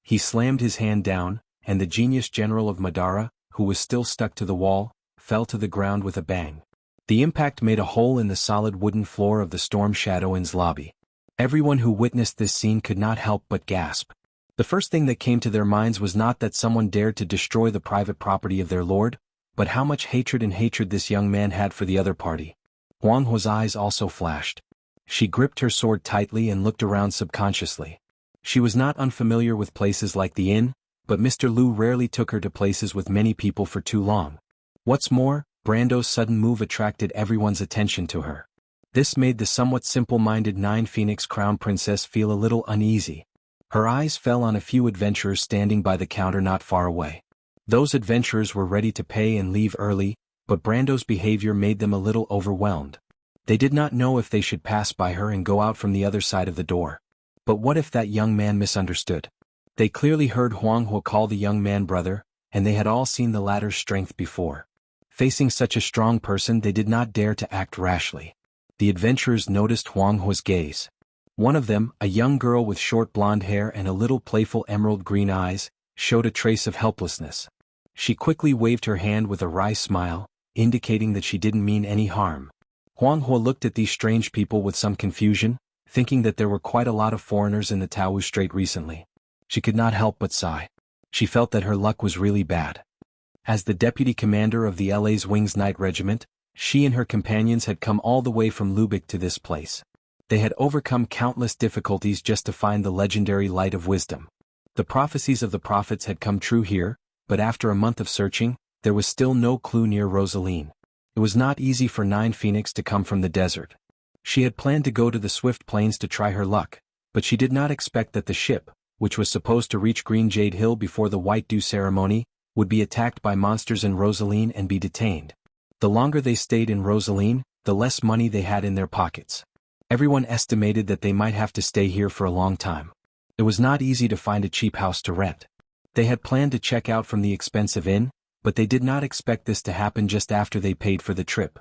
He slammed his hand down, and the genius general of Madara, who was still stuck to the wall, fell to the ground with a bang. The impact made a hole in the solid wooden floor of the Storm Shadow Inn's lobby. Everyone who witnessed this scene could not help but gasp. The first thing that came to their minds was not that someone dared to destroy the private property of their lord, but how much hatred this young man had for the other party. Huang Hua's eyes also flashed. She gripped her sword tightly and looked around subconsciously. She was not unfamiliar with places like the inn, but Mr. Liu rarely took her to places with many people for too long. What's more, Brando's sudden move attracted everyone's attention to her. This made the somewhat simple-minded Nine Phoenix Crown Princess feel a little uneasy. Her eyes fell on a few adventurers standing by the counter not far away. Those adventurers were ready to pay and leave early, but Brando's behavior made them a little overwhelmed. They did not know if they should pass by her and go out from the other side of the door. But what if that young man misunderstood? They clearly heard Huang Hua call the young man brother, and they had all seen the latter's strength before. Facing such a strong person, they did not dare to act rashly. The adventurers noticed Huang Hua's gaze. One of them, a young girl with short blonde hair and a little playful emerald green eyes, showed a trace of helplessness. She quickly waved her hand with a wry smile, indicating that she didn't mean any harm. Huang Hua looked at these strange people with some confusion, thinking that there were quite a lot of foreigners in the Taowu Strait recently. She could not help but sigh. She felt that her luck was really bad. As the deputy commander of the LA's Wings Night Regiment, she and her companions had come all the way from Lubeck to this place. They had overcome countless difficulties just to find the legendary Light of Wisdom. The prophecies of the prophets had come true here, but after a month of searching, there was still no clue near Rosaline. It was not easy for Nine Phoenix to come from the desert. She had planned to go to the Swift Plains to try her luck, but she did not expect that the ship, which was supposed to reach Green Jade Hill before the White Dew ceremony, would be attacked by monsters in Rosaline and be detained. The longer they stayed in Rosaline, the less money they had in their pockets. Everyone estimated that they might have to stay here for a long time. It was not easy to find a cheap house to rent. They had planned to check out from the expensive inn, but they did not expect this to happen just after they paid for the trip.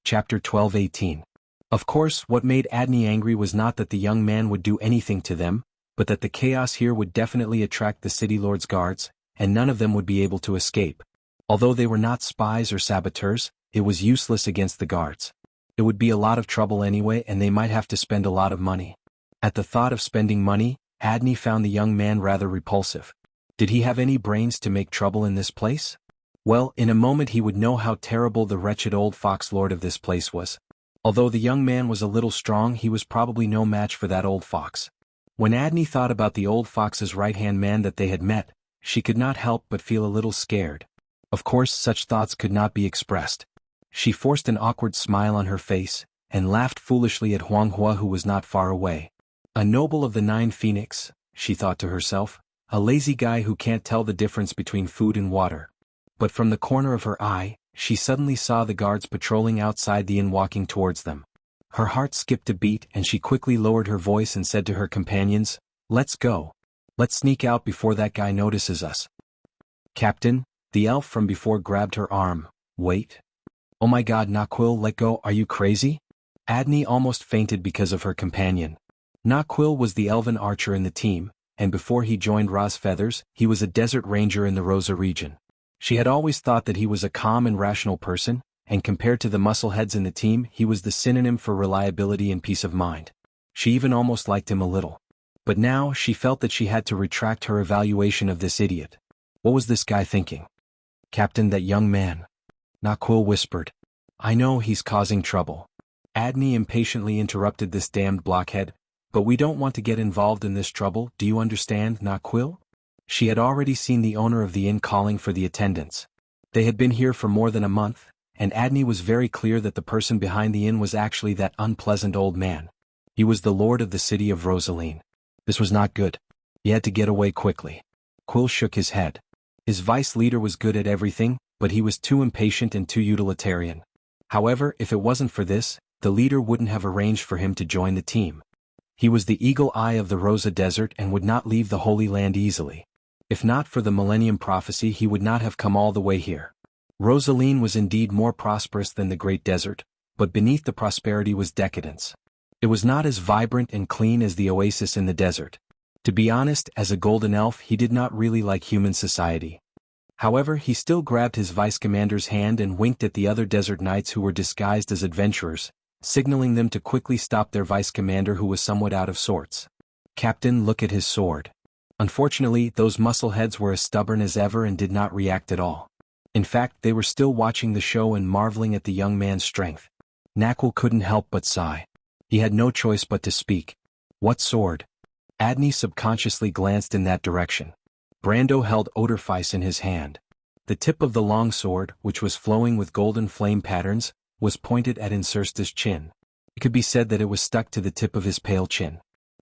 Chapter 12:18. Of course, what made Adney angry was not that the young man would do anything to them, but that the chaos here would definitely attract the city lord's guards, and none of them would be able to escape. Although they were not spies or saboteurs, it was useless against the guards. It would be a lot of trouble anyway, and they might have to spend a lot of money. At the thought of spending money, Adney found the young man rather repulsive. Did he have any brains to make trouble in this place? Well, in a moment he would know how terrible the wretched old fox lord of this place was. Although the young man was a little strong, he was probably no match for that old fox. When Adney thought about the old fox's right-hand man that they had met, she could not help but feel a little scared. Of course, such thoughts could not be expressed. She forced an awkward smile on her face, and laughed foolishly at Huang Hua, who was not far away. A noble of the Nine Phoenix, she thought to herself, a lazy guy who can't tell the difference between food and water. But from the corner of her eye, she suddenly saw the guards patrolling outside the inn walking towards them. Her heart skipped a beat and she quickly lowered her voice and said to her companions, "Let's go. Let's sneak out before that guy notices us." "Captain," the elf from before grabbed her arm. "Wait. Oh my god, Naquil, let go, are you crazy?" Adney almost fainted because of her companion. Naquil was the elven archer in the team, and before he joined Ra's Feathers, he was a desert ranger in the Rosa region. She had always thought that he was a calm and rational person, and compared to the muscleheads in the team, he was the synonym for reliability and peace of mind. She even almost liked him a little. But now, she felt that she had to retract her evaluation of this idiot. What was this guy thinking? Captain, that young man. Naquil whispered. I know he's causing trouble. Adney impatiently interrupted this damned blockhead. But we don't want to get involved in this trouble, do you understand, Naquil? She had already seen the owner of the inn calling for the attendants. They had been here for more than a month, and Adney was very clear that the person behind the inn was actually that unpleasant old man. He was the lord of the city of Rosaline. This was not good. He had to get away quickly. Quill shook his head. His vice leader was good at everything, but he was too impatient and too utilitarian. However, if it wasn't for this, the leader wouldn't have arranged for him to join the team. He was the eagle eye of the Rosa Desert and would not leave the Holy Land easily. If not for the Millennium Prophecy, he would not have come all the way here. Rosaline was indeed more prosperous than the Great Desert, but beneath the prosperity was decadence. It was not as vibrant and clean as the oasis in the desert. To be honest, as a golden elf, he did not really like human society. However, he still grabbed his vice commander's hand and winked at the other desert knights who were disguised as adventurers, signaling them to quickly stop their vice commander who was somewhat out of sorts. Captain, look at his sword. Unfortunately, those muscleheads were as stubborn as ever and did not react at all. In fact, they were still watching the show and marveling at the young man's strength. Naquil couldn't help but sigh. He had no choice but to speak. What sword? Adney subconsciously glanced in that direction. Brando held Odorfice in his hand. The tip of the long sword, which was flowing with golden flame patterns, was pointed at Insursta's chin. It could be said that it was stuck to the tip of his pale chin.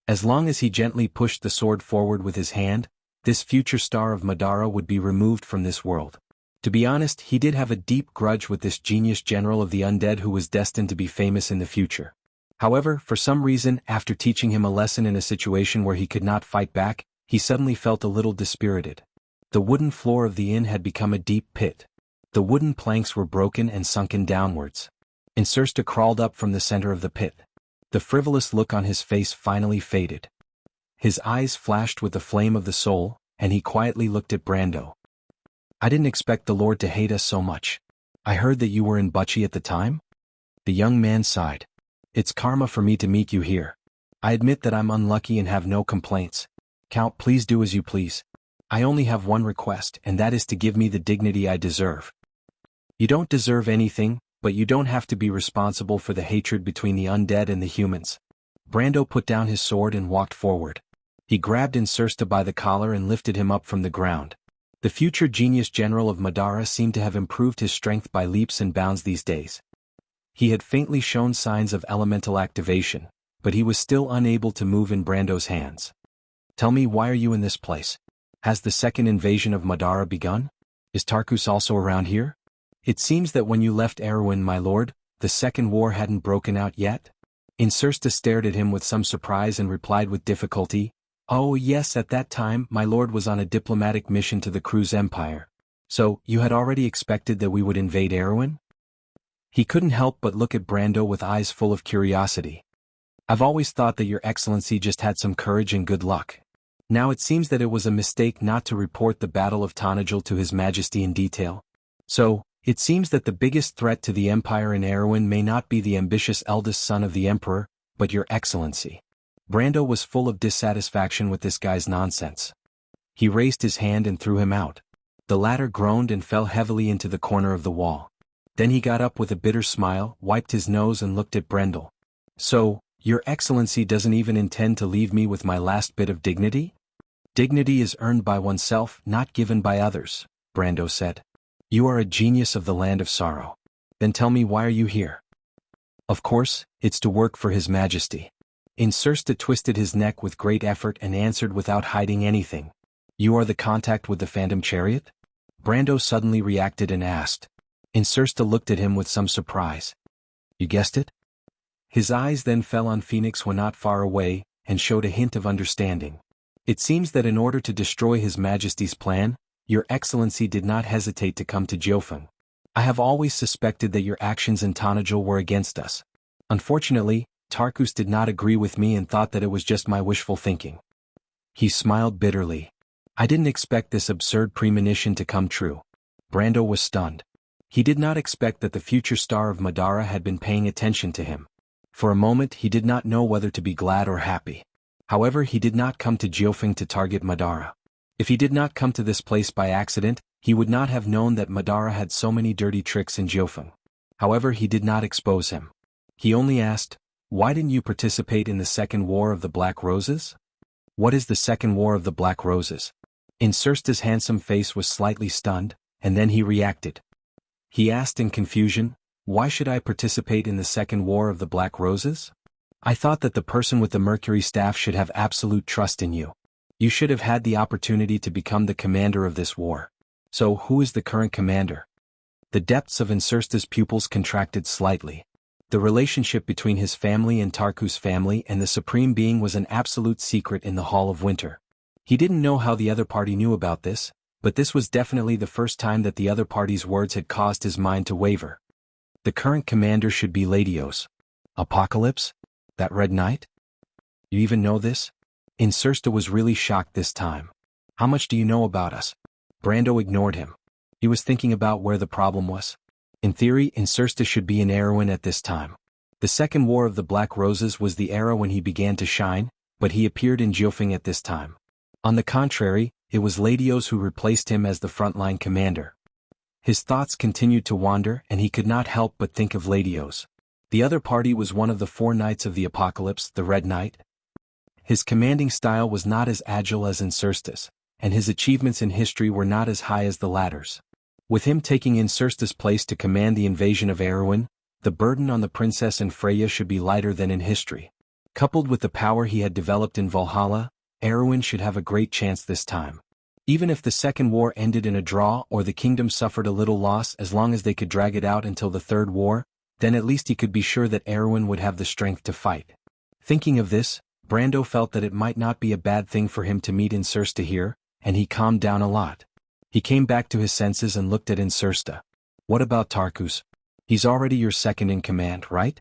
As long as he gently pushed the sword forward with his hand, this future star of Madara would be removed from this world. To be honest, he did have a deep grudge with this genius general of the undead who was destined to be famous in the future. However, for some reason, after teaching him a lesson in a situation where he could not fight back, he suddenly felt a little dispirited. The wooden floor of the inn had become a deep pit. The wooden planks were broken and sunken downwards. Insursta crawled up from the center of the pit. The frivolous look on his face finally faded. His eyes flashed with the flame of the soul, and he quietly looked at Brando. I didn't expect the Lord to hate us so much. I heard that you were in Bucci at the time? The young man sighed. It's karma for me to meet you here. I admit that I'm unlucky and have no complaints. Count, please do as you please. I only have one request, and that is to give me the dignity I deserve. You don't deserve anything, but you don't have to be responsible for the hatred between the undead and the humans. Brando put down his sword and walked forward. He grabbed Insursta by the collar and lifted him up from the ground. The future genius general of Madara seemed to have improved his strength by leaps and bounds these days. He had faintly shown signs of elemental activation, but he was still unable to move in Brando's hands. Tell me, why are you in this place? Has the second invasion of Madara begun? Is Tarkus also around here? It seems that when you left Erewhon, my lord, the second war hadn't broken out yet? Insursta stared at him with some surprise and replied with difficulty, Oh yes, at that time my lord was on a diplomatic mission to the Cruz Empire. So, you had already expected that we would invade Erewhon? He couldn't help but look at Brando with eyes full of curiosity. I've always thought that your excellency just had some courage and good luck. Now it seems that it was a mistake not to report the Battle of Tanajil to His Majesty in detail. So, it seems that the biggest threat to the Empire in Erewhon may not be the ambitious eldest son of the Emperor, but your excellency. Brando was full of dissatisfaction with this guy's nonsense. He raised his hand and threw him out. The latter groaned and fell heavily into the corner of the wall. Then he got up with a bitter smile, wiped his nose and looked at Brendel. So, your excellency doesn't even intend to leave me with my last bit of dignity? Dignity is earned by oneself, not given by others, Brando said. You are a genius of the land of sorrow. Then tell me, why are you here? Of course, it's to work for His Majesty. Insursta twisted his neck with great effort and answered without hiding anything. You are the contact with the Phantom Chariot? Brando suddenly reacted and asked. Insursta looked at him with some surprise. You guessed it? His eyes then fell on Phoenix when not far away, and showed a hint of understanding. It seems that in order to destroy His Majesty's plan, your excellency did not hesitate to come to Jiofeng. I have always suspected that your actions in Tanajil were against us. Unfortunately, Tarkus did not agree with me and thought that it was just my wishful thinking. He smiled bitterly. I didn't expect this absurd premonition to come true. Brando was stunned. He did not expect that the future star of Madara had been paying attention to him. For a moment he did not know whether to be glad or happy. However, he did not come to Jianghu to target Madara. If he did not come to this place by accident, he would not have known that Madara had so many dirty tricks in Jianghu. However, he did not expose him. He only asked, "Why didn't you participate in the Second War of the Black Roses?" "What is the Second War of the Black Roses?" Insursta's handsome face was slightly stunned, and then he reacted. He asked in confusion, "Why should I participate in the Second War of the Black Roses? I thought that the person with the Mercury staff should have absolute trust in you. You should have had the opportunity to become the commander of this war. So who is the current commander?" The depths of Insursta's pupils contracted slightly. The relationship between his family and Tarku's family and the Supreme Being was an absolute secret in the Hall of Winter. He didn't know how the other party knew about this, but this was definitely the first time that the other party's words had caused his mind to waver. The current commander should be Latios. Apocalypse? That Red Knight? You even know this? Insursta was really shocked this time. How much do you know about us? Brando ignored him. He was thinking about where the problem was. In theory, Insursta should be an heroine at this time. The Second War of the Black Roses was the era when he began to shine, but he appeared in Jianghu at this time. On the contrary, it was Latios who replaced him as the frontline commander. His thoughts continued to wander and he could not help but think of Latios. The other party was one of the 4 Knights of the Apocalypse, the Red Knight. His commanding style was not as agile as Insursta's, and his achievements in history were not as high as the latter's. With him taking Insursta's place to command the invasion of Erewhon, the burden on the princess and Freya should be lighter than in history. Coupled with the power he had developed in Valhalla, Erewhon should have a great chance this time. Even if the Second War ended in a draw or the kingdom suffered a little loss, as long as they could drag it out until the Third War, then at least he could be sure that Erewhon would have the strength to fight. Thinking of this, Brando felt that it might not be a bad thing for him to meet Insursta here, and he calmed down a lot. He came back to his senses and looked at Insursta. "What about Tarkus? He's already your second in command, right?"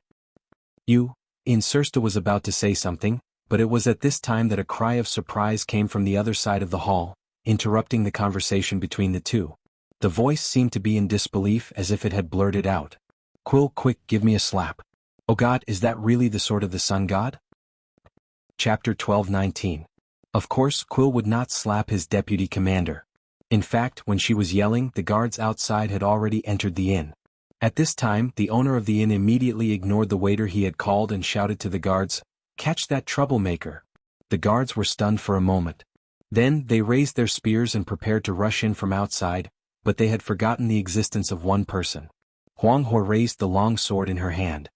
Insursta was about to say something, but it was at this time that a cry of surprise came from the other side of the hall, interrupting the conversation between the two. The voice seemed to be in disbelief, as if it had blurted out, "Quill, quick, give me a slap. Oh God, is that really the sword of the sun god?" Chapter 12:19. Of course, Quill would not slap his deputy commander. In fact, when she was yelling, the guards outside had already entered the inn. At this time, the owner of the inn immediately ignored the waiter he had called and shouted to the guards, "Catch that troublemaker." The guards were stunned for a moment. Then, they raised their spears and prepared to rush in from outside, but they had forgotten the existence of one person. Huang He raised the long sword in her hand.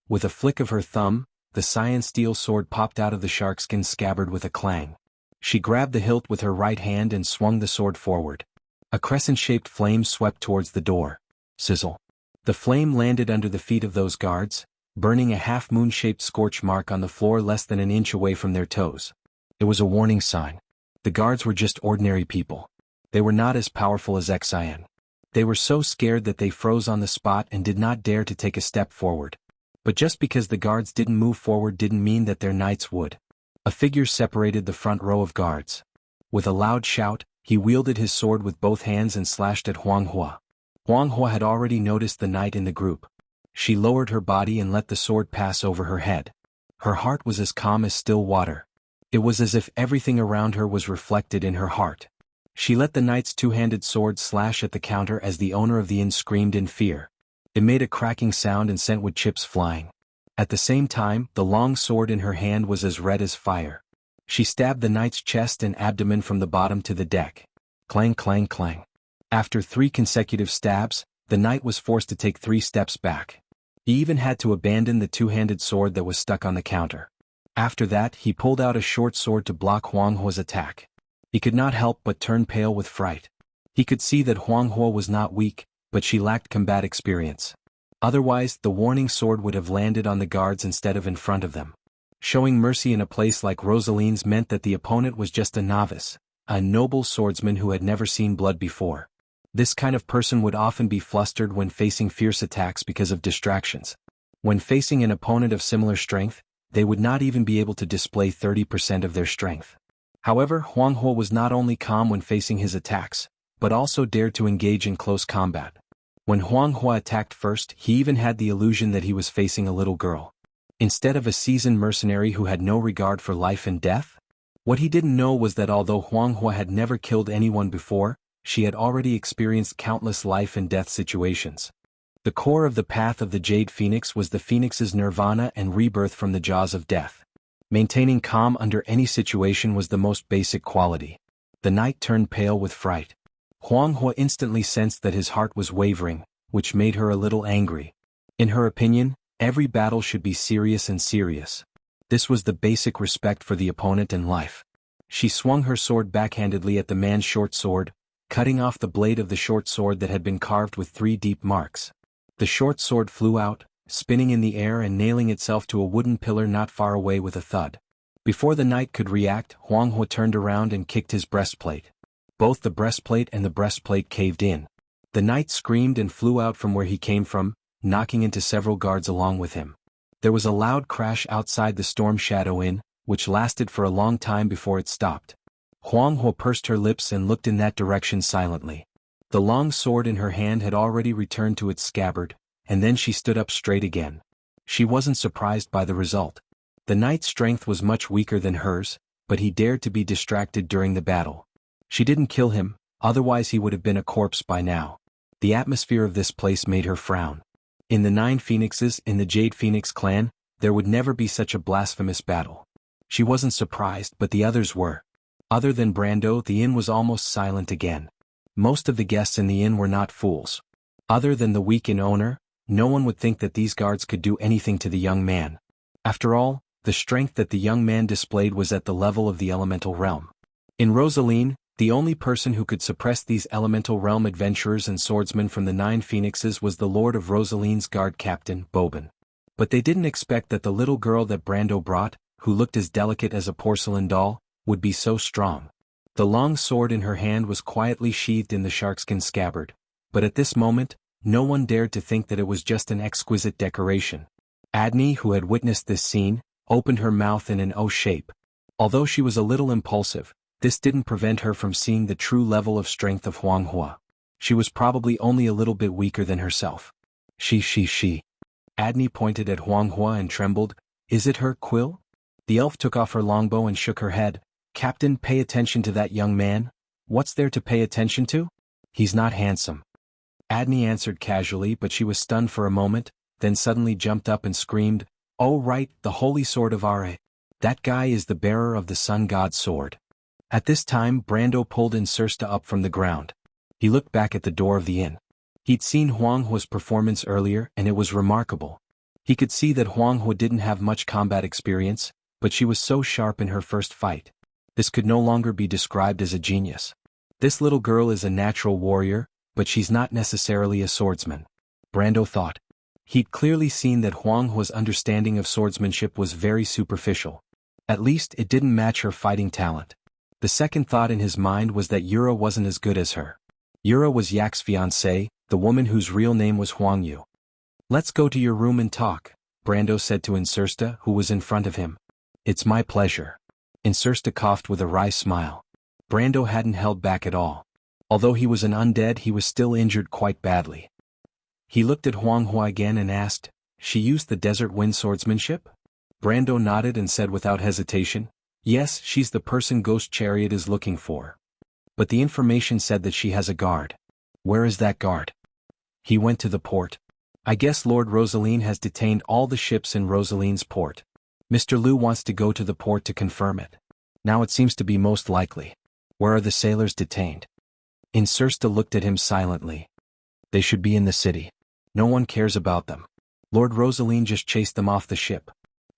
With a flick of her thumb, the cyan steel sword popped out of the sharkskin scabbard with a clang. She grabbed the hilt with her right hand and swung the sword forward. A crescent-shaped flame swept towards the door. Sizzle. The flame landed under the feet of those guards, burning a half-moon-shaped scorch mark on the floor less than an inch away from their toes. It was a warning sign. The guards were just ordinary people. They were not as powerful as Xian. They were so scared that they froze on the spot and did not dare to take a step forward. But just because the guards didn't move forward didn't mean that their knights would. A figure separated the front row of guards. With a loud shout, he wielded his sword with both hands and slashed at Huang He. Huang He had already noticed the knight in the group. She lowered her body and let the sword pass over her head. Her heart was as calm as still water. It was as if everything around her was reflected in her heart. She let the knight's two-handed sword slash at the counter as the owner of the inn screamed in fear. It made a cracking sound and sent wood chips flying. At the same time, the long sword in her hand was as red as fire. She stabbed the knight's chest and abdomen from the bottom to the deck. Clang, clang, clang. After 3 consecutive stabs, the knight was forced to take 3 steps back. He even had to abandon the two-handed sword that was stuck on the counter. After that, he pulled out a short sword to block Huang He's attack. He could not help but turn pale with fright. He could see that Huang He was not weak, but she lacked combat experience. Otherwise, the warning sword would have landed on the guards instead of in front of them. Showing mercy in a place like Rosaline's meant that the opponent was just a novice, a noble swordsman who had never seen blood before. This kind of person would often be flustered when facing fierce attacks because of distractions. When facing an opponent of similar strength, they would not even be able to display 30% of their strength. However, Huang He was not only calm when facing his attacks, but also dared to engage in close combat. When Huang He attacked first, he even had the illusion that he was facing a little girl, instead of a seasoned mercenary who had no regard for life and death. What he didn't know was that although Huang He had never killed anyone before, she had already experienced countless life and death situations. The core of the path of the Jade Phoenix was the Phoenix's nirvana and rebirth from the jaws of death. Maintaining calm under any situation was the most basic quality. The knight turned pale with fright. Huang He instantly sensed that his heart was wavering, which made her a little angry. In her opinion, every battle should be serious and serious. This was the basic respect for the opponent and life. She swung her sword backhandedly at the man's short sword, cutting off the blade of the short sword that had been carved with 3 deep marks. The short sword flew out, spinning in the air and nailing itself to a wooden pillar not far away with a thud. Before the knight could react, Huang He turned around and kicked his breastplate. Both the breastplate and the breastplate caved in. The knight screamed and flew out from where he came from, knocking into several guards along with him. There was a loud crash outside the Storm Shadow Inn, which lasted for a long time before it stopped. Huang He pursed her lips and looked in that direction silently. The long sword in her hand had already returned to its scabbard, and then she stood up straight again. She wasn't surprised by the result. The knight's strength was much weaker than hers, but he dared to be distracted during the battle. She didn't kill him, otherwise he would have been a corpse by now. The atmosphere of this place made her frown. In the 9 phoenixes in the Jade Phoenix clan, there would never be such a blasphemous battle. She wasn't surprised, but the others were. Other than Brando, the inn was almost silent again. Most of the guests in the inn were not fools. Other than the weak inn owner, no one would think that these guards could do anything to the young man. After all, the strength that the young man displayed was at the level of the elemental realm. In Rosaline, the only person who could suppress these elemental realm adventurers and swordsmen from the 9 phoenixes was the lord of Rosaline's guard captain, Bobin. But they didn't expect that the little girl that Brando brought, who looked as delicate as a porcelain doll, would be so strong. The long sword in her hand was quietly sheathed in the sharkskin scabbard, but at this moment, no one dared to think that it was just an exquisite decoration. Adney, who had witnessed this scene, opened her mouth in an O shape. Although she was a little impulsive, this didn't prevent her from seeing the true level of strength of Huang He. She was probably only a little bit weaker than herself. She. Adney pointed at Huang He and trembled. Is it her, Quill? The elf took off her longbow and shook her head. Captain, pay attention to that young man. What's there to pay attention to? He's not handsome. Adney answered casually, but she was stunned for a moment, then suddenly jumped up and screamed, Oh right, the holy sword of Are. That guy is the bearer of the sun god's sword. At this time Brando pulled Insursta up from the ground. He looked back at the door of the inn. He'd seen Huang He's performance earlier and it was remarkable. He could see that Huang He didn't have much combat experience, but she was so sharp in her first fight. This could no longer be described as a genius. This little girl is a natural warrior, but she's not necessarily a swordsman. Brando thought. He'd clearly seen that Huang He's understanding of swordsmanship was very superficial. At least it didn't match her fighting talent. The second thought in his mind was that Yura wasn't as good as her. Yura was Yak's fiancée, the woman whose real name was Huang Yu. Let's go to your room and talk, Brando said to Insursta, who was in front of him. It's my pleasure. Insursta coughed with a wry smile. Brando hadn't held back at all. Although he was an undead, he was still injured quite badly. He looked at Huang He again and asked, She used the desert wind swordsmanship? Brando nodded and said without hesitation, Yes, she's the person Ghost Chariot is looking for. But the information said that she has a guard. Where is that guard? He went to the port. I guess Lord Rosaline has detained all the ships in Rosaline's port. Mr. Liu wants to go to the port to confirm it. Now it seems to be most likely. Where are the sailors detained? Insursta looked at him silently. They should be in the city. No one cares about them. Lord Rosaline just chased them off the ship.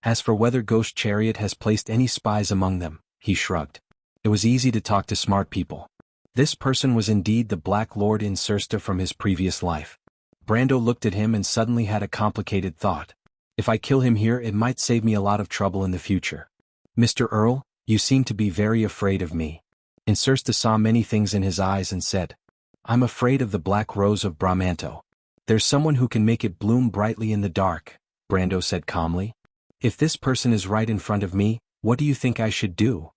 As for whether Ghost Chariot has placed any spies among them, he shrugged. It was easy to talk to smart people. This person was indeed the Black Lord Insursta from his previous life. Brando looked at him and suddenly had a complicated thought. If I kill him here, it might save me a lot of trouble in the future. Mr. Earl, you seem to be very afraid of me. Insursta saw many things in his eyes and said, I'm afraid of the Black Rose of Bramanto. There's someone who can make it bloom brightly in the dark, Brando said calmly. If this person is right in front of me, what do you think I should do?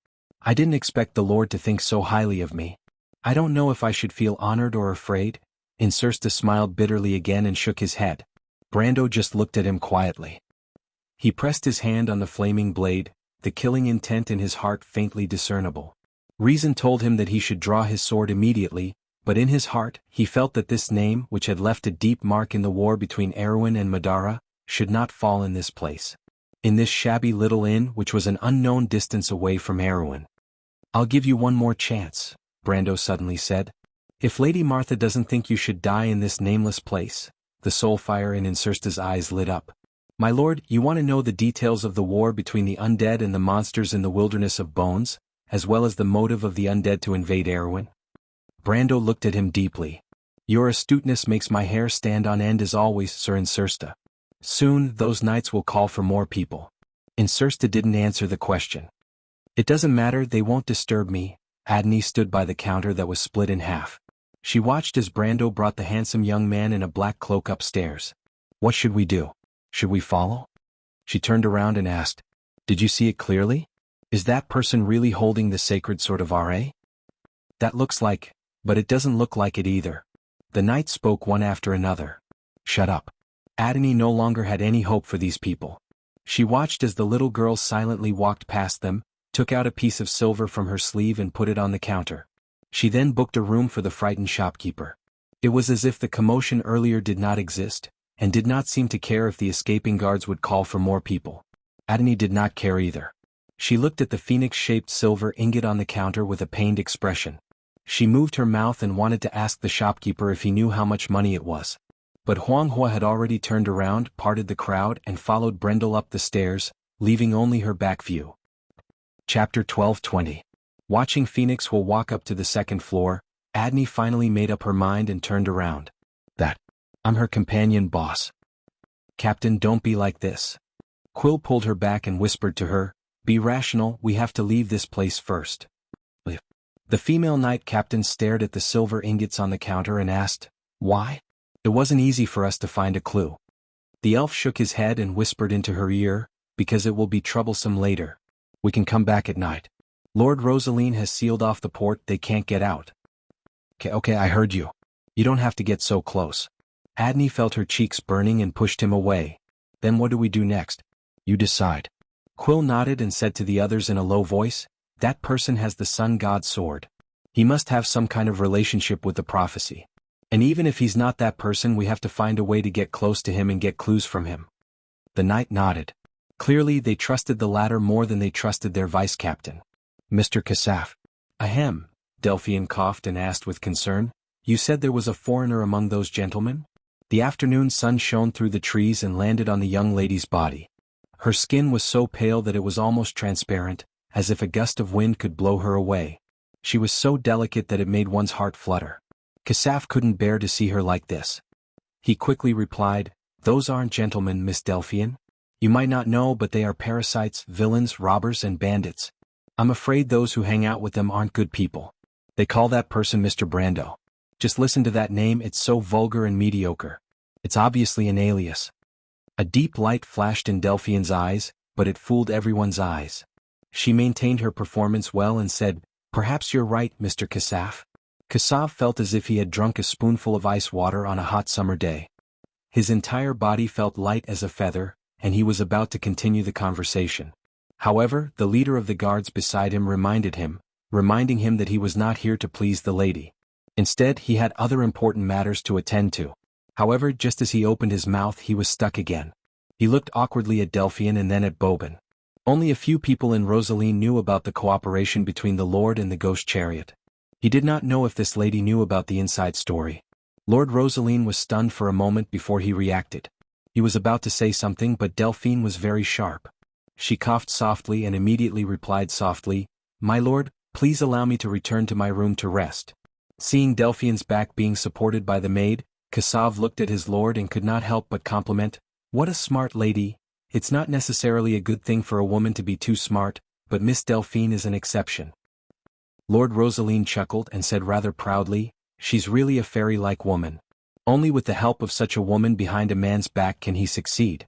I didn't expect the Lord to think so highly of me. I don't know if I should feel honored or afraid." Insursta smiled bitterly again and shook his head. Brando just looked at him quietly. He pressed his hand on the flaming blade, the killing intent in his heart faintly discernible. Reason told him that he should draw his sword immediately, but in his heart, he felt that this name, which had left a deep mark in the war between Erewhon and Madara, should not fall in this place. In this shabby little inn which was an unknown distance away from Erewhon. "I'll give you one more chance," Brando suddenly said. "If Lady Martha doesn't think you should die in this nameless place." The soul fire in Insursta's eyes lit up. "My lord, you want to know the details of the war between the undead and the monsters in the wilderness of bones, as well as the motive of the undead to invade Erewhon?" Brando looked at him deeply. "Your astuteness makes my hair stand on end as always, Sir Insursta. Soon, those knights will call for more people." Insursta didn't answer the question. "It doesn't matter, they won't disturb me." Adney stood by the counter that was split in half. She watched as Brando brought the handsome young man in a black cloak upstairs. "What should we do? Should we follow?" She turned around and asked, "Did you see it clearly? Is that person really holding the sacred sword of Ra?" "That looks like, but it doesn't look like it either." The knights spoke one after another. "Shut up." Adney no longer had any hope for these people. She watched as the little girl silently walked past them, took out a piece of silver from her sleeve and put it on the counter. She then booked a room for the frightened shopkeeper. It was as if the commotion earlier did not exist, and did not seem to care if the escaping guards would call for more people. Adney did not care either. She looked at the phoenix-shaped silver ingot on the counter with a pained expression. She moved her mouth and wanted to ask the shopkeeper if he knew how much money it was. But Huang Hua had already turned around, parted the crowd and followed Brendel up the stairs, leaving only her back view. Chapter 12:20. Watching Phoenix Hua walk up to the second floor, Adney finally made up her mind and turned around. I'm her companion boss." "Captain, don't be like this." Quill pulled her back and whispered to her, "Be rational, we have to leave this place first." The female knight captain stared at the silver ingots on the counter and asked, "Why?" "It wasn't easy for us to find a clue." The elf shook his head and whispered into her ear, "Because it will be troublesome later. We can come back at night. Lord Rosaline has sealed off the port, they can't get out." Okay, I heard you. You don't have to get so close." Adney felt her cheeks burning and pushed him away. "Then what do we do next?" "You decide." Quill nodded and said to the others in a low voice, "That person has the sun god's sword. He must have some kind of relationship with the prophecy. And even if he's not that person, we have to find a way to get close to him and get clues from him." The knight nodded. Clearly they trusted the latter more than they trusted their vice-captain. "Mr. Kasaf." "Ahem," Delphian coughed and asked with concern, "You said there was a foreigner among those gentlemen?" The afternoon sun shone through the trees and landed on the young lady's body. Her skin was so pale that it was almost transparent, as if a gust of wind could blow her away. She was so delicate that it made one's heart flutter. Kasaf couldn't bear to see her like this. He quickly replied, "Those aren't gentlemen, Miss Delphian. You might not know, but they are parasites, villains, robbers and bandits. I'm afraid those who hang out with them aren't good people. They call that person Mr. Brando. Just listen to that name, it's so vulgar and mediocre. It's obviously an alias." A deep light flashed in Delphian's eyes, but it fooled everyone's eyes. She maintained her performance well and said, "Perhaps you're right, Mr. Kasaf." Kasaf felt as if he had drunk a spoonful of ice water on a hot summer day. His entire body felt light as a feather, and he was about to continue the conversation. However, the leader of the guards beside him reminding him that he was not here to please the lady. Instead, he had other important matters to attend to. However, just as he opened his mouth, he was stuck again. He looked awkwardly at Delphian and then at Boban. Only a few people in Rosaline knew about the cooperation between the Lord and the Ghost Chariot. He did not know if this lady knew about the inside story. Lord Rosaline was stunned for a moment before he reacted. He was about to say something, but Delphine was very sharp. She coughed softly and immediately replied softly, "My lord, please allow me to return to my room to rest." Seeing Delphine's back being supported by the maid, Kassav looked at his lord and could not help but compliment, "What a smart lady. It's not necessarily a good thing for a woman to be too smart, but Miss Delphine is an exception." Lord Rosaline chuckled and said rather proudly, "She's really a fairy-like woman. Only with the help of such a woman behind a man's back can he succeed."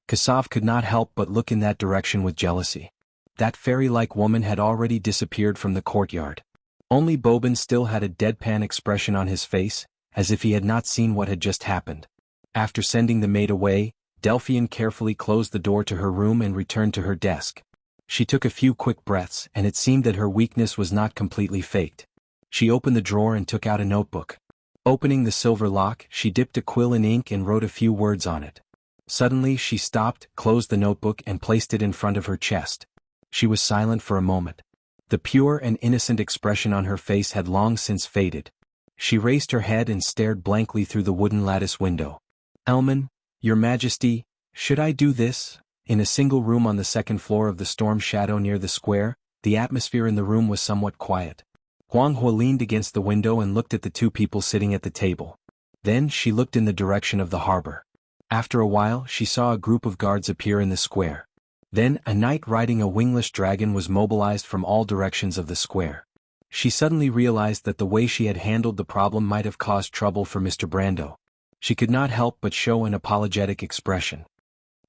Kassav could not help but look in that direction with jealousy. That fairy-like woman had already disappeared from the courtyard. Only Bobin still had a deadpan expression on his face, as if he had not seen what had just happened. After sending the maid away, Delphian carefully closed the door to her room and returned to her desk. She took a few quick breaths, and it seemed that her weakness was not completely faked. She opened the drawer and took out a notebook. Opening the silver lock, she dipped a quill in ink and wrote a few words on it. Suddenly she stopped, closed the notebook and placed it in front of her chest. She was silent for a moment. The pure and innocent expression on her face had long since faded. She raised her head and stared blankly through the wooden lattice window. "Elman, Your Majesty, should I do this?" In a single room on the second floor of the storm shadow near the square, the atmosphere in the room was somewhat quiet. Jianghu leaned against the window and looked at the two people sitting at the table. Then she looked in the direction of the harbor. After a while she saw a group of guards appear in the square. Then a knight riding a wingless dragon was mobilized from all directions of the square. She suddenly realized that the way she had handled the problem might have caused trouble for Mr. Brando. She could not help but show an apologetic expression.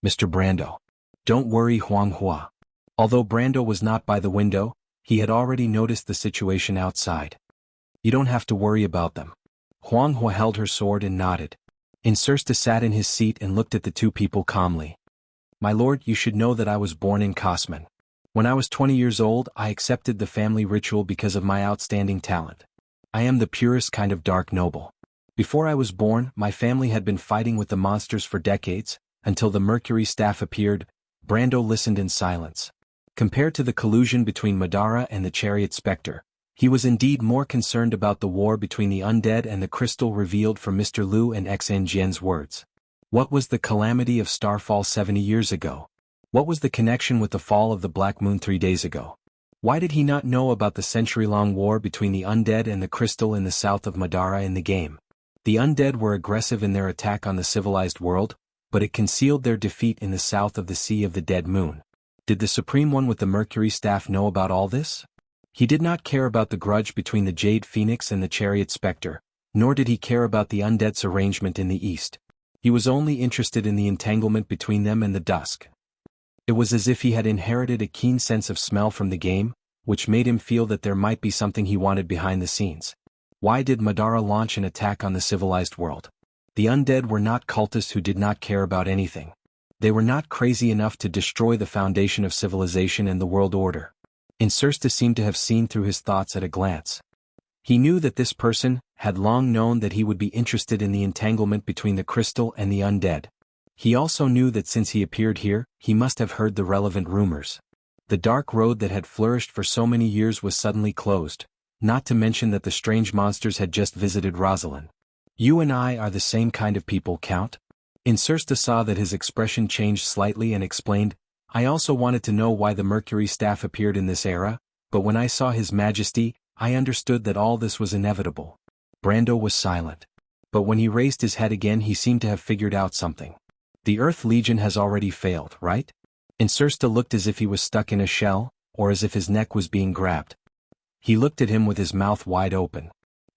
"Mr. Brando. Don't worry, Huanghua." Although Brando was not by the window, he had already noticed the situation outside. "You don't have to worry about them." Huanghua held her sword and nodded. Insursta sat in his seat and looked at the two people calmly. "My lord, you should know that I was born in Kosman. When I was 20 years old, I accepted the family ritual because of my outstanding talent. I am the purest kind of dark noble. Before I was born, my family had been fighting with the monsters for decades, until the Mercury staff appeared." Brando listened in silence. Compared to the collusion between Madara and the Chariot Spectre, he was indeed more concerned about the war between the undead and the crystal revealed from Mr. Liu and Xn Jian's words. What was the calamity of Starfall 70 years ago? What was the connection with the fall of the Black Moon 3 days ago? Why did he not know about the century-long war between the undead and the crystal in the south of Madara in the game? The undead were aggressive in their attack on the civilized world, but it concealed their defeat in the south of the Sea of the Dead Moon. Did the Supreme One with the Mercury Staff know about all this? He did not care about the grudge between the Jade Phoenix and the Chariot Spectre, nor did he care about the undead's arrangement in the east. He was only interested in the entanglement between them and the dusk. It was as if he had inherited a keen sense of smell from the game, which made him feel that there might be something he wanted behind the scenes. Why did Madara launch an attack on the civilized world? The undead were not cultists who did not care about anything. They were not crazy enough to destroy the foundation of civilization and the world order. Insursta seemed to have seen through his thoughts at a glance. He knew that this person had long known that he would be interested in the entanglement between the crystal and the undead. He also knew that since he appeared here, he must have heard the relevant rumors. The dark road that had flourished for so many years was suddenly closed, not to mention that the strange monsters had just visited Rosalind. "You and I are the same kind of people, Count?" Insursta saw that his expression changed slightly and explained, "I also wanted to know why the Mercury staff appeared in this era, but when I saw His Majesty, I understood that all this was inevitable." Brando was silent. But when he raised his head again he seemed to have figured out something. "The Earth Legion has already failed, right?" Insursta looked as if he was stuck in a shell, or as if his neck was being grabbed. He looked at him with his mouth wide open.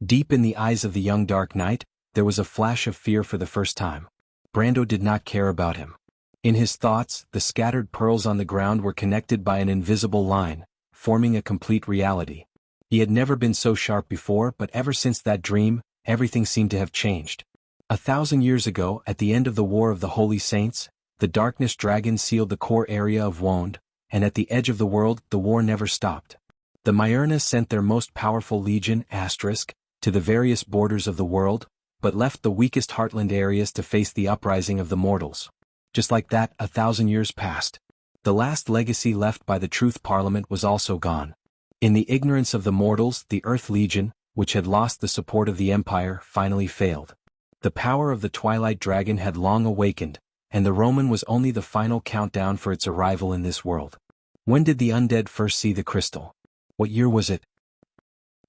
Deep in the eyes of the young Dark Knight, there was a flash of fear for the first time. Brando did not care about him. In his thoughts, the scattered pearls on the ground were connected by an invisible line, forming a complete reality. He had never been so sharp before, but ever since that dream, everything seemed to have changed. 1,000 years ago, at the end of the War of the Holy Saints, the Darkness Dragon sealed the core area of Wond, and at the edge of the world, the war never stopped. The Myurnas sent their most powerful legion, to the various borders of the world, but left the weakest heartland areas to face the uprising of the mortals. Just like that, 1,000 years passed. The last legacy left by the Truth Parliament was also gone. In the ignorance of the mortals, the Earth Legion, which had lost the support of the Empire, finally failed. The power of the Twilight Dragon had long awakened, and the Roman was only the final countdown for its arrival in this world. When did the undead first see the crystal? What year was it?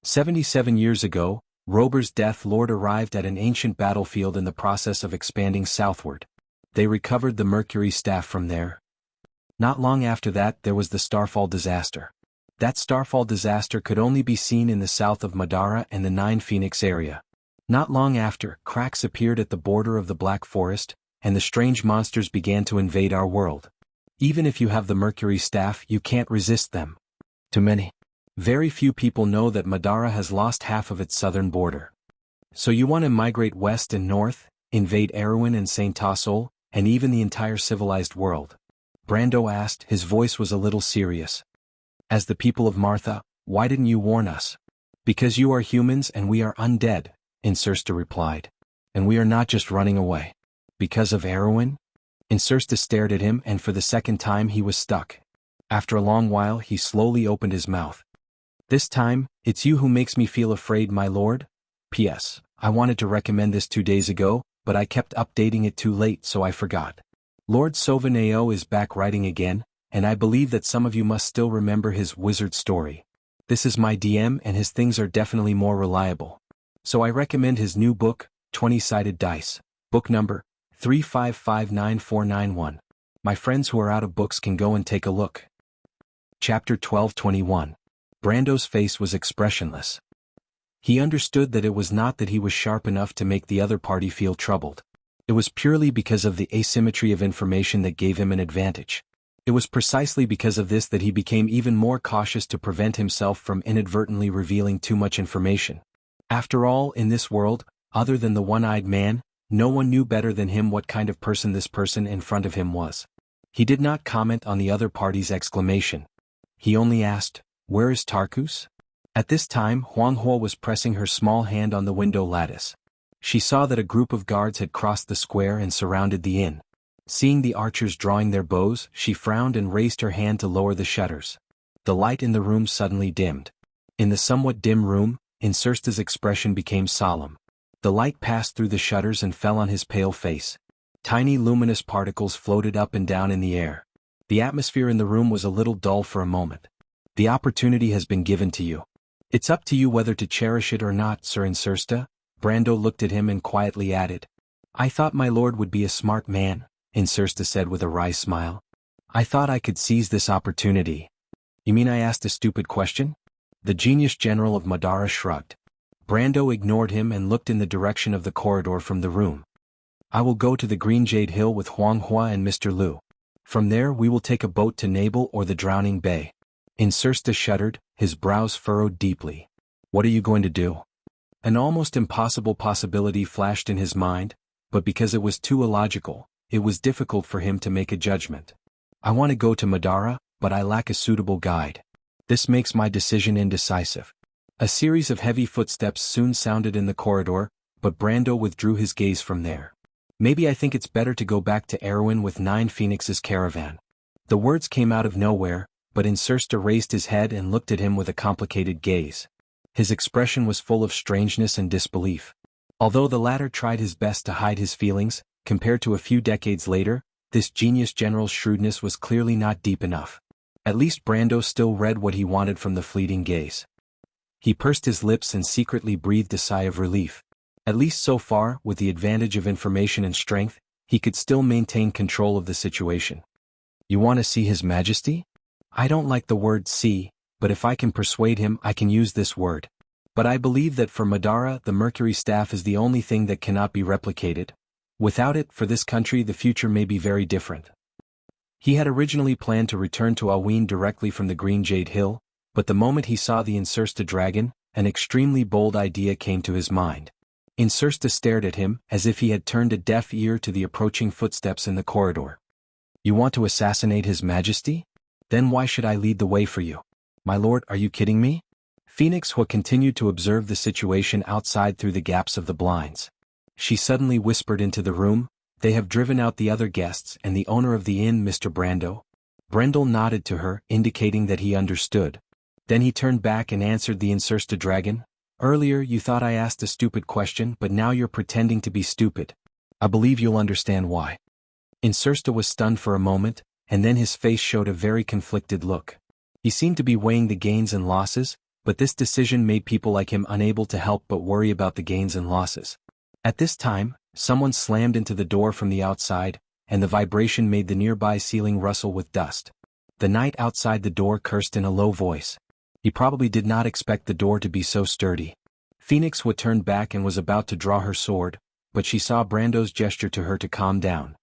77 years ago, Rober's Death Lord arrived at an ancient battlefield in the process of expanding southward. They recovered the Mercury staff from there. Not long after that there was the Starfall disaster. That Starfall disaster could only be seen in the south of Madara and the Nine Phoenix area. Not long after, cracks appeared at the border of the Black Forest, and the strange monsters began to invade our world. Even if you have the Mercury staff, you can't resist them. Too many. Very few people know that Madara has lost half of its southern border. So you want to migrate west and north, invade Erewhon and St. Tassol, and even the entire civilized world? Brando asked, his voice was a little serious. As the people of Martha, why didn't you warn us? Because you are humans and we are undead, Insursta replied. And we are not just running away. Because of Erewhon? Insursta stared at him, and for the second time he was stuck. After a long while he slowly opened his mouth. This time, it's you who makes me feel afraid, my lord? P.S. I wanted to recommend this 2 days ago, but I kept updating it too late, so I forgot. Lord Sovaneo is back writing again, and I believe that some of you must still remember his wizard story. This is my DM and his things are definitely more reliable. So I recommend his new book, 20-Sided Dice, book number 3559491. My friends who are out of books can go and take a look. Chapter 1221. Brando's face was expressionless. He understood that it was not that he was sharp enough to make the other party feel troubled. It was purely because of the asymmetry of information that gave him an advantage. It was precisely because of this that he became even more cautious to prevent himself from inadvertently revealing too much information. After all, in this world, other than the one-eyed man, no one knew better than him what kind of person this person in front of him was. He did not comment on the other party's exclamation. He only asked, "Where is Tarkus?" At this time, Huang Hua was pressing her small hand on the window lattice. She saw that a group of guards had crossed the square and surrounded the inn. Seeing the archers drawing their bows, she frowned and raised her hand to lower the shutters. The light in the room suddenly dimmed. In the somewhat dim room, Insursta's expression became solemn. The light passed through the shutters and fell on his pale face. Tiny luminous particles floated up and down in the air. The atmosphere in the room was a little dull for a moment. The opportunity has been given to you. It's up to you whether to cherish it or not, Sir Insursta. Brando looked at him and quietly added. I thought my lord would be a smart man, Insursta said with a wry smile. I thought I could seize this opportunity. You mean I asked a stupid question? The genius general of Madara shrugged. Brando ignored him and looked in the direction of the corridor from the room. I will go to the Green Jade Hill with Huang Hua and Mr. Liu. From there we will take a boat to Nabel or the Drowning Bay. Insursta shuddered, his brows furrowed deeply. What are you going to do? An almost impossible possibility flashed in his mind, but because it was too illogical, it was difficult for him to make a judgment. I want to go to Madara, but I lack a suitable guide. This makes my decision indecisive. A series of heavy footsteps soon sounded in the corridor, but Brando withdrew his gaze from there. Maybe I think it's better to go back to Erewhon with 9 Phoenix's caravan. The words came out of nowhere, but Insursta raised his head and looked at him with a complicated gaze. His expression was full of strangeness and disbelief. Although the latter tried his best to hide his feelings, compared to a few decades later, this genius general's shrewdness was clearly not deep enough. At least Brando still read what he wanted from the fleeting gaze. He pursed his lips and secretly breathed a sigh of relief. At least so far, with the advantage of information and strength, he could still maintain control of the situation. You want to see His Majesty? I don't like the word see, but if I can persuade him I can use this word. But I believe that for Madara the Mercury Staff is the only thing that cannot be replicated. Without it, for this country the future may be very different. He had originally planned to return to Alwyn directly from the Green Jade Hill, but the moment he saw the Insursta dragon, an extremely bold idea came to his mind. Insursta stared at him, as if he had turned a deaf ear to the approaching footsteps in the corridor. You want to assassinate His Majesty? Then why should I lead the way for you? My lord, are you kidding me? Phoenix Hua continued to observe the situation outside through the gaps of the blinds. She suddenly whispered into the room, They have driven out the other guests and the owner of the inn, Mr. Brando. Brendel nodded to her, indicating that he understood. Then he turned back and answered the Insursta dragon. Earlier you thought I asked a stupid question, but now you're pretending to be stupid. I believe you'll understand why. Insursta was stunned for a moment, and then his face showed a very conflicted look. He seemed to be weighing the gains and losses, but this decision made people like him unable to help but worry about the gains and losses. At this time, someone slammed into the door from the outside, and the vibration made the nearby ceiling rustle with dust. The knight outside the door cursed in a low voice. He probably did not expect the door to be so sturdy. Phoenix Hua turned back and was about to draw her sword, but she saw Brando's gesture to her to calm down.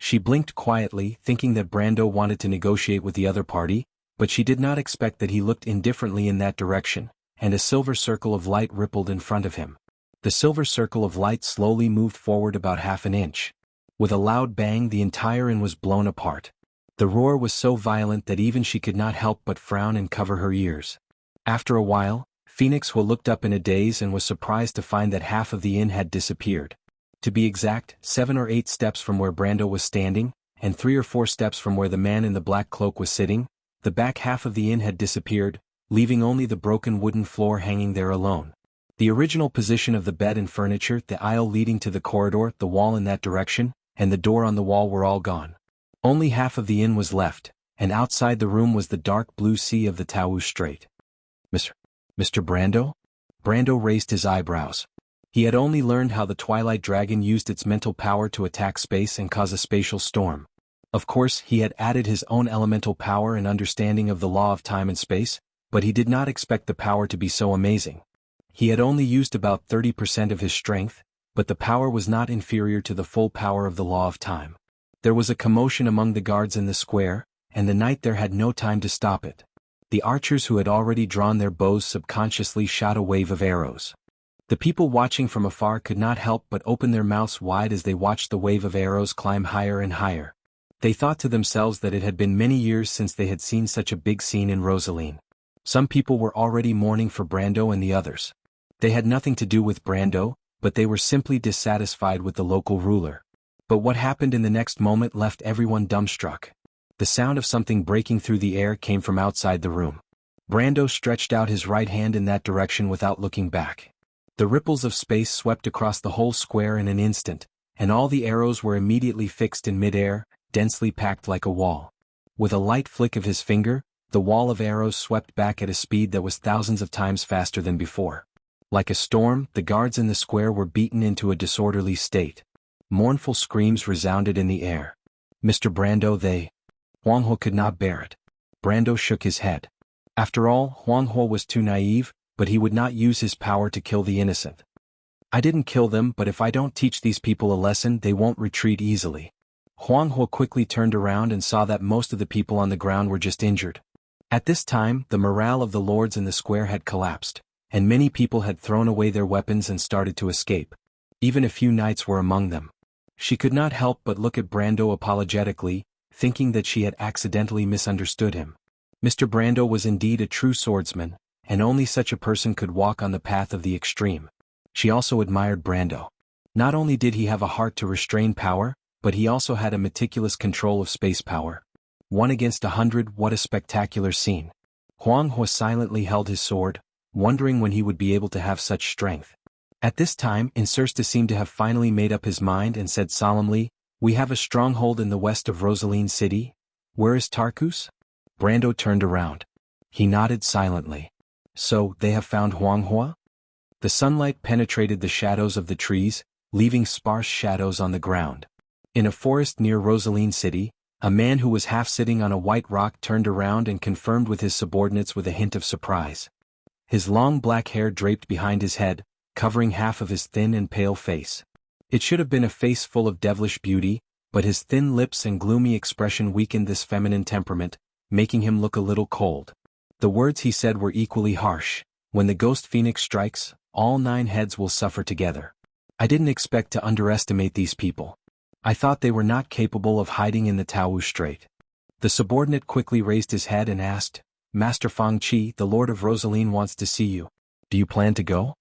She blinked quietly, thinking that Brando wanted to negotiate with the other party, but she did not expect that he looked indifferently in that direction, and a silver circle of light rippled in front of him. The silver circle of light slowly moved forward about half an inch. With a loud bang, the entire inn was blown apart. The roar was so violent that even she could not help but frown and cover her ears. After a while, Phoenix Hua looked up in a daze and was surprised to find that half of the inn had disappeared. To be exact, 7 or 8 steps from where Brando was standing, and 3 or 4 steps from where the man in the black cloak was sitting, the back half of the inn had disappeared, leaving only the broken wooden floor hanging there alone. The original position of the bed and furniture, the aisle leading to the corridor, the wall in that direction, and the door on the wall were all gone. Only half of the inn was left, and outside the room was the dark blue sea of the Taowu Strait. Mr. Brando? Brando raised his eyebrows. He had only learned how the Twilight Dragon used its mental power to attack space and cause a spatial storm. Of course, he had added his own elemental power and understanding of the law of time and space, but he did not expect the power to be so amazing. He had only used about 30% of his strength, but the power was not inferior to the full power of the law of time. There was a commotion among the guards in the square, and the knight there had no time to stop it. The archers who had already drawn their bows subconsciously shot a wave of arrows. The people watching from afar could not help but open their mouths wide as they watched the wave of arrows climb higher and higher. They thought to themselves that it had been many years since they had seen such a big scene in Rosaline. Some people were already mourning for Brando and the others. They had nothing to do with Brando, but they were simply dissatisfied with the local ruler. But what happened in the next moment left everyone dumbstruck. The sound of something breaking through the air came from outside the room. Brando stretched out his right hand in that direction without looking back. The ripples of space swept across the whole square in an instant, and all the arrows were immediately fixed in midair, densely packed like a wall. With a light flick of his finger, the wall of arrows swept back at a speed that was thousands of times faster than before. Like a storm, the guards in the square were beaten into a disorderly state. Mournful screams resounded in the air. Mr. Brando, Huang Ho could not bear it. Brando shook his head. After all, Huang Ho was too naive, but he would not use his power to kill the innocent. I didn't kill them, but if I don't teach these people a lesson, they won't retreat easily. Huang Ho quickly turned around and saw that most of the people on the ground were just injured. At this time, the morale of the lords in the square had collapsed, and many people had thrown away their weapons and started to escape. Even a few knights were among them. She could not help but look at Brando apologetically, thinking that she had accidentally misunderstood him. Mr. Brando was indeed a true swordsman, and only such a person could walk on the path of the extreme. She also admired Brando. Not only did he have a heart to restrain power, but he also had a meticulous control of space power. 1 against 100, what a spectacular scene. Huang Ho silently held his sword, wondering when he would be able to have such strength. At this time, Incersta seemed to have finally made up his mind and said solemnly, "We have a stronghold in the west of Rosaline City. Where is Tarkus?" Brando turned around. He nodded silently. "So, they have found Huang Ho?" The sunlight penetrated the shadows of the trees, leaving sparse shadows on the ground. In a forest near Rosaline City, a man who was half sitting on a white rock turned around and confirmed with his subordinates with a hint of surprise. His long black hair draped behind his head, covering half of his thin and pale face. It should have been a face full of devilish beauty, but his thin lips and gloomy expression weakened this feminine temperament, making him look a little cold. The words he said were equally harsh. "When the ghost phoenix strikes, all 9 heads will suffer together. I didn't expect to underestimate these people. I thought they were not capable of hiding in the Taowu Strait." The subordinate quickly raised his head and asked, "Master Fang Qi, the Lord of Rosaline wants to see you. Do you plan to go?"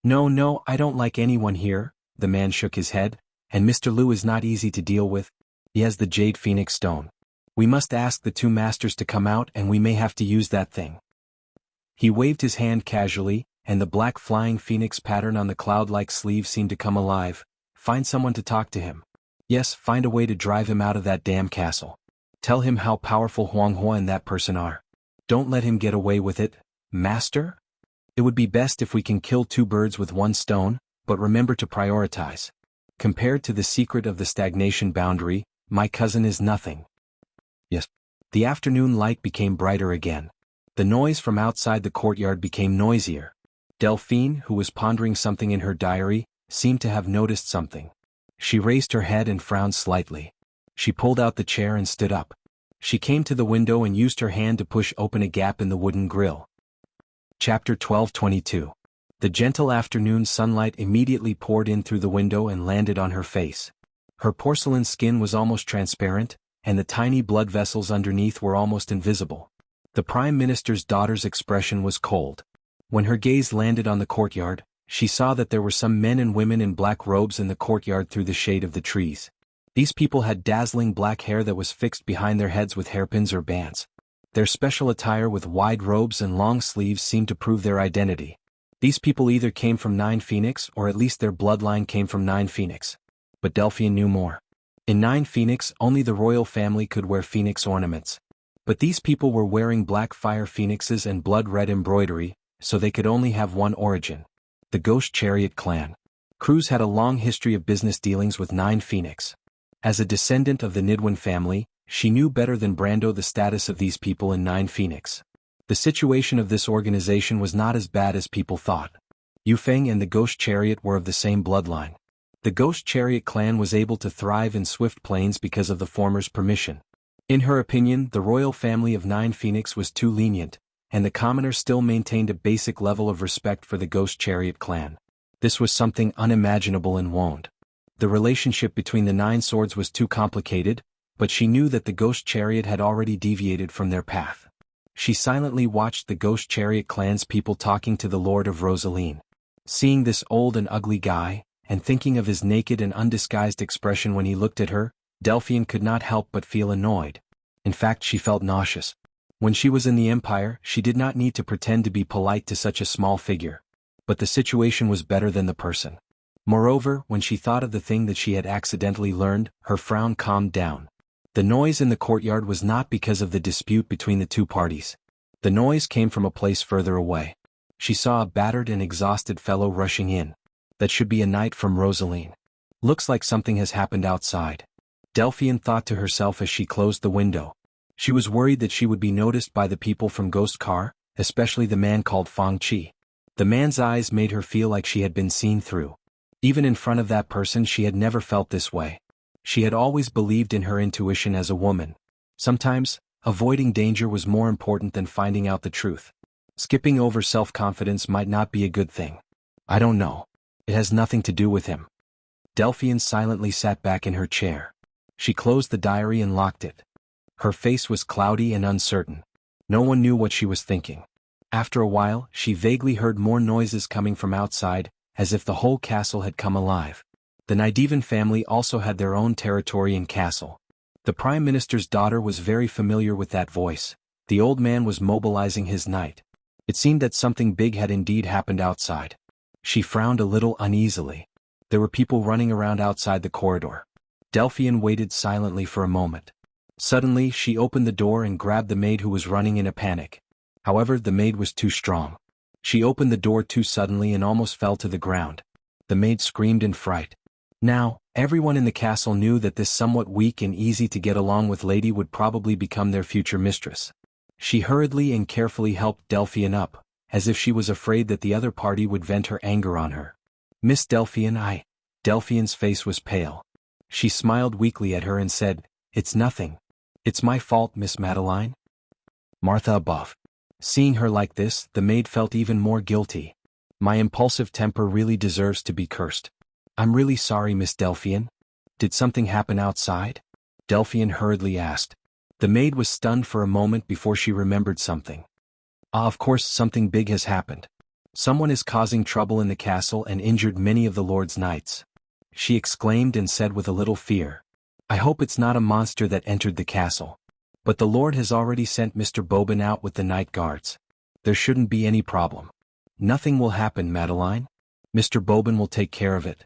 No, I don't like anyone here," the man shook his head, "and Mr. Liu is not easy to deal with. He has the Jade Phoenix Stone. We must ask the 2 masters to come out and we may have to use that thing." He waved his hand casually, and the black flying phoenix pattern on the cloud-like sleeve seemed to come alive. "Find someone to talk to him. Yes, find a way to drive him out of that damn castle. Tell him how powerful Huang Ho and that person are. Don't let him get away with it, master? It would be best if we can kill 2 birds with 1 stone, but remember to prioritize. Compared to the secret of the stagnation boundary, my cousin is nothing." "Yes." The afternoon light became brighter again. The noise from outside the courtyard became noisier. Delphine, who was pondering something in her diary, seemed to have noticed something. She raised her head and frowned slightly. She pulled out the chair and stood up. She came to the window and used her hand to push open a gap in the wooden grill. Chapter 12:22. The gentle afternoon sunlight immediately poured in through the window and landed on her face. Her porcelain skin was almost transparent, and the tiny blood vessels underneath were almost invisible. The Prime Minister's daughter's expression was cold. When her gaze landed on the courtyard, she saw that there were some men and women in black robes in the courtyard through the shade of the trees. These people had dazzling black hair that was fixed behind their heads with hairpins or bands. Their special attire with wide robes and long sleeves seemed to prove their identity. These people either came from Nine Phoenix or at least their bloodline came from Nine Phoenix. But Delphian knew more. In Nine Phoenix, only the royal family could wear phoenix ornaments. But these people were wearing black fire phoenixes and blood-red embroidery, so they could only have one origin. The Ghost Chariot clan. Cruz had a long history of business dealings with Nine Phoenix. As a descendant of the Nidwin family, she knew better than Brando the status of these people in Nine Phoenix. The situation of this organization was not as bad as people thought. Yufeng and the Ghost Chariot were of the same bloodline. The Ghost Chariot clan was able to thrive in swift plains because of the former's permission. In her opinion, the royal family of Nine Phoenix was too lenient, and the commoner still maintained a basic level of respect for the Ghost Chariot clan. This was something unimaginable in Wond. The relationship between the Nine Swords was too complicated, but she knew that the Ghost Chariot had already deviated from their path. She silently watched the Ghost Chariot clan's people talking to the Lord of Rosaline. Seeing this old and ugly guy, and thinking of his naked and undisguised expression when he looked at her, Delphian could not help but feel annoyed. In fact, she felt nauseous. When she was in the Empire, she did not need to pretend to be polite to such a small figure. But the situation was better than the person. Moreover, when she thought of the thing that she had accidentally learned, her frown calmed down. The noise in the courtyard was not because of the dispute between the two parties. The noise came from a place further away. She saw a battered and exhausted fellow rushing in. That should be a knight from Rosaline. Looks like something has happened outside. Delphian thought to herself as she closed the window. She was worried that she would be noticed by the people from Ghost Car, especially the man called Fang Qi. The man's eyes made her feel like she had been seen through. Even in front of that person she had never felt this way. She had always believed in her intuition as a woman. Sometimes, avoiding danger was more important than finding out the truth. Skipping over self-confidence might not be a good thing. I don't know. It has nothing to do with him. Delphian silently sat back in her chair. She closed the diary and locked it. Her face was cloudy and uncertain. No one knew what she was thinking. After a while, she vaguely heard more noises coming from outside, as if the whole castle had come alive. The Nidevan family also had their own territory and castle. The Prime Minister's daughter was very familiar with that voice. The old man was mobilizing his knight. It seemed that something big had indeed happened outside. She frowned a little uneasily. There were people running around outside the corridor. Delphian waited silently for a moment. Suddenly, she opened the door and grabbed the maid who was running in a panic. However, the maid was too strong. She opened the door too suddenly and almost fell to the ground. The maid screamed in fright. Now, everyone in the castle knew that this somewhat weak and easy-to-get-along with lady would probably become their future mistress. She hurriedly and carefully helped Delphian up, as if she was afraid that the other party would vent her anger on her. Miss Delphian, Delphian's face was pale. She smiled weakly at her and said, "It's nothing. It's my fault, Miss Madeline." Martha above. Seeing her like this, the maid felt even more guilty. My impulsive temper really deserves to be cursed. I'm really sorry, Miss Delphian. Did something happen outside? Delphian hurriedly asked. The maid was stunned for a moment before she remembered something. Of course something big has happened. Someone is causing trouble in the castle and injured many of the Lord's knights. She exclaimed and said with a little fear. I hope it's not a monster that entered the castle. But the Lord has already sent Mr. Bobin out with the night guards. There shouldn't be any problem. Nothing will happen, Madeline. Mr. Bobin will take care of it.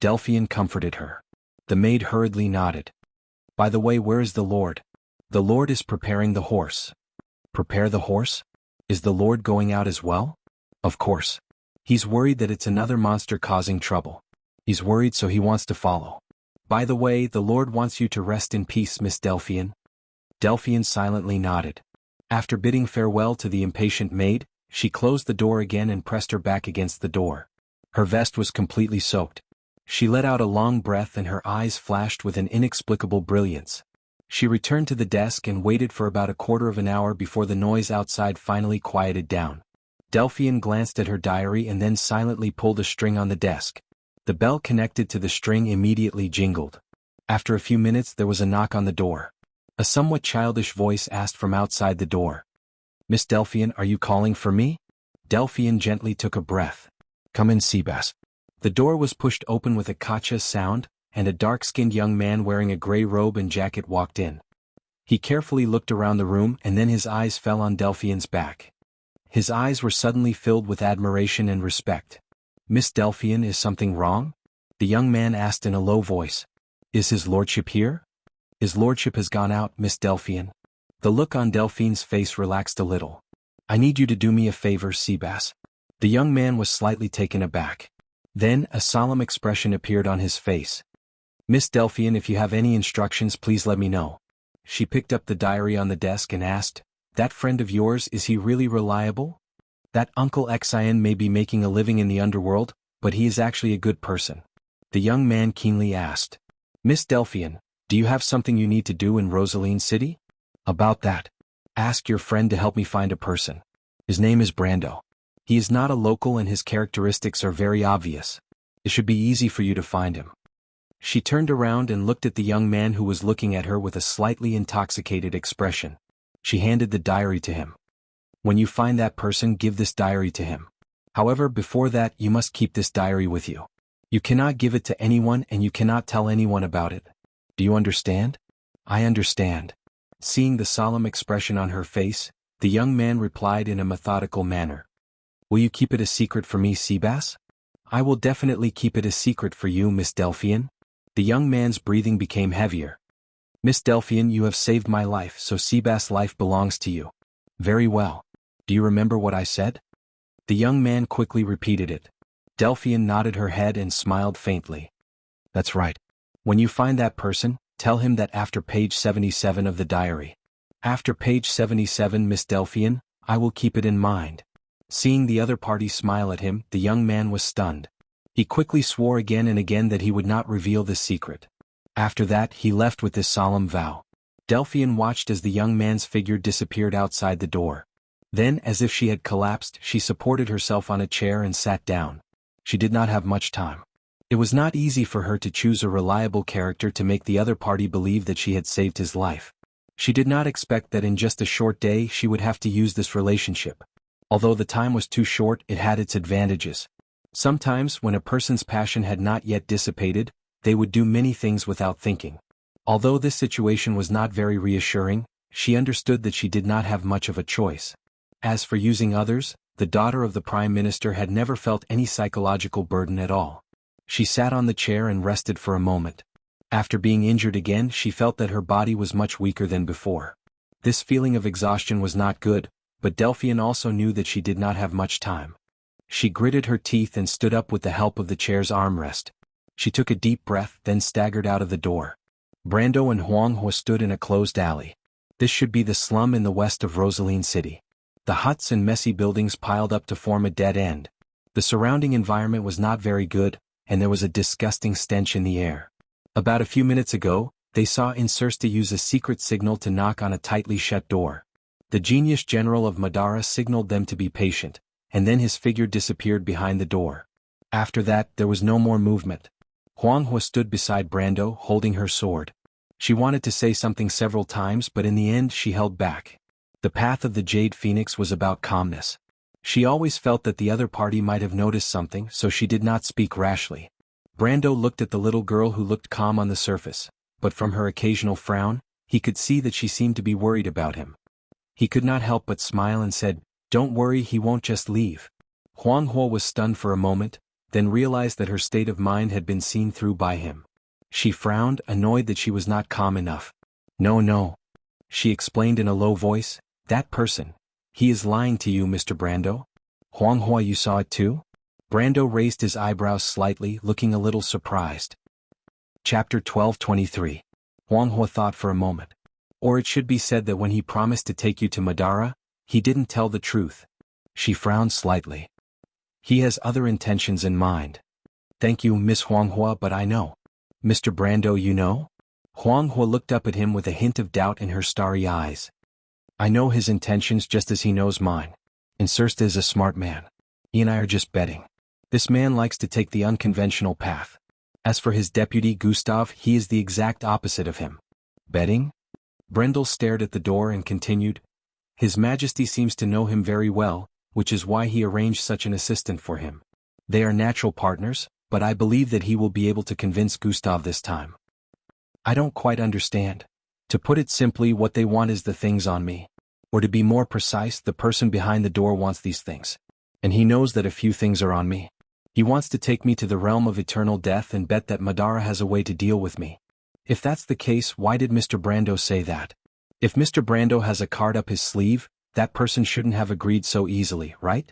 Delphian comforted her. The maid hurriedly nodded. By the way, where is the Lord? The Lord is preparing the horse. Prepare the horse? Is the Lord going out as well? Of course. He's worried that it's another monster causing trouble. He's worried so he wants to follow. By the way, the Lord wants you to rest in peace, Miss Delphian. Delphian silently nodded. After bidding farewell to the impatient maid, she closed the door again and pressed her back against the door. Her vest was completely soaked. She let out a long breath and her eyes flashed with an inexplicable brilliance. She returned to the desk and waited for about a quarter of an hour before the noise outside finally quieted down. Delphian glanced at her diary and then silently pulled a string on the desk. The bell connected to the string immediately jingled. After a few minutes there was a knock on the door. A somewhat childish voice asked from outside the door. "Miss Delphian, are you calling for me?" Delphian gently took a breath. "Come in, Seabass." The door was pushed open with a kacha sound, and a dark-skinned young man wearing a gray robe and jacket walked in. He carefully looked around the room and then his eyes fell on Delphian's back. His eyes were suddenly filled with admiration and respect. "Miss Delphian, is something wrong?" the young man asked in a low voice. "Is his lordship here?" "His lordship has gone out, Miss Delphian." The look on Delphine's face relaxed a little. "I need you to do me a favor, Seabass." The young man was slightly taken aback. Then a solemn expression appeared on his face. "Miss Delphian, if you have any instructions please let me know." She picked up the diary on the desk and asked, "That friend of yours, is he really reliable? That Uncle Xian may be making a living in the underworld, but he is actually a good person." The young man keenly asked, "Miss Delphian, do you have something you need to do in Rosaline City?" "About that. Ask your friend to help me find a person. His name is Brando. He is not a local and his characteristics are very obvious. It should be easy for you to find him." She turned around and looked at the young man who was looking at her with a slightly intoxicated expression. She handed the diary to him. "When you find that person, give this diary to him. However, before that you must keep this diary with you. You cannot give it to anyone and you cannot tell anyone about it. Do you understand?" "I understand." Seeing the solemn expression on her face, the young man replied in a methodical manner. "Will you keep it a secret for me, Seabass?" "I will definitely keep it a secret for you, Miss Delphian." The young man's breathing became heavier. "Miss Delphian, you have saved my life, so Seabass' life belongs to you." "Very well. Do you remember what I said?" The young man quickly repeated it. Delphian nodded her head and smiled faintly. "That's right. When you find that person, tell him that after page 77 of the diary." "After page 77, Miss Delphian, I will keep it in mind." Seeing the other party smile at him, the young man was stunned. He quickly swore again and again that he would not reveal this secret. After that, he left with this solemn vow. Delphian watched as the young man's figure disappeared outside the door. Then, as if she had collapsed, she supported herself on a chair and sat down. She did not have much time. It was not easy for her to choose a reliable character to make the other party believe that she had saved his life. She did not expect that in just a short day she would have to use this relationship. Although the time was too short, it had its advantages. Sometimes, when a person's passion had not yet dissipated, they would do many things without thinking. Although this situation was not very reassuring, she understood that she did not have much of a choice. As for using others, the daughter of the Prime Minister had never felt any psychological burden at all. She sat on the chair and rested for a moment. After being injured again, she felt that her body was much weaker than before. This feeling of exhaustion was not good, but Delphian also knew that she did not have much time. She gritted her teeth and stood up with the help of the chair's armrest. She took a deep breath, then staggered out of the door. Brando and Huang Hua stood in a closed alley. This should be the slum in the west of Rosaline City. The huts and messy buildings piled up to form a dead end. The surrounding environment was not very good, and there was a disgusting stench in the air. About a few minutes ago, they saw Insursta use a secret signal to knock on a tightly shut door. The genius general of Madara signaled them to be patient, and then his figure disappeared behind the door. After that, there was no more movement. Huang Hua stood beside Brando, holding her sword. She wanted to say something several times, but in the end she held back. The path of the Jade Phoenix was about calmness. She always felt that the other party might have noticed something, so she did not speak rashly. Brando looked at the little girl who looked calm on the surface, but from her occasional frown, he could see that she seemed to be worried about him. He could not help but smile and said, "Don't worry, he won't just leave." Huang Hua was stunned for a moment, then realized that her state of mind had been seen through by him. She frowned, annoyed that she was not calm enough. No, she explained in a low voice, "That person. He is lying to you, Mr. Brando." "Huang Hua, you saw it too?" Brando raised his eyebrows slightly, looking a little surprised. Chapter 12:23. Huang Hua thought for a moment. "Or it should be said that when he promised to take you to Madara, he didn't tell the truth." She frowned slightly. "He has other intentions in mind." Thank you, Miss Huanghua, but I know. Mr. Brando, you know? Huanghua looked up at him with a hint of doubt in her starry eyes. I know his intentions just as he knows mine. Insursta is a smart man. He and I are just betting. This man likes to take the unconventional path. As for his deputy Gustav, he is the exact opposite of him. Betting? Brendel stared at the door and continued. His Majesty seems to know him very well, which is why he arranged such an assistant for him. They are natural partners, but I believe that he will be able to convince Gustav this time. I don't quite understand. To put it simply, what they want is the things on me. Or to be more precise, the person behind the door wants these things. And he knows that a few things are on me. He wants to take me to the realm of eternal death and bet that Madara has a way to deal with me. If that's the case, why did Mr. Brando say that? If Mr. Brando has a card up his sleeve, that person shouldn't have agreed so easily, right?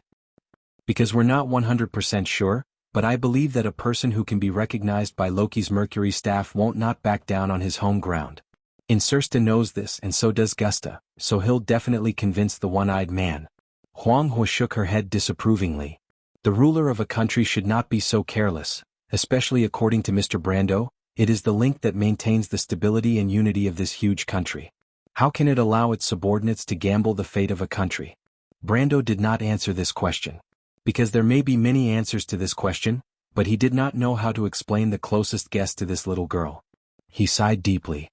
Because we're not 100% sure, but I believe that a person who can be recognized by Loki's Mercury staff won't not back down on his home ground. Insursta knows this and so does Gusta, so he'll definitely convince the one-eyed man. Huanghua shook her head disapprovingly. The ruler of a country should not be so careless, especially according to Mr. Brando. It is the link that maintains the stability and unity of this huge country. How can it allow its subordinates to gamble the fate of a country? Brando did not answer this question. Because there may be many answers to this question, but he did not know how to explain the closest guess to this little girl. He sighed deeply.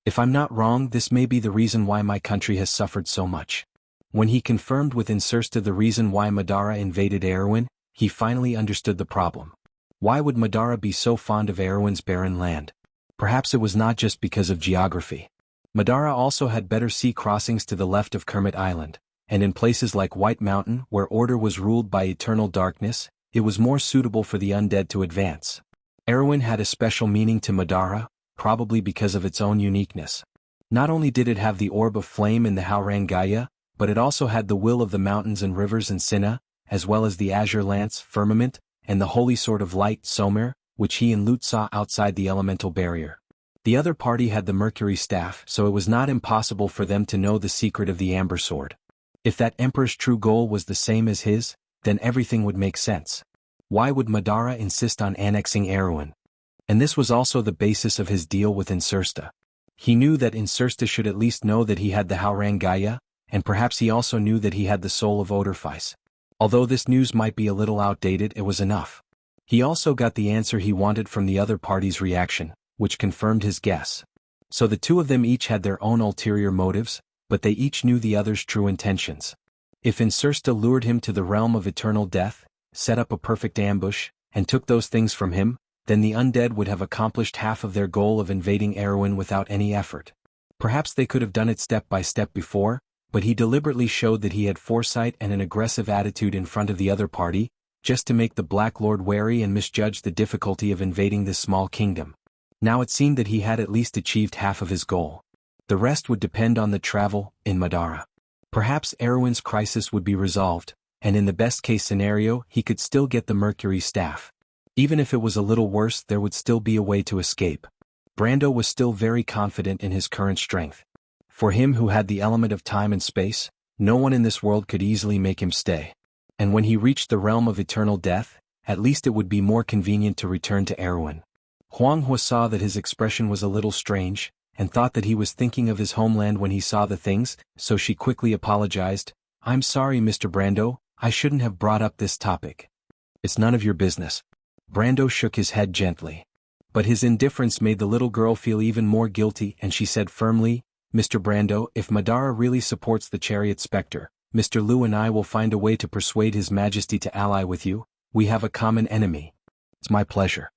If I'm not wrong, this may be the reason why my country has suffered so much. When he confirmed with Insursta the reason why Madara invaded Erewhon, he finally understood the problem. Why would Madara be so fond of Erewhon's barren land? Perhaps it was not just because of geography. Madara also had better sea crossings to the left of Kermit Island, and in places like White Mountain, where order was ruled by eternal darkness, it was more suitable for the undead to advance. Erewhon had a special meaning to Madara, probably because of its own uniqueness. Not only did it have the orb of flame in the Haurangaya, but it also had the will of the mountains and rivers in Sinna, as well as the azure lance, firmament, and the holy sword of light, Somir, which he and Lut saw outside the elemental barrier. The other party had the Mercury staff, so it was not impossible for them to know the secret of the Amber Sword. If that Emperor's true goal was the same as his, then everything would make sense. Why would Madara insist on annexing Erewhon? And this was also the basis of his deal with Insursta. He knew that Insursta should at least know that he had the Haurangaya, and perhaps he also knew that he had the soul of Odorphis. Although this news might be a little outdated, it was enough. He also got the answer he wanted from the other party's reaction, which confirmed his guess. So the two of them each had their own ulterior motives, but they each knew the other's true intentions. If Insursta lured him to the realm of eternal death, set up a perfect ambush, and took those things from him, then the undead would have accomplished half of their goal of invading Erewhon without any effort. Perhaps they could have done it step by step before, but he deliberately showed that he had foresight and an aggressive attitude in front of the other party, just to make the Black Lord wary and misjudge the difficulty of invading this small kingdom. Now it seemed that he had at least achieved half of his goal. The rest would depend on the travel in Madara. Perhaps Erewhon's crisis would be resolved, and in the best-case scenario he could still get the Mercury staff. Even if it was a little worse, there would still be a way to escape. Brando was still very confident in his current strength. For him who had the element of time and space, no one in this world could easily make him stay. And when he reached the realm of eternal death, at least it would be more convenient to return to Erewhon. Huanghua saw that his expression was a little strange, and thought that he was thinking of his homeland when he saw the things, so she quickly apologized. I'm sorry, Mr. Brando, I shouldn't have brought up this topic. It's none of your business. Brando shook his head gently. But his indifference made the little girl feel even more guilty, and she said firmly, Mr. Brando, if Madara really supports the Chariot Spectre, Mr. Lu and I will find a way to persuade His Majesty to ally with you. We have a common enemy. It's my pleasure.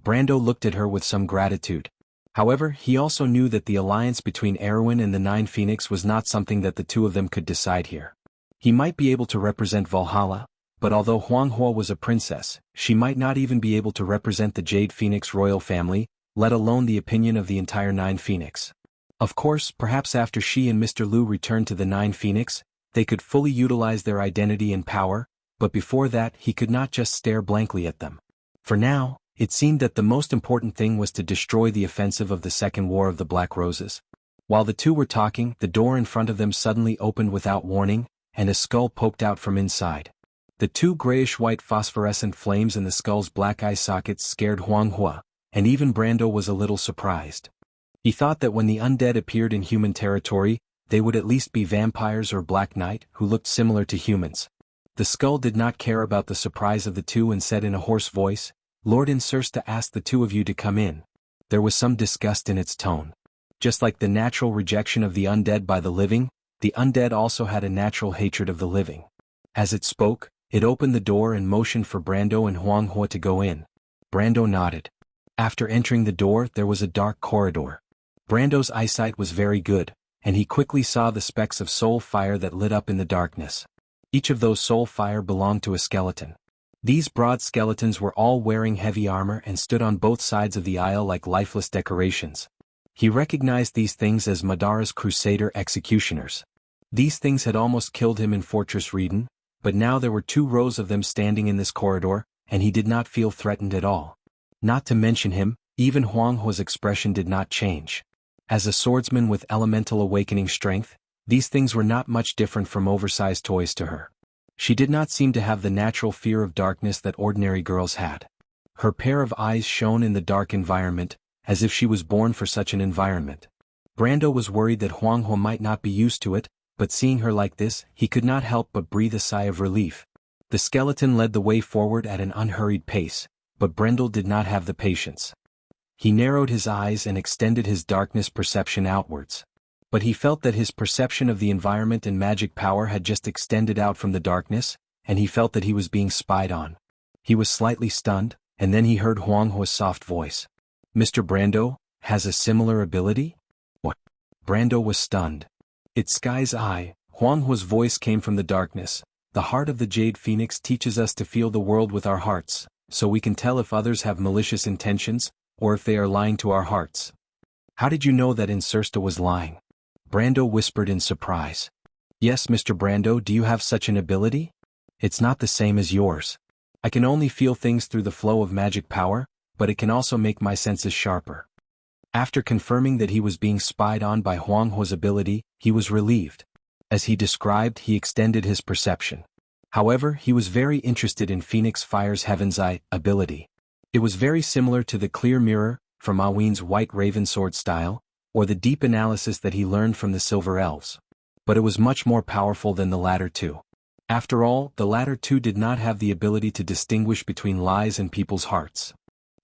Brando looked at her with some gratitude. However, he also knew that the alliance between Erewhon and the Nine Phoenix was not something that the two of them could decide here. He might be able to represent Valhalla, but although Huanghua was a princess, she might not even be able to represent the Jade Phoenix royal family, let alone the opinion of the entire Nine Phoenix. Of course, perhaps after she and Mr. Lu returned to the Nine Phoenix, they could fully utilize their identity and power, but before that he could not just stare blankly at them. For now, it seemed that the most important thing was to destroy the offensive of the Second War of the Black Roses. While the two were talking, the door in front of them suddenly opened without warning, and a skull poked out from inside. The two grayish-white phosphorescent flames in the skull's black eye sockets scared Huanghua, and even Brando was a little surprised. He thought that when the undead appeared in human territory, they would at least be vampires or Black Knight who looked similar to humans. The skull did not care about the surprise of the two and said in a hoarse voice, "Lord Incersta asked the two of you to come in." There was some disgust in its tone. Just like the natural rejection of the undead by the living, the undead also had a natural hatred of the living. As it spoke, it opened the door and motioned for Brando and Huanghua to go in. Brando nodded. After entering the door, there was a dark corridor. Brando's eyesight was very good, and he quickly saw the specks of soul fire that lit up in the darkness. Each of those soul fire belonged to a skeleton. These broad skeletons were all wearing heavy armor and stood on both sides of the aisle like lifeless decorations. He recognized these things as Madara's Crusader executioners. These things had almost killed him in Fortress Reeden, but now there were 2 rows of them standing in this corridor, and he did not feel threatened at all. Not to mention him, even Huanghua's expression did not change. As a swordsman with elemental awakening strength, these things were not much different from oversized toys to her. She did not seem to have the natural fear of darkness that ordinary girls had. Her pair of eyes shone in the dark environment, as if she was born for such an environment. Brando was worried that Huanghua might not be used to it, but seeing her like this, he could not help but breathe a sigh of relief. The skeleton led the way forward at an unhurried pace, but Brendel did not have the patience. He narrowed his eyes and extended his darkness perception outwards. But he felt that his perception of the environment and magic power had just extended out from the darkness, and he felt that he was being spied on. He was slightly stunned, and then he heard Huanghua's soft voice. "Mr. Brando has a similar ability?" What? Brando was stunned. "It's Sky's Eye." Huanghua's voice came from the darkness. "The heart of the Jade Phoenix teaches us to feel the world with our hearts, so we can tell if others have malicious intentions, or if they are lying to our hearts." "How did you know that Incersta was lying?" Brando whispered in surprise. "Yes, Mr. Brando, do you have such an ability?" "It's not the same as yours. I can only feel things through the flow of magic power, but it can also make my senses sharper." After confirming that he was being spied on by Huanghua's ability, he was relieved. As he described, he extended his perception. However, he was very interested in Phoenix Fire's Heaven's Eye ability. It was very similar to the clear mirror from Aween's White Raven Sword style, or the deep analysis that he learned from the Silver Elves. But it was much more powerful than the latter two. After all, the latter two did not have the ability to distinguish between lies and people's hearts.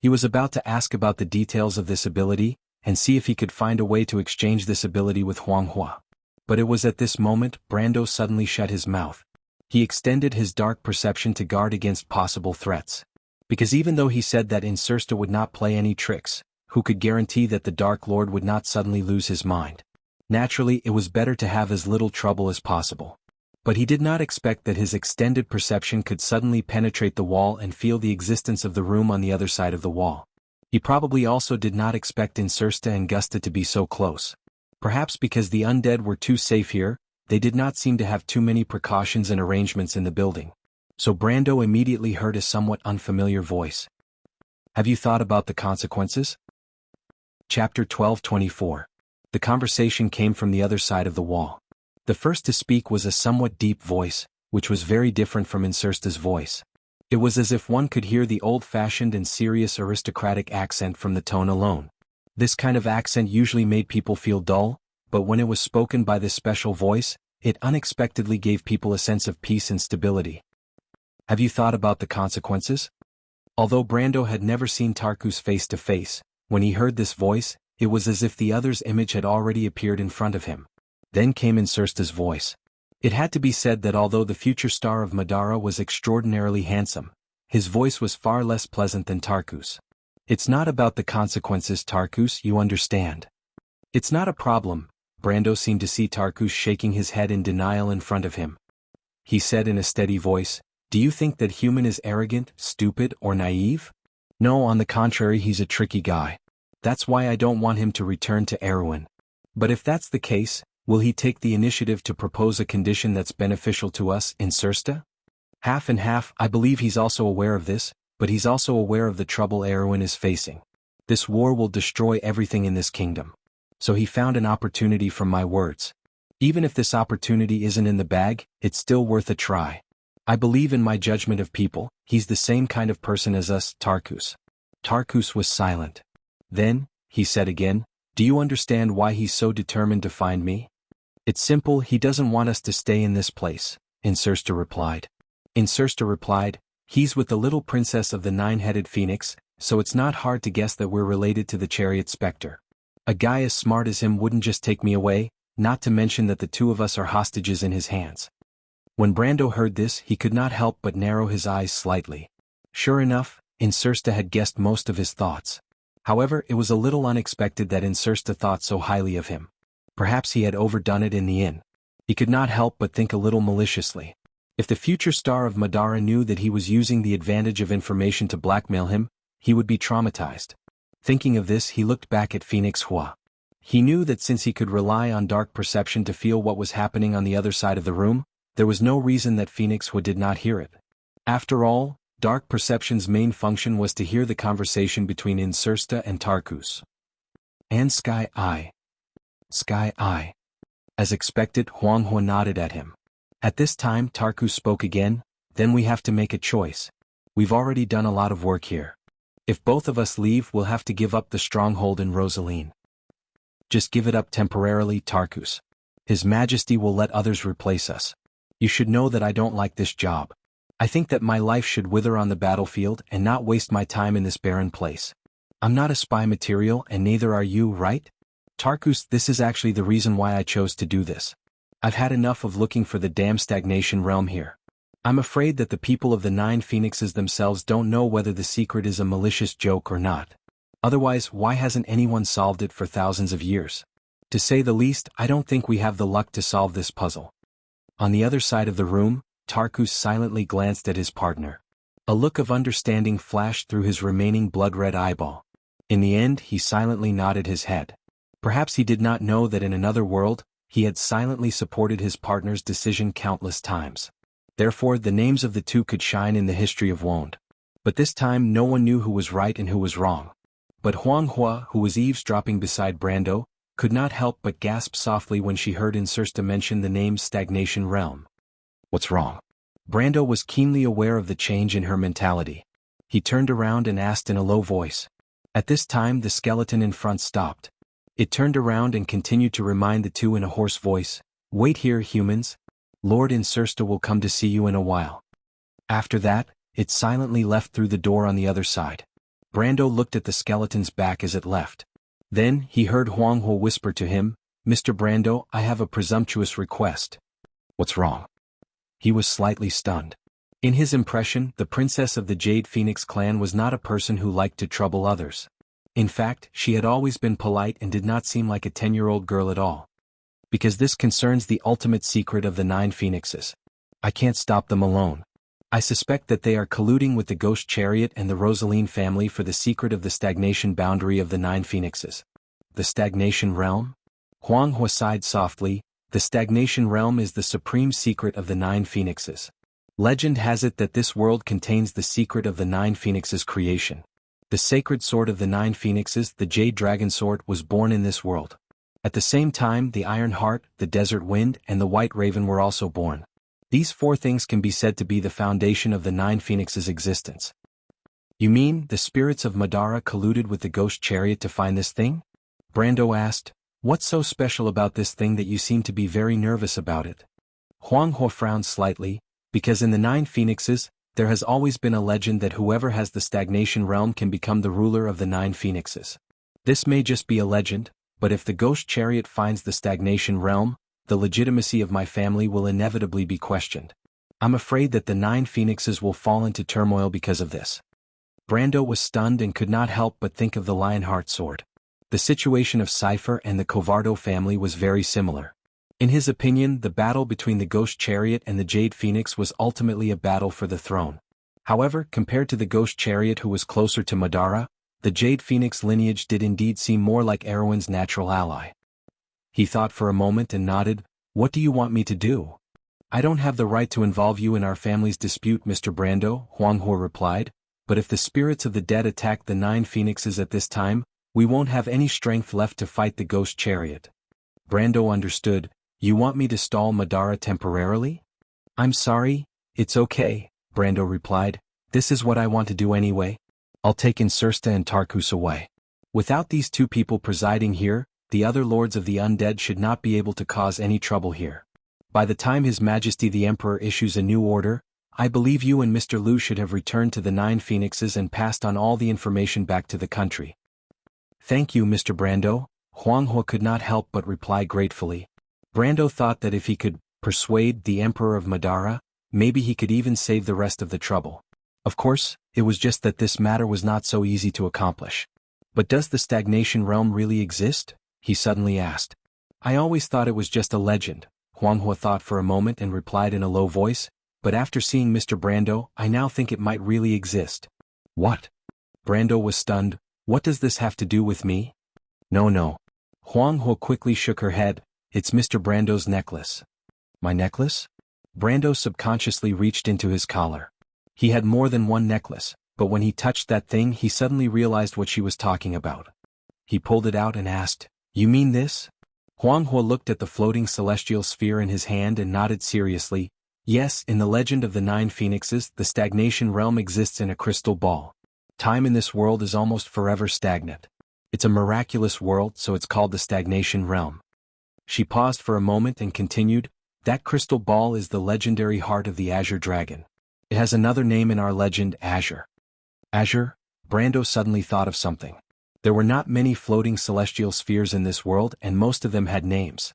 He was about to ask about the details of this ability, and see if he could find a way to exchange this ability with Huanghua. But it was at this moment Brando suddenly shut his mouth. He extended his dark perception to guard against possible threats. Because even though he said that Incersta would not play any tricks, who could guarantee that the Dark Lord would not suddenly lose his mind? Naturally, it was better to have as little trouble as possible. But he did not expect that his extended perception could suddenly penetrate the wall and feel the existence of the room on the other side of the wall. He probably also did not expect Incersta and Gusta to be so close. Perhaps because the undead were too safe here, they did not seem to have too many precautions and arrangements in the building. So Brando immediately heard a somewhat unfamiliar voice. "Have you thought about the consequences?" Chapter 12:24. The conversation came from the other side of the wall. The first to speak was a somewhat deep voice, which was very different from Incersta's voice. It was as if one could hear the old-fashioned and serious aristocratic accent from the tone alone. This kind of accent usually made people feel dull, but when it was spoken by this special voice, it unexpectedly gave people a sense of peace and stability. "Have you thought about the consequences?" Although Brando had never seen Tarkus face to face, when he heard this voice, it was as if the other's image had already appeared in front of him. Then came Incersta's voice. It had to be said that although the future star of Madara was extraordinarily handsome, his voice was far less pleasant than Tarkus. "It's not about the consequences, Tarkus, you understand." "It's not a problem." Brando seemed to see Tarkus shaking his head in denial in front of him. He said in a steady voice, "Do you think that human is arrogant, stupid, or naive?" "No, on the contrary, he's a tricky guy. That's why I don't want him to return to Erewhon." "But if that's the case, will he take the initiative to propose a condition that's beneficial to us, Incersta?" "Half and half. I believe he's also aware of this, but he's also aware of the trouble Erewhon is facing. This war will destroy everything in this kingdom. So he found an opportunity from my words. Even if this opportunity isn't in the bag, it's still worth a try. I believe in my judgment of people, he's the same kind of person as us, Tarkus. Tarkus was silent. Then, he said again, do you understand why he's so determined to find me? It's simple, he doesn't want us to stay in this place, Insursta replied. Insursta replied, he's with the little princess of the nine-headed phoenix, so it's not hard to guess that we're related to the chariot specter. A guy as smart as him wouldn't just take me away, not to mention that the two of us are hostages in his hands. When Brando heard this, he could not help but narrow his eyes slightly. Sure enough, Insursta had guessed most of his thoughts. However, it was a little unexpected that Insursta thought so highly of him. Perhaps he had overdone it in the inn. He could not help but think a little maliciously. If the future star of Madara knew that he was using the advantage of information to blackmail him, he would be traumatized. Thinking of this, he looked back at Phoenix Hua. He knew that since he could rely on dark perception to feel what was happening on the other side of the room, there was no reason that Phoenix Hua did not hear it. After all, dark perception's main function was to hear the conversation between Insursta and Tarkus. And Sky Eye. Sky Eye. As expected, Huang Hua nodded at him. At this time Tarkus spoke again, then we have to make a choice. We've already done a lot of work here. If both of us leave, we'll have to give up the stronghold in Rosaline. Just give it up temporarily, Tarkus. His Majesty will let others replace us. You should know that I don't like this job. I think that my life should wither on the battlefield and not waste my time in this barren place. I'm not a spy material and neither are you, right? Tarkus, this is actually the reason why I chose to do this. I've had enough of looking for the damn stagnation realm here. I'm afraid that the people of the Nine Phoenixes themselves don't know whether the secret is a malicious joke or not. Otherwise, why hasn't anyone solved it for thousands of years? To say the least, I don't think we have the luck to solve this puzzle. On the other side of the room, Tarkus silently glanced at his partner. A look of understanding flashed through his remaining blood-red eyeball. In the end, he silently nodded his head. Perhaps he did not know that in another world, he had silently supported his partner's decision countless times. Therefore, the names of the two could shine in the history of Wond. But this time no one knew who was right and who was wrong. But Huang Hua, who was eavesdropping beside Brando, could not help but gasp softly when she heard Insursta mention the name Stagnation Realm. What's wrong? Brando was keenly aware of the change in her mentality. He turned around and asked in a low voice. At this time the skeleton in front stopped. It turned around and continued to remind the two in a hoarse voice, "Wait here, humans. Lord Insursta will come to see you in a while." After that, it silently left through the door on the other side. Brando looked at the skeleton's back as it left. Then, he heard Huang Hua whisper to him, "Mr. Brando, I have a presumptuous request." What's wrong? He was slightly stunned. In his impression, the princess of the Jade Phoenix clan was not a person who liked to trouble others. In fact, she had always been polite and did not seem like a 10-year-old girl at all. Because this concerns the ultimate secret of the Nine Phoenixes. I can't stop them alone. I suspect that they are colluding with the Ghost Chariot and the Rosaline family for the secret of the stagnation boundary of the Nine Phoenixes. The stagnation realm? Huang Hua sighed softly. The stagnation realm is the supreme secret of the Nine Phoenixes. Legend has it that this world contains the secret of the Nine Phoenixes' creation. The sacred sword of the Nine Phoenixes, the Jade Dragon Sword, was born in this world. At the same time, the Iron Heart, the Desert Wind, and the White Raven were also born. These four things can be said to be the foundation of the Nine Phoenixes' existence. You mean, the spirits of Madara colluded with the Ghost Chariot to find this thing? Brando asked. What's so special about this thing that you seem to be very nervous about it? Huang Hua frowned slightly, because in the Nine Phoenixes, there has always been a legend that whoever has the stagnation realm can become the ruler of the Nine Phoenixes. This may just be a legend, but if the Ghost Chariot finds the stagnation realm, the legitimacy of my family will inevitably be questioned. I'm afraid that the Nine Phoenixes will fall into turmoil because of this. Brando was stunned and could not help but think of the Lionheart sword. The situation of Cypher and the Covardo family was very similar. In his opinion, the battle between the Ghost Chariot and the Jade Phoenix was ultimately a battle for the throne. However, compared to the Ghost Chariot who was closer to Madara, the Jade Phoenix lineage did indeed seem more like Erwin's natural ally. He thought for a moment and nodded. What do you want me to do? I don't have the right to involve you in our family's dispute, Mr. Brando, Huang Hua replied, but if the spirits of the dead attack the Nine Phoenixes at this time, we won't have any strength left to fight the Ghost Chariot. Brando understood. You want me to stall Madara temporarily? I'm sorry, It's okay, Brando replied. This is what I want to do anyway. I'll take Insursta and Tarkus away. Without these two people presiding here, the other lords of the undead should not be able to cause any trouble here. By the time His Majesty the Emperor issues a new order, I believe you and Mr. Liu should have returned to the Nine Phoenixes and passed on all the information back to the country. Thank you, Mr. Brando, Huang He could not help but reply gratefully. Brando thought that if he could persuade the Emperor of Madara, maybe he could even save the rest of the trouble. Of course, it was just that this matter was not so easy to accomplish. But does the stagnation realm really exist? He suddenly asked. I always thought it was just a legend, Huang He thought for a moment and replied in a low voice, but after seeing Mr. Brando, I now think it might really exist. What? Brando was stunned. What does this have to do with me? No. Huang He quickly shook her head. It's Mr. Brando's necklace. My necklace? Brando subconsciously reached into his collar. He had more than one necklace, but when he touched that thing he suddenly realized what she was talking about. He pulled it out and asked, You mean this? Huang He looked at the floating celestial sphere in his hand and nodded seriously. Yes, in the legend of the Nine Phoenixes, the stagnation realm exists in a crystal ball. Time in this world is almost forever stagnant. It's a miraculous world, so it's called the stagnation realm. She paused for a moment and continued, That crystal ball is the legendary heart of the Azure Dragon. It has another name in our legend, Azure. Azure? Brando suddenly thought of something. There were not many floating celestial spheres in this world and most of them had names.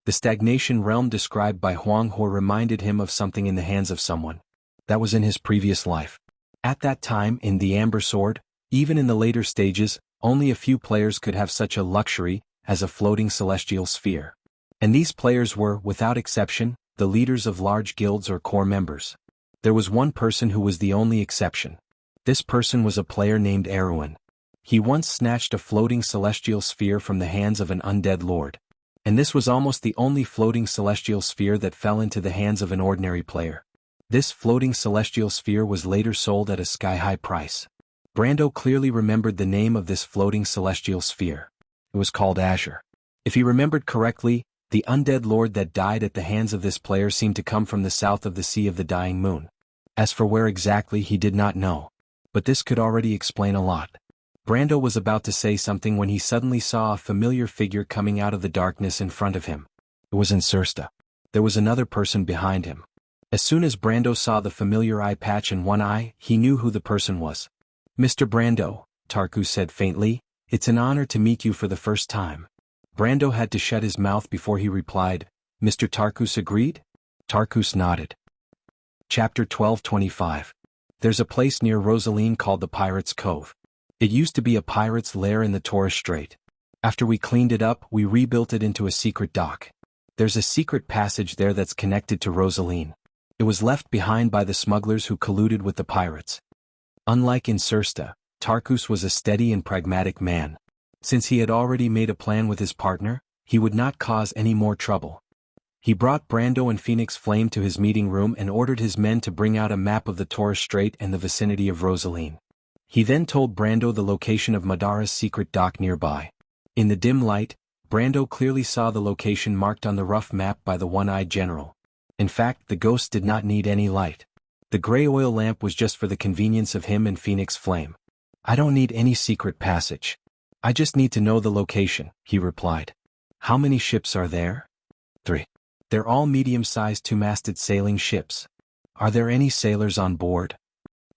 The stagnation realm described by Huang He reminded him of something in the hands of someone. That was in his previous life. At that time, in the Amber Sword, even in the later stages, only a few players could have such a luxury as a floating celestial sphere. And these players were, without exception, the leaders of large guilds or core members. There was one person who was the only exception. This person was a player named Erwin. He once snatched a floating celestial sphere from the hands of an undead lord. And this was almost the only floating celestial sphere that fell into the hands of an ordinary player. This floating celestial sphere was later sold at a sky-high price. Brando clearly remembered the name of this floating celestial sphere. It was called Azure. If he remembered correctly, the undead lord that died at the hands of this player seemed to come from the south of the Sea of the Dying Moon. As for where exactly, he did not know. But this could already explain a lot. Brando was about to say something when he suddenly saw a familiar figure coming out of the darkness in front of him. It was Insursta. There was another person behind him. As soon as Brando saw the familiar eye patch in one eye, he knew who the person was. Mr. Brando, Tarkus said faintly, it's an honor to meet you for the first time. Brando had to shut his mouth before he replied, Mr. Tarkus agreed? Tarkus nodded. Chapter 12:25. There's a place near Rosaline called the Pirate's Cove. It used to be a pirate's lair in the Torres Strait. After we cleaned it up, we rebuilt it into a secret dock. There's a secret passage there that's connected to Rosaline. It was left behind by the smugglers who colluded with the pirates. Unlike Insursta, Tarkus was a steady and pragmatic man. Since he had already made a plan with his partner, he would not cause any more trouble. He brought Brando and Phoenix Flame to his meeting room and ordered his men to bring out a map of the Torres Strait and the vicinity of Rosaline. He then told Brando the location of Madara's secret dock nearby. In the dim light, Brando clearly saw the location marked on the rough map by the one-eyed general. In fact, the ghost did not need any light. The gray oil lamp was just for the convenience of him and Phoenix Flame. I don't need any secret passage. I just need to know the location, he replied. How many ships are there? 3. They're all medium-sized two-masted sailing ships. Are there any sailors on board?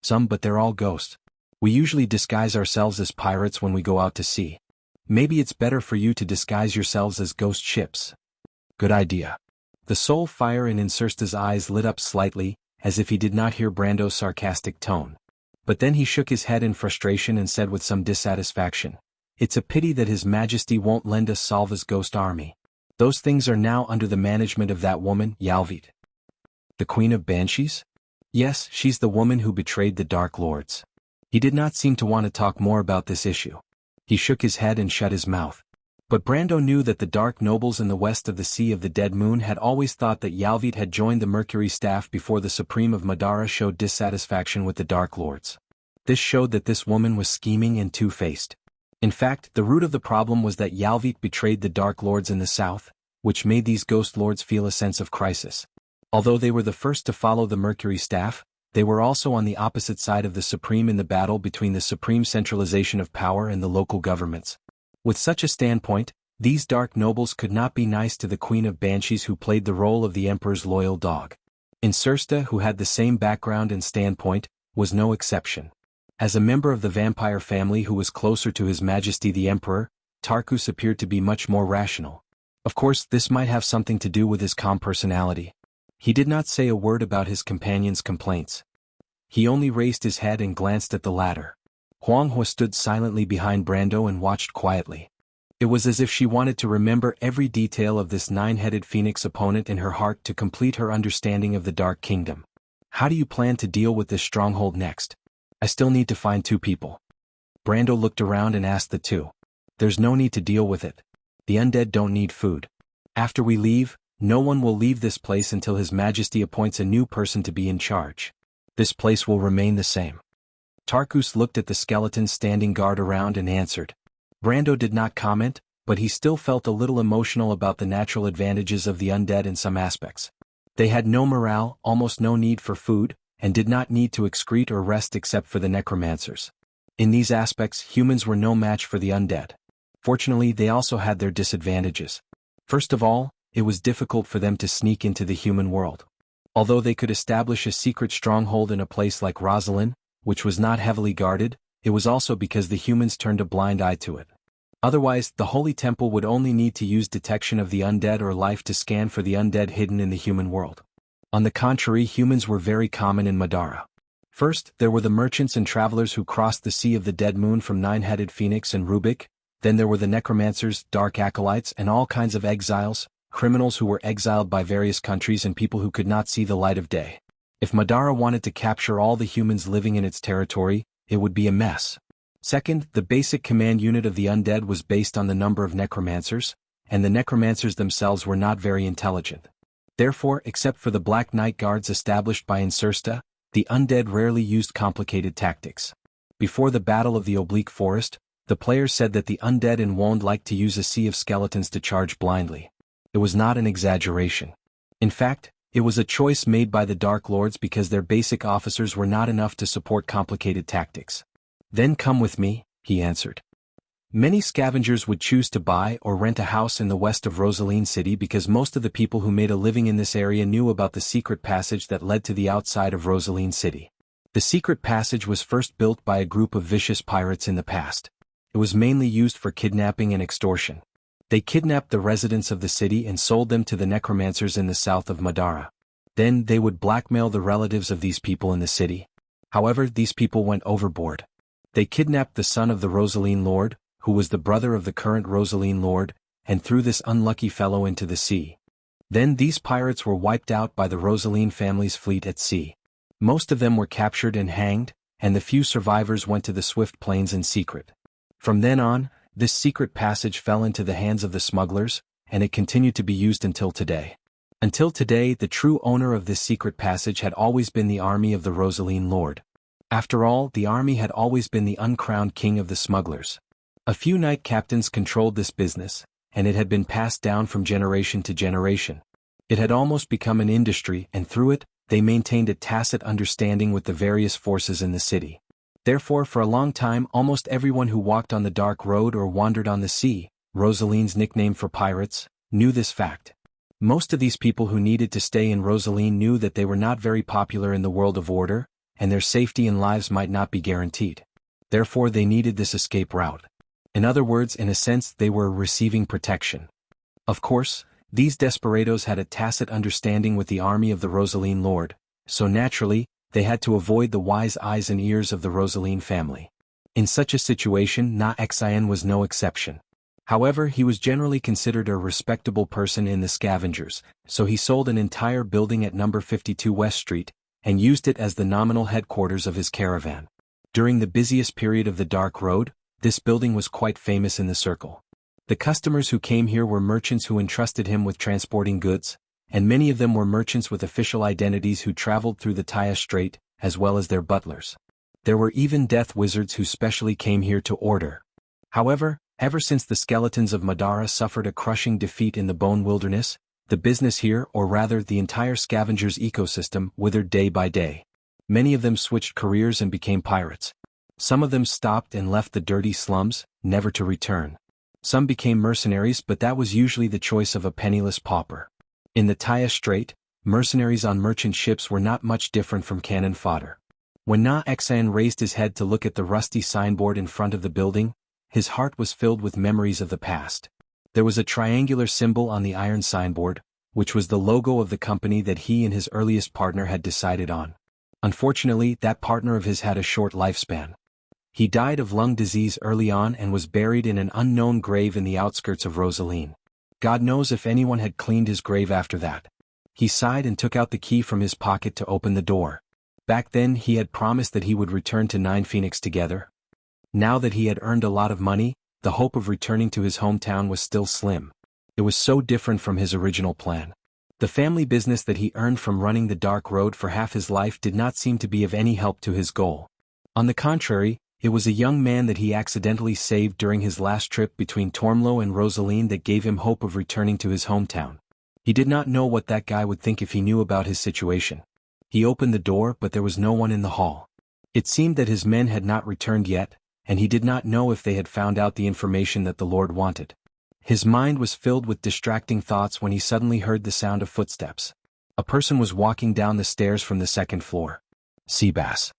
Some, but they're all ghosts. We usually disguise ourselves as pirates when we go out to sea. Maybe it's better for you to disguise yourselves as ghost ships. Good idea. The soul fire in Insursta's eyes lit up slightly, as if he did not hear Brando's sarcastic tone. But then he shook his head in frustration and said with some dissatisfaction, It's a pity that His Majesty won't lend us Salva's ghost army. Those things are now under the management of that woman, Yalvit. The Queen of Banshees? Yes, she's the woman who betrayed the Dark Lords. He did not seem to want to talk more about this issue. He shook his head and shut his mouth. But Brando knew that the dark nobles in the west of the Sea of the Dead Moon had always thought that Yalvit had joined the Mercury staff before the Supreme of Madara showed dissatisfaction with the Dark Lords. This showed that this woman was scheming and two-faced. In fact, the root of the problem was that Yalvit betrayed the Dark Lords in the south, which made these Ghost Lords feel a sense of crisis. Although they were the first to follow the Mercury staff, they were also on the opposite side of the Supreme in the battle between the supreme centralization of power and the local governments. With such a standpoint, these dark nobles could not be nice to the Queen of Banshees, who played the role of the Emperor's loyal dog. Insursta, who had the same background and standpoint, was no exception. As a member of the vampire family who was closer to His Majesty the Emperor, Tarkus appeared to be much more rational. Of course, this might have something to do with his calm personality. He did not say a word about his companion's complaints. He only raised his head and glanced at the latter. Huang Hua stood silently behind Brando and watched quietly. It was as if she wanted to remember every detail of this nine-headed phoenix opponent in her heart to complete her understanding of the Dark Kingdom. How do you plan to deal with this stronghold next? I still need to find 2 people. Brando looked around and asked the 2. There's no need to deal with it. The undead don't need food. After we leave, no one will leave this place until His Majesty appoints a new person to be in charge. This place will remain the same. Tarkus looked at the skeletons standing guard around and answered. Brando did not comment, but he still felt a little emotional about the natural advantages of the undead in some aspects. They had no morale, almost no need for food, and did not need to excrete or rest except for the necromancers. In these aspects, humans were no match for the undead. Fortunately, they also had their disadvantages. First of all, it was difficult for them to sneak into the human world. Although they could establish a secret stronghold in a place like Rosalind, which was not heavily guarded, it was also because the humans turned a blind eye to it. Otherwise, the Holy Temple would only need to use detection of the undead or life to scan for the undead hidden in the human world. On the contrary, humans were very common in Madara. First, there were the merchants and travelers who crossed the Sea of the Dead Moon from Nine-Headed Phoenix and Rubik. Then there were the necromancers, dark acolytes, and all kinds of exiles, criminals who were exiled by various countries and people who could not see the light of day. If Madara wanted to capture all the humans living in its territory, it would be a mess. Second, the basic command unit of the undead was based on the number of necromancers, and the necromancers themselves were not very intelligent. Therefore, except for the Black Knight Guards established by Insursta, the undead rarely used complicated tactics. Before the Battle of the Oblique Forest, the players said that the undead in Wond liked to use a sea of skeletons to charge blindly. It was not an exaggeration. In fact, it was a choice made by the Dark Lords because their basic officers were not enough to support complicated tactics. Then come with me, he answered. Many scavengers would choose to buy or rent a house in the west of Rosaline City because most of the people who made a living in this area knew about the secret passage that led to the outside of Rosaline City. The secret passage was first built by a group of vicious pirates in the past. It was mainly used for kidnapping and extortion. They kidnapped the residents of the city and sold them to the necromancers in the south of Madara. Then they would blackmail the relatives of these people in the city. However, these people went overboard. They kidnapped the son of the Rosaline Lord, who was the brother of the current Rosaline Lord, and threw this unlucky fellow into the sea. Then these pirates were wiped out by the Rosaline family's fleet at sea. Most of them were captured and hanged, and the few survivors went to the Swift Plains in secret. From then on, this secret passage fell into the hands of the smugglers, and it continued to be used until today. Until today, the true owner of this secret passage had always been the army of the Rosaline Lord. After all, the army had always been the uncrowned king of the smugglers. A few knight captains controlled this business, and it had been passed down from generation to generation. It had almost become an industry, and through it, they maintained a tacit understanding with the various forces in the city. Therefore, for a long time, almost everyone who walked on the dark road or wandered on the sea, Rosaline's nickname for pirates, knew this fact. Most of these people who needed to stay in Rosaline knew that they were not very popular in the world of order, and their safety and lives might not be guaranteed. Therefore, they needed this escape route. In other words, in a sense, they were receiving protection. Of course, these desperados had a tacit understanding with the army of the Rosaline Lord, so naturally, they had to avoid the wise eyes and ears of the Rosaline family. In such a situation, Na Xian was no exception. However, he was generally considered a respectable person in the scavengers, so he sold an entire building at number 52 West Street, and used it as the nominal headquarters of his caravan. During the busiest period of the Dark Road, this building was quite famous in the circle. The customers who came here were merchants who entrusted him with transporting goods, and many of them were merchants with official identities who traveled through the Taya Strait, as well as their butlers. There were even death wizards who specially came here to order. However, ever since the skeletons of Madara suffered a crushing defeat in the Bone Wilderness, The business here, or rather the entire scavengers ecosystem, withered day by day. Many of them switched careers and became pirates. Some of them stopped and left the dirty slums, never to return. Some became mercenaries, but that was usually the choice of a penniless pauper. In the Taya Strait, mercenaries on merchant ships were not much different from cannon fodder. When Na Xan raised his head to look at the rusty signboard in front of the building, his heart was filled with memories of the past. There was a triangular symbol on the iron signboard, which was the logo of the company that he and his earliest partner had decided on. Unfortunately, that partner of his had a short lifespan. He died of lung disease early on and was buried in an unknown grave in the outskirts of Rosaline. God knows if anyone had cleaned his grave after that. He sighed and took out the key from his pocket to open the door. Back then he had promised that he would return to Nine Phoenix together. Now that he had earned a lot of money, the hope of returning to his hometown was still slim. It was so different from his original plan. The family business that he earned from running the dark road for half his life did not seem to be of any help to his goal. On the contrary, it was a young man that he accidentally saved during his last trip between Tormlo and Rosaline that gave him hope of returning to his hometown. He did not know what that guy would think if he knew about his situation. He opened the door, but there was no one in the hall. It seemed that his men had not returned yet, and he did not know if they had found out the information that the Lord wanted. His mind was filled with distracting thoughts when he suddenly heard the sound of footsteps. A person was walking down the stairs from the second floor. Seabass.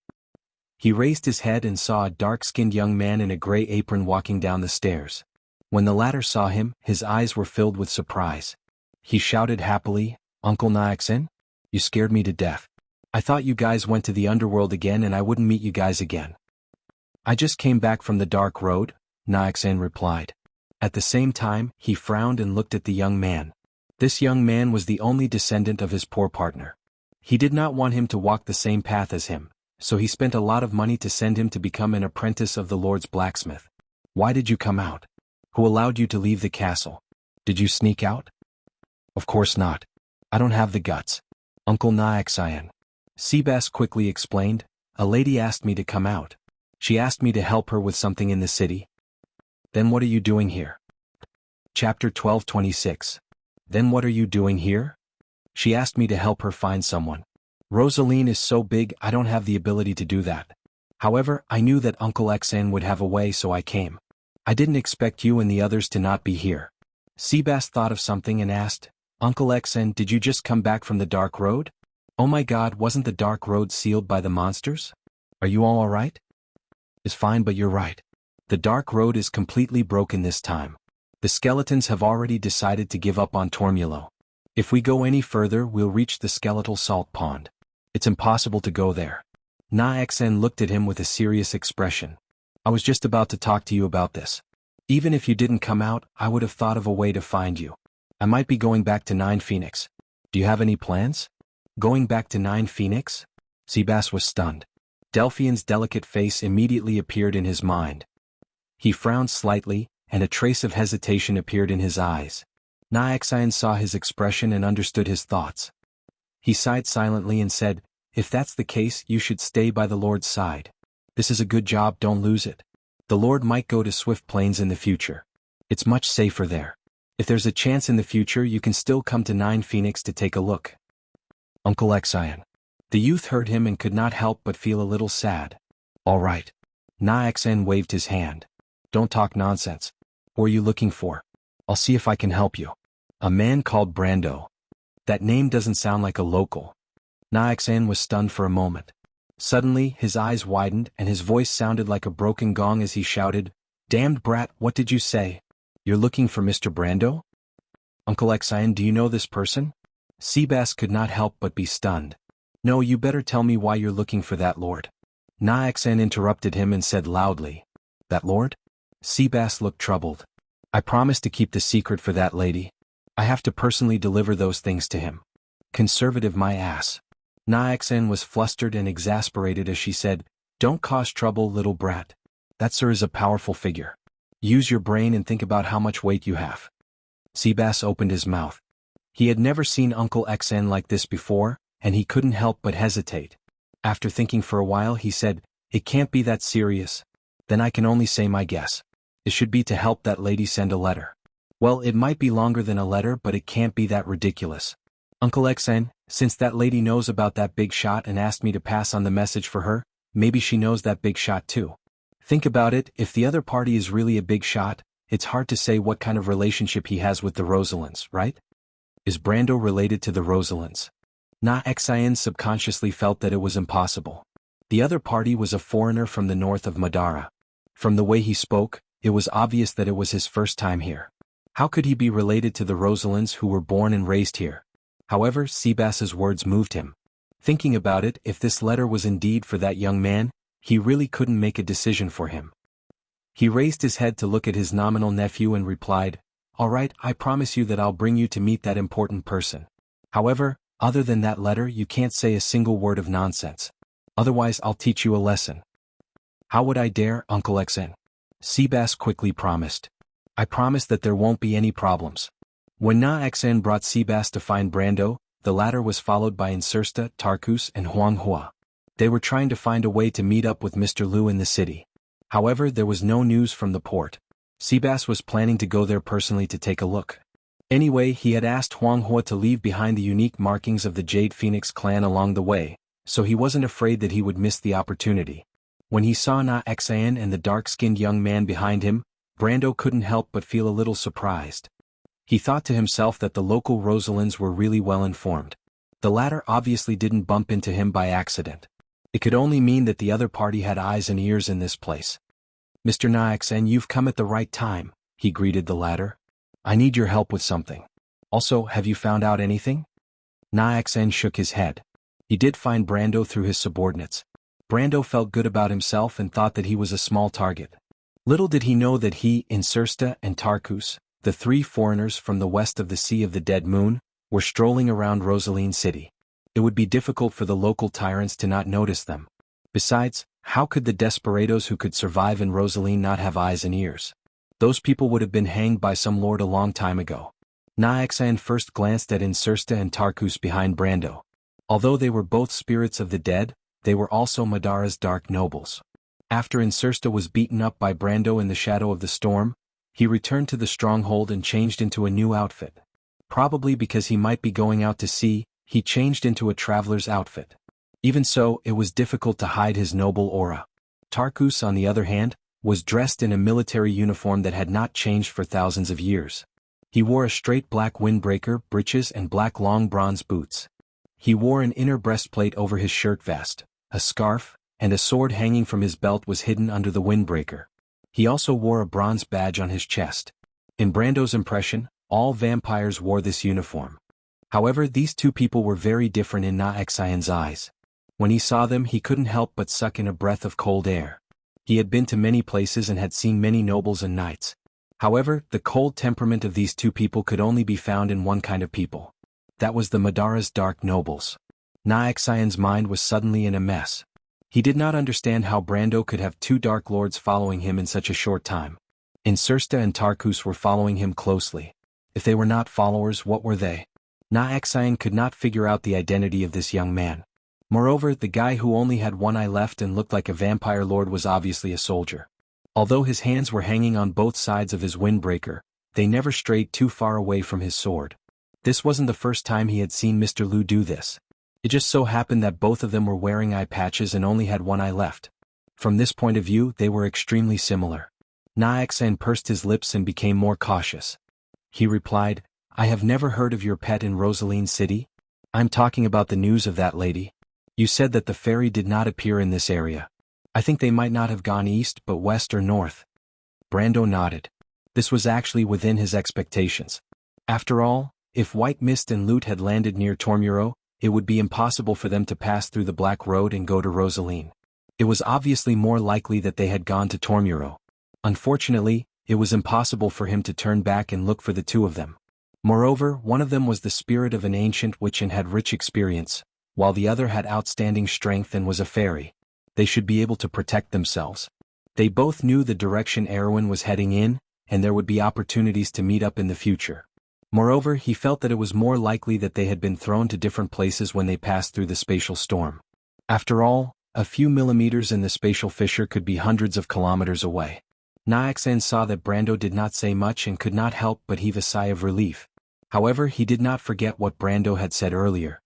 He raised his head and saw a dark-skinned young man in a gray apron walking down the stairs. When the latter saw him, his eyes were filled with surprise. He shouted happily, "Uncle Naixen? You scared me to death. I thought you guys went to the underworld again and I wouldn't meet you guys again." "I just came back from the dark road," Naixen replied. At the same time, he frowned and looked at the young man. This young man was the only descendant of his poor partner. He did not want him to walk the same path as him, so he spent a lot of money to send him to become an apprentice of the Lord's blacksmith. "Why did you come out? Who allowed you to leave the castle? Did you sneak out?" "Of course not. I don't have the guts. Uncle Naixen," Seabass quickly explained, "a lady asked me to come out. She asked me to help her with something in the city." "Then what are you doing here?" Chapter 12:26. "Then what are you doing here?" "She asked me to help her find someone. Rosaline is so big I don't have the ability to do that. However, I knew that Uncle Xan would have a way, so I came. I didn't expect you and the others to not be here." Seabass thought of something and asked, "Uncle Xan, did you just come back from the dark road? Oh my God, wasn't the dark road sealed by the monsters? Are you all alright?" "It's fine, but you're right. The dark road is completely broken this time. The skeletons have already decided to give up on Tormulo. If we go any further we'll reach the skeletal salt pond. It's impossible to go there." Naixen looked at him with a serious expression. "I was just about to talk to you about this. Even if you didn't come out, I would have thought of a way to find you. I might be going back to Nine Phoenix. Do you have any plans?" "Going back to Nine Phoenix?" Seabass was stunned. Delphian's delicate face immediately appeared in his mind. He frowned slightly, and a trace of hesitation appeared in his eyes. Naixen saw his expression and understood his thoughts. He sighed silently and said, "If that's the case, you should stay by the Lord's side. This is a good job, don't lose it. The Lord might go to Swift Plains in the future. It's much safer there. If there's a chance in the future you can still come to Nine Phoenix to take a look." "Uncle Xan." The youth heard him and could not help but feel a little sad. "All right." Naixen waved his hand. "Don't talk nonsense. Who are you looking for? I'll see if I can help you." "A man called Brando." That name doesn't sound like a local. Naixen was stunned for a moment. Suddenly, his eyes widened and his voice sounded like a broken gong as he shouted, "Damned brat, what did you say? You're looking for Mr. Brando? Uncle Xan, do you know this person?" Seabass could not help but be stunned. "No, you better tell me why you're looking for that lord." Naixen interrupted him and said loudly, "That lord?" Seabass looked troubled. "I promised to keep the secret for that lady. I have to personally deliver those things to him." "Conservative my ass." Naixen was flustered and exasperated as she said, "Don't cause trouble, little brat. That sir is a powerful figure. Use your brain and think about how much weight you have." Seabass opened his mouth. He had never seen Uncle Xan like this before, and he couldn't help but hesitate. After thinking for a while he said, "It can't be that serious. Then I can only say my guess. It should be to help that lady send a letter." Well, it might be longer than a letter, but it can't be that ridiculous. Uncle Xen, since that lady knows about that big shot and asked me to pass on the message for her, maybe she knows that big shot too. Think about it, if the other party is really a big shot, it's hard to say what kind of relationship he has with the Rosalins, right? Is Brando related to the Rosalins? Na Xian subconsciously felt that it was impossible. The other party was a foreigner from the north of Madara. From the way he spoke, it was obvious that it was his first time here. How could he be related to the Rosalins who were born and raised here? However, Seabass's words moved him. Thinking about it, if this letter was indeed for that young man, he really couldn't make a decision for him. He raised his head to look at his nominal nephew and replied, "All right, I promise you that I'll bring you to meet that important person. However, other than that letter you can't say a single word of nonsense. Otherwise I'll teach you a lesson." "How would I dare, Uncle Xen?" Seabass quickly promised. "I promise that there won't be any problems." When Na Xen brought Seabass to find Brando, the latter was followed by Insursta, Tarkus, and Huanghua. They were trying to find a way to meet up with Mr. Lu in the city. However, there was no news from the port. Seabass was planning to go there personally to take a look. Anyway, he had asked Huanghua to leave behind the unique markings of the Jade Phoenix clan along the way, so he wasn't afraid that he would miss the opportunity. When he saw Na Xen and the dark-skinned young man behind him, Brando couldn't help but feel a little surprised. He thought to himself that the local Rosalins were really well informed. The latter obviously didn't bump into him by accident. It could only mean that the other party had eyes and ears in this place. "Mr. Na Xen, you've come at the right time," he greeted the latter. "I need your help with something. Also, have you found out anything?" Na Xen shook his head. He did find Brando through his subordinates. Brando felt good about himself and thought that he was a small target. Little did he know that he, Insursta, and Tarkus, the three foreigners from the west of the Sea of the Dead Moon, were strolling around Rosaline City. It would be difficult for the local tyrants to not notice them. Besides, how could the desperados who could survive in Rosaline not have eyes and ears? Those people would have been hanged by some lord a long time ago. Na Xen first glanced at Insursta and Tarkus behind Brando. Although they were both spirits of the dead, they were also Madara's dark nobles. After Insursta was beaten up by Brando in the shadow of the storm, he returned to the stronghold and changed into a new outfit. Probably because he might be going out to sea, he changed into a traveler's outfit. Even so, it was difficult to hide his noble aura. Tarkus, on the other hand, was dressed in a military uniform that had not changed for thousands of years. He wore a straight black windbreaker, breeches, and black long bronze boots. He wore an inner breastplate over his shirt vest, a scarf, and a sword hanging from his belt was hidden under the windbreaker. He also wore a bronze badge on his chest. In Brando's impression, all vampires wore this uniform. However, these two people were very different in Na Xian's eyes. When he saw them, he couldn't help but suck in a breath of cold air. He had been to many places and had seen many nobles and knights. However, the cold temperament of these two people could only be found in one kind of people. That was the Madara's dark nobles. Na Xian's mind was suddenly in a mess. He did not understand how Brando could have two Dark Lords following him in such a short time. Insursta and Tarkus were following him closely. If they were not followers, what were they? Na Xian could not figure out the identity of this young man. Moreover, the guy who only had one eye left and looked like a vampire lord was obviously a soldier. Although his hands were hanging on both sides of his windbreaker, they never strayed too far away from his sword. This wasn't the first time he had seen Mr. Lu do this. It just so happened that both of them were wearing eye patches and only had one eye left. From this point of view, they were extremely similar. Na Xen pursed his lips and became more cautious. He replied, "I have never heard of your pet in Rosaline City. I'm talking about the news of that lady. You said that the fairy did not appear in this area. I think they might not have gone east but west or north." Brando nodded. This was actually within his expectations. After all, if White Mist and Loot had landed near Tormuro, it would be impossible for them to pass through the Black Road and go to Rosaline. It was obviously more likely that they had gone to Tormuro. Unfortunately, it was impossible for him to turn back and look for the two of them. Moreover, one of them was the spirit of an ancient witch and had rich experience, while the other had outstanding strength and was a fairy. They should be able to protect themselves. They both knew the direction Erwin was heading in, and there would be opportunities to meet up in the future. Moreover, he felt that it was more likely that they had been thrown to different places when they passed through the spatial storm. After all, a few millimeters in the spatial fissure could be hundreds of kilometers away. Naxan saw that Brando did not say much and could not help but heave a sigh of relief. However, he did not forget what Brando had said earlier.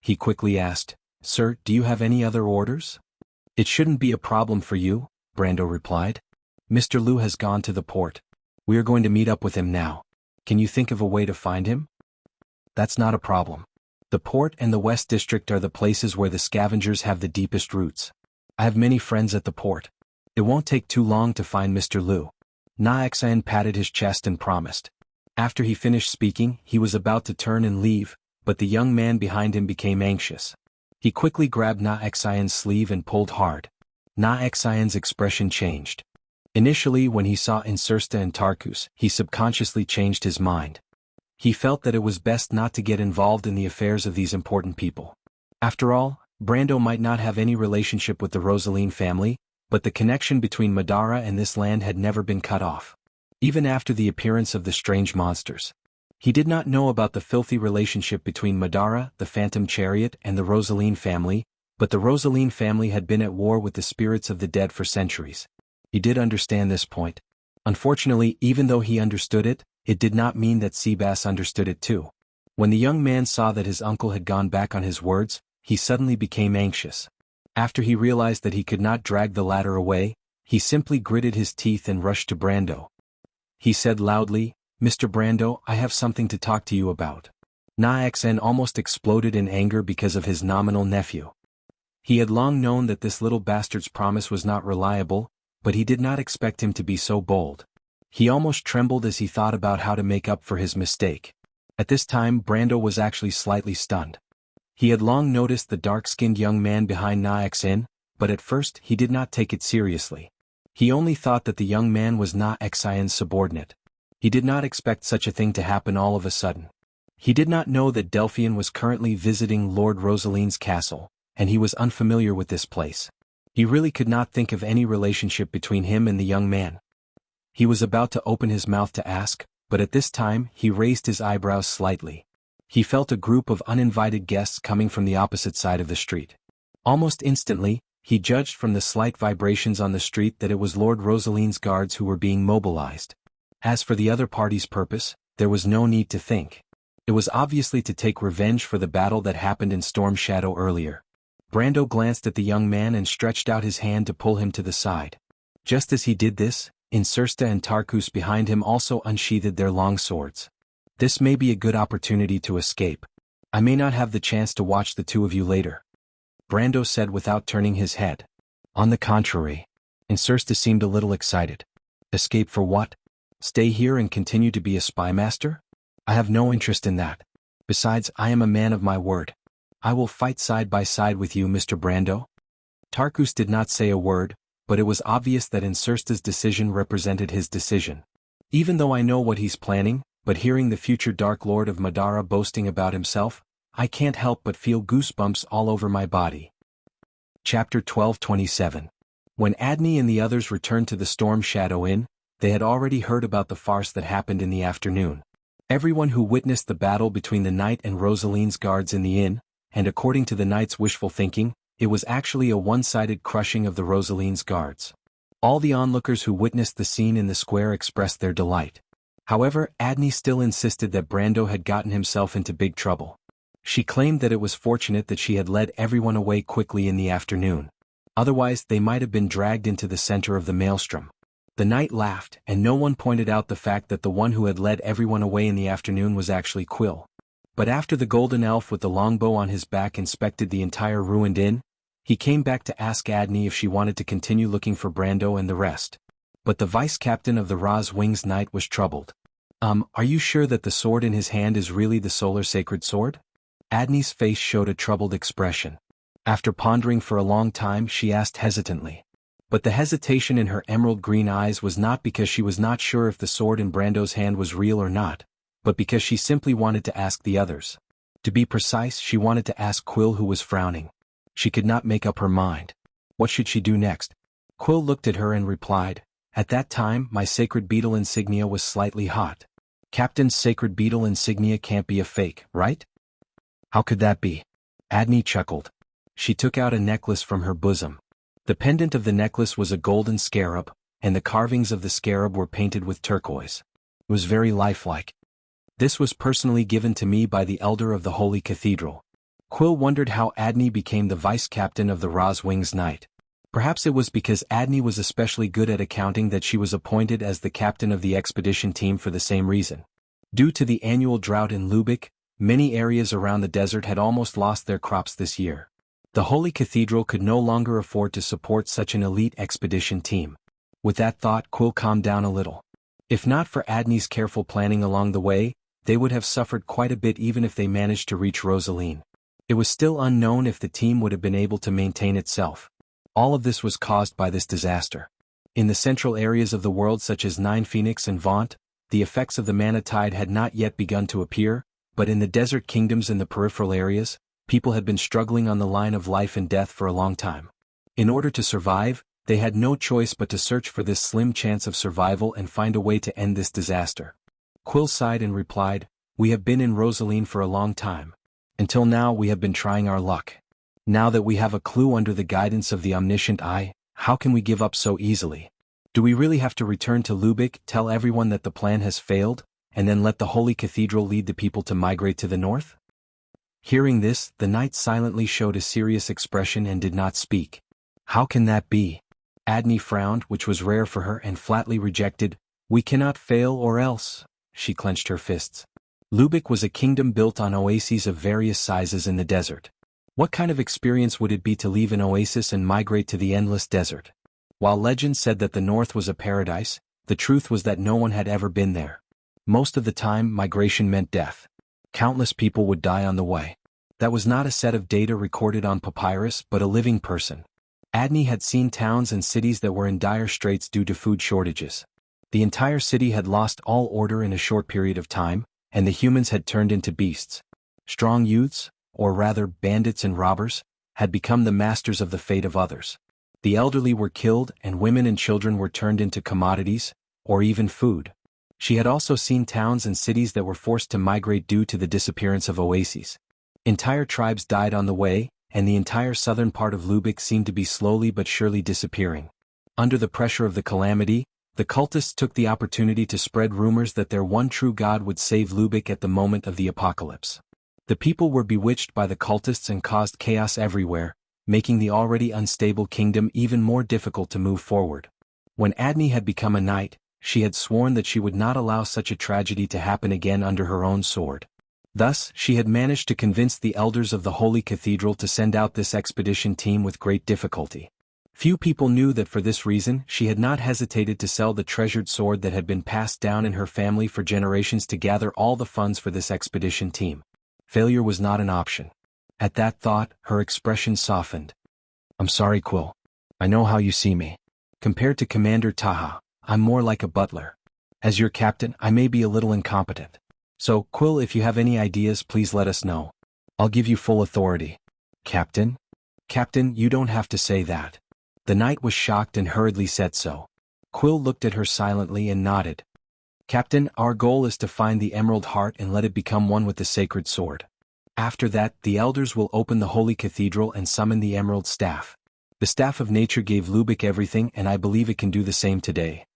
He quickly asked, "Sir, do you have any other orders?" "It shouldn't be a problem for you," Brando replied. "Mr. Liu has gone to the port. We are going to meet up with him now. Can you think of a way to find him?" "That's not a problem. The port and the West District are the places where the scavengers have the deepest roots. I have many friends at the port. It won't take too long to find Mr. Liu." Naxan patted his chest and promised. After he finished speaking, he was about to turn and leave, but the young man behind him became anxious. He quickly grabbed Naxan's sleeve and pulled hard. Naxan's expression changed. Initially, when he saw Insursta and Tarkus, he subconsciously changed his mind. He felt that it was best not to get involved in the affairs of these important people. After all, Brando might not have any relationship with the Rosaline family, but the connection between Madara and this land had never been cut off. Even after the appearance of the strange monsters. He did not know about the filthy relationship between Madara, the Phantom Chariot, and the Rosaline family, but the Rosaline family had been at war with the spirits of the dead for centuries. He did understand this point. Unfortunately, even though he understood it, it did not mean that Seabass understood it too. When the young man saw that his uncle had gone back on his words, he suddenly became anxious. After he realized that he could not drag the latter away, he simply gritted his teeth and rushed to Brando. He said loudly, "Mr. Brando, I have something to talk to you about." Naxan almost exploded in anger because of his nominal nephew. He had long known that this little bastard's promise was not reliable, but he did not expect him to be so bold. He almost trembled as he thought about how to make up for his mistake. At this time, Brando was actually slightly stunned. He had long noticed the dark-skinned young man behind Naxan, but at first he did not take it seriously. He only thought that the young man was Naxan's subordinate. He did not expect such a thing to happen all of a sudden. He did not know that Delphian was currently visiting Lord Rosaline's castle, and he was unfamiliar with this place. He really could not think of any relationship between him and the young man. He was about to open his mouth to ask, but at this time he raised his eyebrows slightly. He felt a group of uninvited guests coming from the opposite side of the street. Almost instantly, he judged from the slight vibrations on the street that it was Lord Rosaline's guards who were being mobilized. As for the other party's purpose, there was no need to think. It was obviously to take revenge for the battle that happened in Storm Shadow earlier. Brando glanced at the young man and stretched out his hand to pull him to the side. Just as he did this, Insursta and Tarkus behind him also unsheathed their long swords. "This may be a good opportunity to escape. I may not have the chance to watch the two of you later," Brando said without turning his head. On the contrary, Insursta seemed a little excited. "Escape for what? Stay here and continue to be a spy master? I have no interest in that. Besides, I am a man of my word. I will fight side by side with you, Mr. Brando." Tarkus did not say a word, but it was obvious that Insursta's decision represented his decision. "Even though I know what he's planning, but hearing the future Dark Lord of Madara boasting about himself, I can't help but feel goosebumps all over my body." Chapter 12:27. When Adney and the others returned to the Storm Shadow Inn, they had already heard about the farce that happened in the afternoon. Everyone who witnessed the battle between the knight and Rosaline's guards in the inn, and according to the knight's wishful thinking, it was actually a one-sided crushing of the Rosaline's guards. All the onlookers who witnessed the scene in the square expressed their delight. However, Adney still insisted that Brando had gotten himself into big trouble. She claimed that it was fortunate that she had led everyone away quickly in the afternoon. Otherwise, they might have been dragged into the center of the maelstrom. The knight laughed, and no one pointed out the fact that the one who had led everyone away in the afternoon was actually Quill. But after the golden elf with the longbow on his back inspected the entire ruined inn, he came back to ask Adney if she wanted to continue looking for Brando and the rest. But the vice-captain of the Ra's Wings Knight was troubled. Are you sure that the sword in his hand is really the Solar Sacred Sword?" Adney's face showed a troubled expression. After pondering for a long time, she asked hesitantly. But the hesitation in her emerald green eyes was not because she was not sure if the sword in Brando's hand was real or not, but because she simply wanted to ask the others. To be precise, she wanted to ask Quill, who was frowning. She could not make up her mind. What should she do next? Quill looked at her and replied, "At that time, my sacred beetle insignia was slightly hot." "Captain's sacred beetle insignia can't be a fake, right?" "How could that be?" Adney chuckled. She took out a necklace from her bosom. The pendant of the necklace was a golden scarab, and the carvings of the scarab were painted with turquoise. It was very lifelike. This was personally given to me by the elder of the Holy Cathedral. Quill wondered how Adney became the vice-captain of the Wings Knight. Perhaps it was because Adney was especially good at accounting that she was appointed as the captain of the expedition team for the same reason. Due to the annual drought in Lübeck, many areas around the desert had almost lost their crops this year. The Holy Cathedral could no longer afford to support such an elite expedition team. With that thought, Quill calmed down a little. If not for Adney's careful planning along the way, they would have suffered quite a bit even if they managed to reach Rosaline. It was still unknown if the team would have been able to maintain itself. All of this was caused by this disaster. In the central areas of the world such as Nine Phoenix and Vaunt, the effects of the mana tide had not yet begun to appear, but in the desert kingdoms and the peripheral areas, people had been struggling on the line of life and death for a long time. In order to survive, they had no choice but to search for this slim chance of survival and find a way to end this disaster. Quill sighed and replied, "We have been in Rosaline for a long time. Until now we have been trying our luck. Now that we have a clue under the guidance of the omniscient eye, how can we give up so easily? Do we really have to return to Lübeck, tell everyone that the plan has failed, and then let the Holy Cathedral lead the people to migrate to the north?" Hearing this, the knight silently showed a serious expression and did not speak. "How can that be?" Adney frowned, which was rare for her, and flatly rejected, "We cannot fail or else." She clenched her fists. Lübeck was a kingdom built on oases of various sizes in the desert. What kind of experience would it be to leave an oasis and migrate to the endless desert? While legend said that the north was a paradise, the truth was that no one had ever been there. Most of the time, migration meant death. Countless people would die on the way. That was not a set of data recorded on papyrus but a living person. Adney had seen towns and cities that were in dire straits due to food shortages. The entire city had lost all order in a short period of time, and the humans had turned into beasts. Strong youths, or rather bandits and robbers, had become the masters of the fate of others. The elderly were killed and women and children were turned into commodities, or even food. She had also seen towns and cities that were forced to migrate due to the disappearance of oases. Entire tribes died on the way, and the entire southern part of Lübeck seemed to be slowly but surely disappearing. Under the pressure of the calamity, the cultists took the opportunity to spread rumors that their one true god would save Lübeck at the moment of the apocalypse. The people were bewitched by the cultists and caused chaos everywhere, making the already unstable kingdom even more difficult to move forward. When Adney had become a knight, she had sworn that she would not allow such a tragedy to happen again under her own sword. Thus, she had managed to convince the elders of the Holy Cathedral to send out this expedition team with great difficulty. Few people knew that for this reason she had not hesitated to sell the treasured sword that had been passed down in her family for generations to gather all the funds for this expedition team. Failure was not an option. At that thought, her expression softened. "I'm sorry, Quill. I know how you see me. Compared to Commander Taha, I'm more like a butler. As your captain, I may be a little incompetent. So, Quill, if you have any ideas, please let us know. I'll give you full authority." "Captain? Captain, you don't have to say that." The knight was shocked and hurriedly said so. Quill looked at her silently and nodded. "Captain, our goal is to find the Emerald Heart and let it become one with the sacred sword. After that, the elders will open the Holy Cathedral and summon the Emerald Staff. The Staff of Nature gave Lübeck everything, and I believe it can do the same today.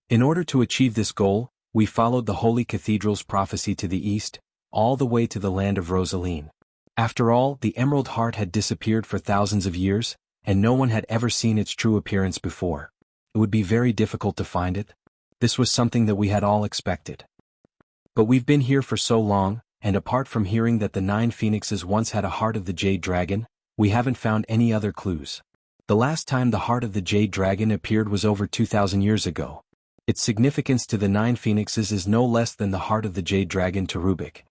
In order to achieve this goal, we followed the Holy Cathedral's prophecy to the east, all the way to the land of Rosaline. After all, the Emerald Heart had disappeared for thousands of years, and no one had ever seen its true appearance before. It would be very difficult to find it. This was something that we had all expected. But we've been here for so long, and apart from hearing that the 9 Phoenixes once had a heart of the Jade Dragon, we haven't found any other clues. The last time the heart of the Jade Dragon appeared was over 2,000 years ago. Its significance to the 9 Phoenixes is no less than the heart of the Jade Dragon to Lübeck.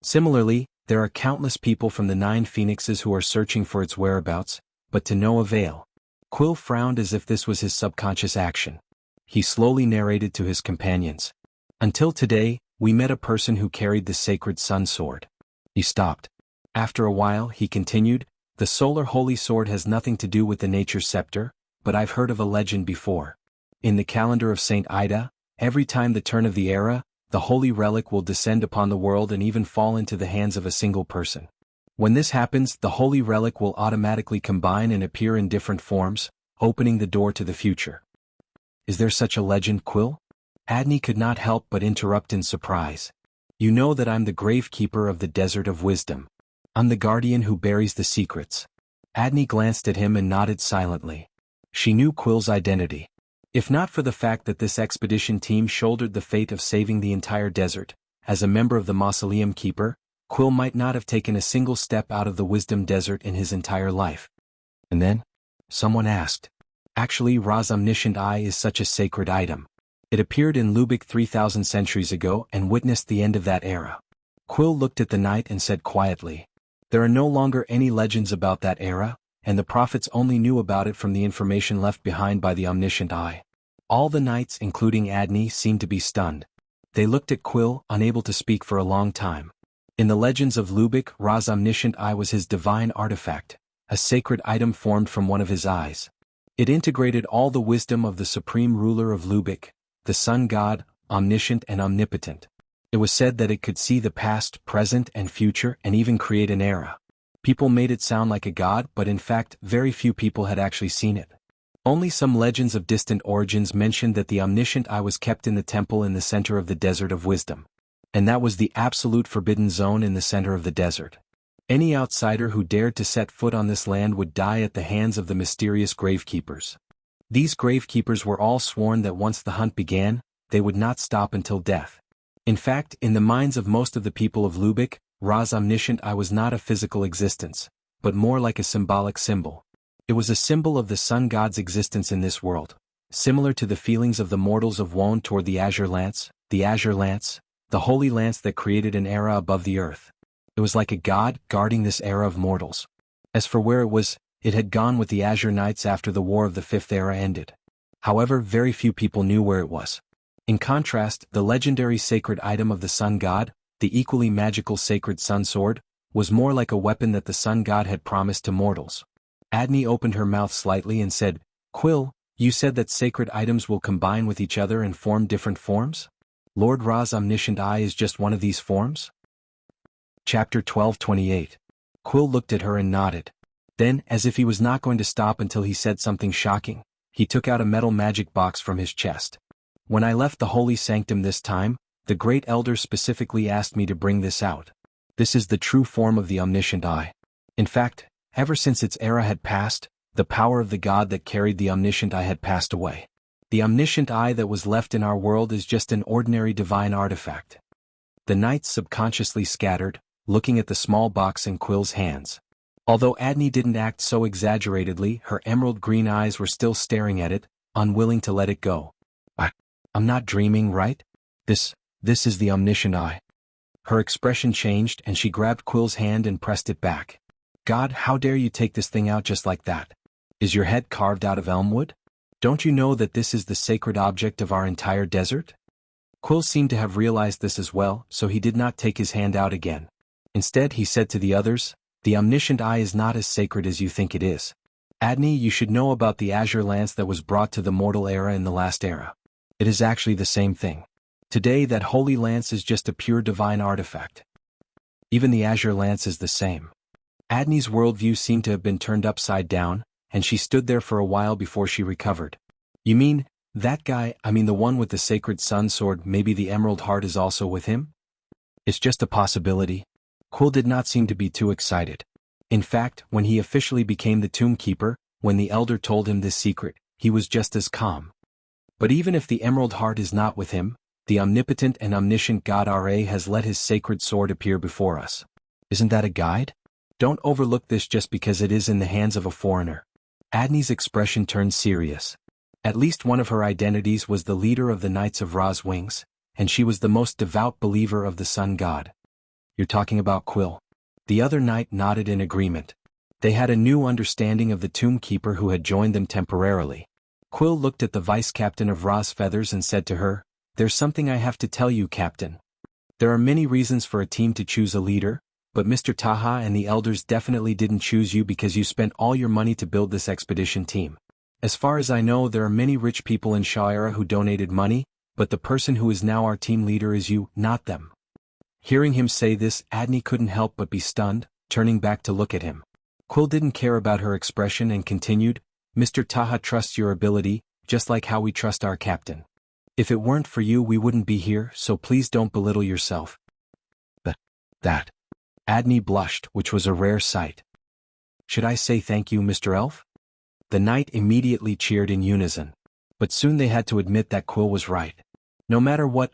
Similarly, there are countless people from the 9 Phoenixes who are searching for its whereabouts, but to no avail. Quill frowned as if this was his subconscious action. He slowly narrated to his companions. "Until today, we met a person who carried the sacred sun sword." He stopped. After a while, he continued, "The solar holy sword has nothing to do with the nature scepter, but I've heard of a legend before. In the calendar of Saint Ida, every time the turn of the era, the holy relic will descend upon the world and even fall into the hands of a single person. When this happens, the holy relic will automatically combine and appear in different forms, opening the door to the future. Is there such a legend, Quill? Adney could not help but interrupt in surprise. You know that I'm the gravekeeper of the Desert of Wisdom. I'm the guardian who buries the secrets. Adney glanced at him and nodded silently. She knew Quill's identity. If not for the fact that this expedition team shouldered the fate of saving the entire desert, as a member of the Mausoleum Keeper, Quill might not have taken a single step out of the Wisdom Desert in his entire life. And then? Someone asked. Actually, Ra's omniscient eye is such a sacred item. It appeared in Lubeck 3,000 centuries ago and witnessed the end of that era. Quill looked at the knight and said quietly, there are no longer any legends about that era, and the prophets only knew about it from the information left behind by the omniscient eye. All the knights, including Adney, seemed to be stunned. They looked at Quill, unable to speak for a long time. In the legends of Lubeck, Ra's omniscient eye was his divine artifact, a sacred item formed from one of his eyes. It integrated all the wisdom of the supreme ruler of Lubeck, the sun god, omniscient and omnipotent. It was said that it could see the past, present, and future, and even create an era. People made it sound like a god, but in fact, very few people had actually seen it. Only some legends of distant origins mentioned that the omniscient eye was kept in the temple in the center of the Desert of Wisdom. And that was the absolute forbidden zone in the center of the desert. Any outsider who dared to set foot on this land would die at the hands of the mysterious gravekeepers. These gravekeepers were all sworn that once the hunt began, they would not stop until death. In fact, in the minds of most of the people of Lubeck, Ra's omniscient eye was not a physical existence, but more like a symbolic symbol. It was a symbol of the sun god's existence in this world, similar to the feelings of the mortals of Wone toward the Azure Lance, the holy lance that created an era above the earth. It was like a god guarding this era of mortals. As for where it had gone with the Azure Knights after the War of the Fifth Era ended. However, very few people knew where it was. In contrast, the legendary sacred item of the sun god, the equally magical sacred sun sword, was more like a weapon that the sun god had promised to mortals. Adney opened her mouth slightly and said, Quill, you said that sacred items will combine with each other and form different forms? Lord Ra's omniscient eye is just one of these forms? Chapter 12:28. Quill looked at her and nodded. Then, as if he was not going to stop until he said something shocking, he took out a metal magic box from his chest. When I left the holy sanctum this time, the great elder specifically asked me to bring this out. This is the true form of the omniscient eye. In fact, ever since its era had passed, the power of the god that carried the omniscient eye had passed away. The omniscient eye that was left in our world is just an ordinary divine artifact. The knights subconsciously scattered, looking at the small box in Quill's hands. Although Adney didn't act so exaggeratedly, her emerald green eyes were still staring at it, unwilling to let it go. I'm not dreaming, right? This is the omniscient eye. Her expression changed and she grabbed Quill's hand and pressed it back. God, how dare you take this thing out just like that? Is your head carved out of elmwood? Don't you know that this is the sacred object of our entire desert? Quill seemed to have realized this as well, so he did not take his hand out again. Instead, he said to the others, the omniscient eye is not as sacred as you think it is. Adney, you should know about the azure lance that was brought to the mortal era in the last era. It is actually the same thing. Today that holy lance is just a pure divine artifact. Even the azure lance is the same. Adney's worldview seemed to have been turned upside down, and she stood there for a while before she recovered. You mean, that guy, the one with the sacred sun sword, maybe the emerald heart is also with him? It's just a possibility. Quill did not seem to be too excited. In fact, when he officially became the tomb keeper, when the elder told him this secret, he was just as calm. But even if the emerald heart is not with him, the omnipotent and omniscient God Ra has let his sacred sword appear before us. Isn't that a guide? Don't overlook this just because it is in the hands of a foreigner. Adney's expression turned serious. At least one of her identities was the leader of the Knights of Ra's Wings, and she was the most devout believer of the sun god. You're talking about Quill. The other knight nodded in agreement. They had a new understanding of the tomb keeper who had joined them temporarily. Quill looked at the vice-captain of Ra's Feathers and said to her, There's something I have to tell you, Captain. There are many reasons for a team to choose a leader, but Mr. Taha and the elders definitely didn't choose you because you spent all your money to build this expedition team. As far as I know, there are many rich people in Sha'ira who donated money, but the person who is now our team leader is you, not them. Hearing him say this, Adney couldn't help but be stunned, turning back to look at him. Quill didn't care about her expression and continued, Mr. Taha trusts your ability, just like how we trust our captain. If it weren't for you we wouldn't be here, so please don't belittle yourself. But that. Adney blushed, which was a rare sight. Should I say thank you, Mr. Elf? The knight immediately cheered in unison. But soon they had to admit that Quill was right. No matter what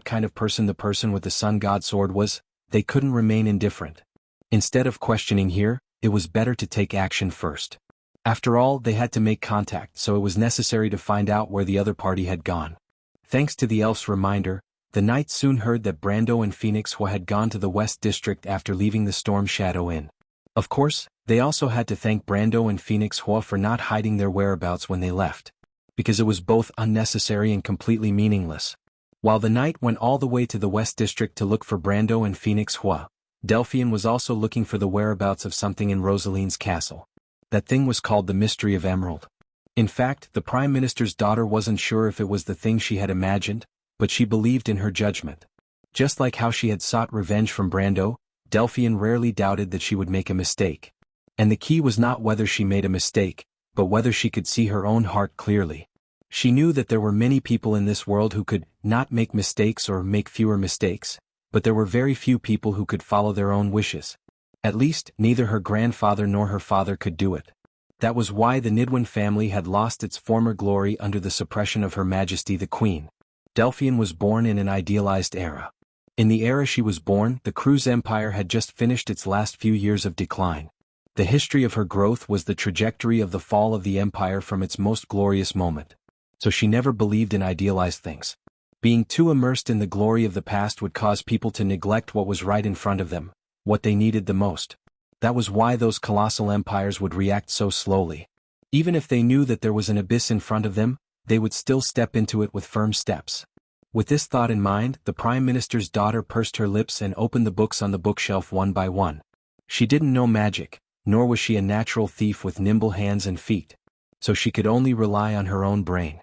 kind of person the person with the sun god sword was, they couldn't remain indifferent. Instead of questioning here, it was better to take action first. After all, they had to make contact, so it was necessary to find out where the other party had gone. Thanks to the elf's reminder, the knight soon heard that Brando and Phoenix had gone to the West District after leaving the Storm Shadow Inn. Of course, they also had to thank Brando and Phoenix for not hiding their whereabouts when they left, because it was both unnecessary and completely meaningless. While the knight went all the way to the West District to look for Brando and Phoenix, Delphian was also looking for the whereabouts of something in Rosaline's castle. That thing was called the Mystery of Emerald. In fact, the Prime Minister's daughter wasn't sure if it was the thing she had imagined, but she believed in her judgment. Just like how she had sought revenge from Brando, Delphian rarely doubted that she would make a mistake. And the key was not whether she made a mistake, but whether she could see her own heart clearly. She knew that there were many people in this world who could not make mistakes or make fewer mistakes, but there were very few people who could follow their own wishes. At least, neither her grandfather nor her father could do it. That was why the Nidwin family had lost its former glory under the suppression of Her Majesty the Queen. Delphian was born in an idealized era. In the era she was born, the Cruz Empire had just finished its last few years of decline. The history of her growth was the trajectory of the fall of the empire from its most glorious moment. So she never believed in idealized things. Being too immersed in the glory of the past would cause people to neglect what was right in front of them, what they needed the most. That was why those colossal empires would react so slowly. Even if they knew that there was an abyss in front of them, they would still step into it with firm steps. With this thought in mind, the Prime Minister's daughter pursed her lips and opened the books on the bookshelf one by one. She didn't know magic, nor was she a natural thief with nimble hands and feet. So she could only rely on her own brain.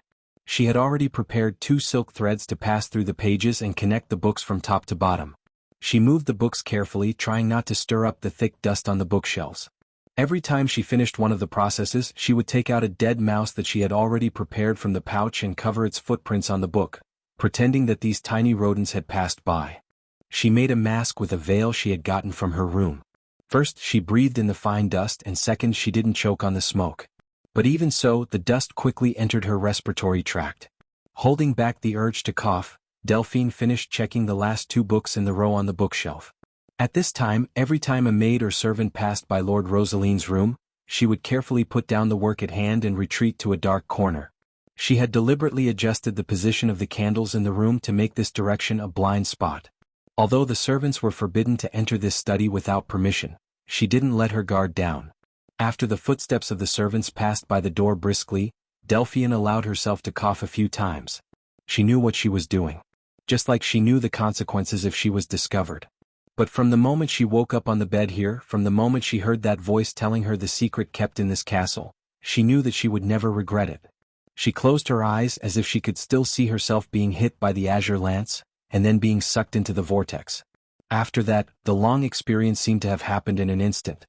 She had already prepared 2 silk threads to pass through the pages and connect the books from top to bottom. She moved the books carefully, trying not to stir up the thick dust on the bookshelves. Every time she finished one of the processes, she would take out a dead mouse that she had already prepared from the pouch and cover its footprints on the book, pretending that these tiny rodents had passed by. She made a mask with a veil she had gotten from her room. First, she breathed in the fine dust, and second, she didn't choke on the smoke. But even so, the dust quickly entered her respiratory tract. Holding back the urge to cough, Delphine finished checking the last 2 books in the row on the bookshelf. At this time, every time a maid or servant passed by Lord Rosaline's room, she would carefully put down the work at hand and retreat to a dark corner. She had deliberately adjusted the position of the candles in the room to make this direction a blind spot. Although the servants were forbidden to enter this study without permission, she didn't let her guard down. After the footsteps of the servants passed by the door briskly, Delphian allowed herself to cough a few times. She knew what she was doing. Just like she knew the consequences if she was discovered. But from the moment she woke up on the bed here, from the moment she heard that voice telling her the secret kept in this castle, she knew that she would never regret it. She closed her eyes as if she could still see herself being hit by the azure lance, and then being sucked into the vortex. After that, the long experience seemed to have happened in an instant.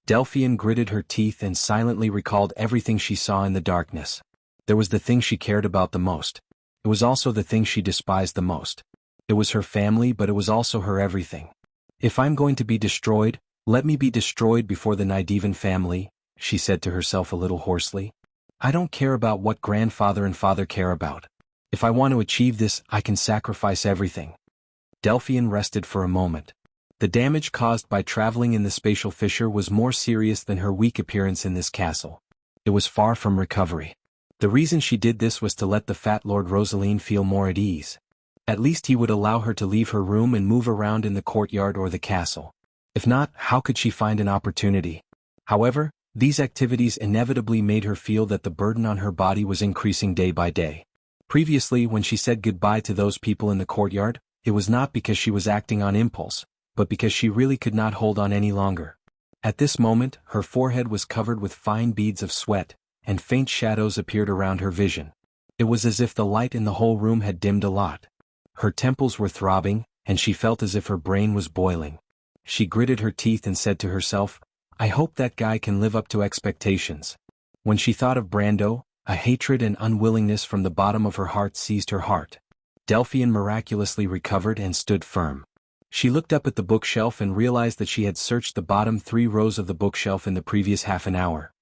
Delphian gritted her teeth and silently recalled everything she saw in the darkness. There was the thing she cared about the most. It was also the thing she despised the most. It was her family, but it was also her everything. If I'm going to be destroyed, let me be destroyed before the Nydevan family, she said to herself a little hoarsely. I don't care about what grandfather and father care about. If I want to achieve this, I can sacrifice everything. Delphian rested for a moment. The damage caused by traveling in the spatial fissure was more serious than her weak appearance in this castle. It was far from recovery. The reason she did this was to let the fat Lord Rosaline feel more at ease. At least he would allow her to leave her room and move around in the courtyard or the castle. If not, how could she find an opportunity? However, these activities inevitably made her feel that the burden on her body was increasing day by day. Previously, when she said goodbye to those people in the courtyard, it was not because she was acting on impulse, but because she really could not hold on any longer. At this moment, her forehead was covered with fine beads of sweat, and faint shadows appeared around her vision. It was as if the light in the whole room had dimmed a lot. Her temples were throbbing, and she felt as if her brain was boiling. She gritted her teeth and said to herself, I hope that guy can live up to expectations. When she thought of Brando, A hatred and unwillingness from the bottom of her heart seized her heart. Delphian miraculously recovered and stood firm. She looked up at the bookshelf and realized that she had searched the bottom 3 rows of the bookshelf in the previous half an hour.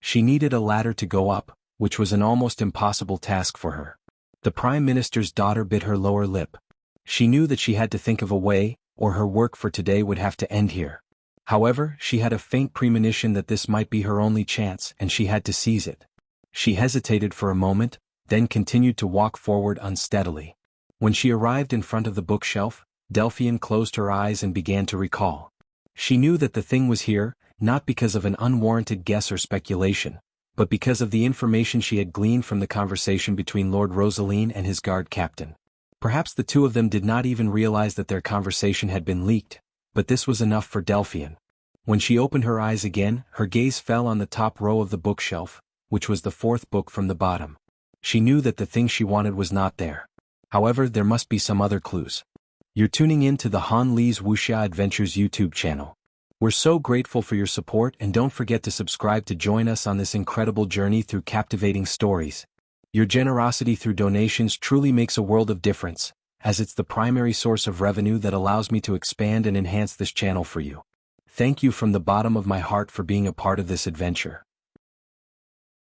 She needed a ladder to go up, which was an almost impossible task for her. The Prime Minister's daughter bit her lower lip. She knew that she had to think of a way, or her work for today would have to end here. However, she had a faint premonition that this might be her only chance and she had to seize it. She hesitated for a moment, then continued to walk forward unsteadily. When she arrived in front of the bookshelf, Delphian closed her eyes and began to recall. She knew that the thing was here, not because of an unwarranted guess or speculation, but because of the information she had gleaned from the conversation between Lord Rosaline and his guard captain. Perhaps the two of them did not even realize that their conversation had been leaked, but this was enough for Delphian. When she opened her eyes again, her gaze fell on the top row of the bookshelf, which was the 4th book from the bottom. She knew that the thing she wanted was not there. However, there must be some other clues. You're tuning in to the Han Li's Wuxia Adventures YouTube channel. We're so grateful for your support, and don't forget to subscribe to join us on this incredible journey through captivating stories. Your generosity through donations truly makes a world of difference, as it's the primary source of revenue that allows me to expand and enhance this channel for you. Thank you from the bottom of my heart for being a part of this adventure.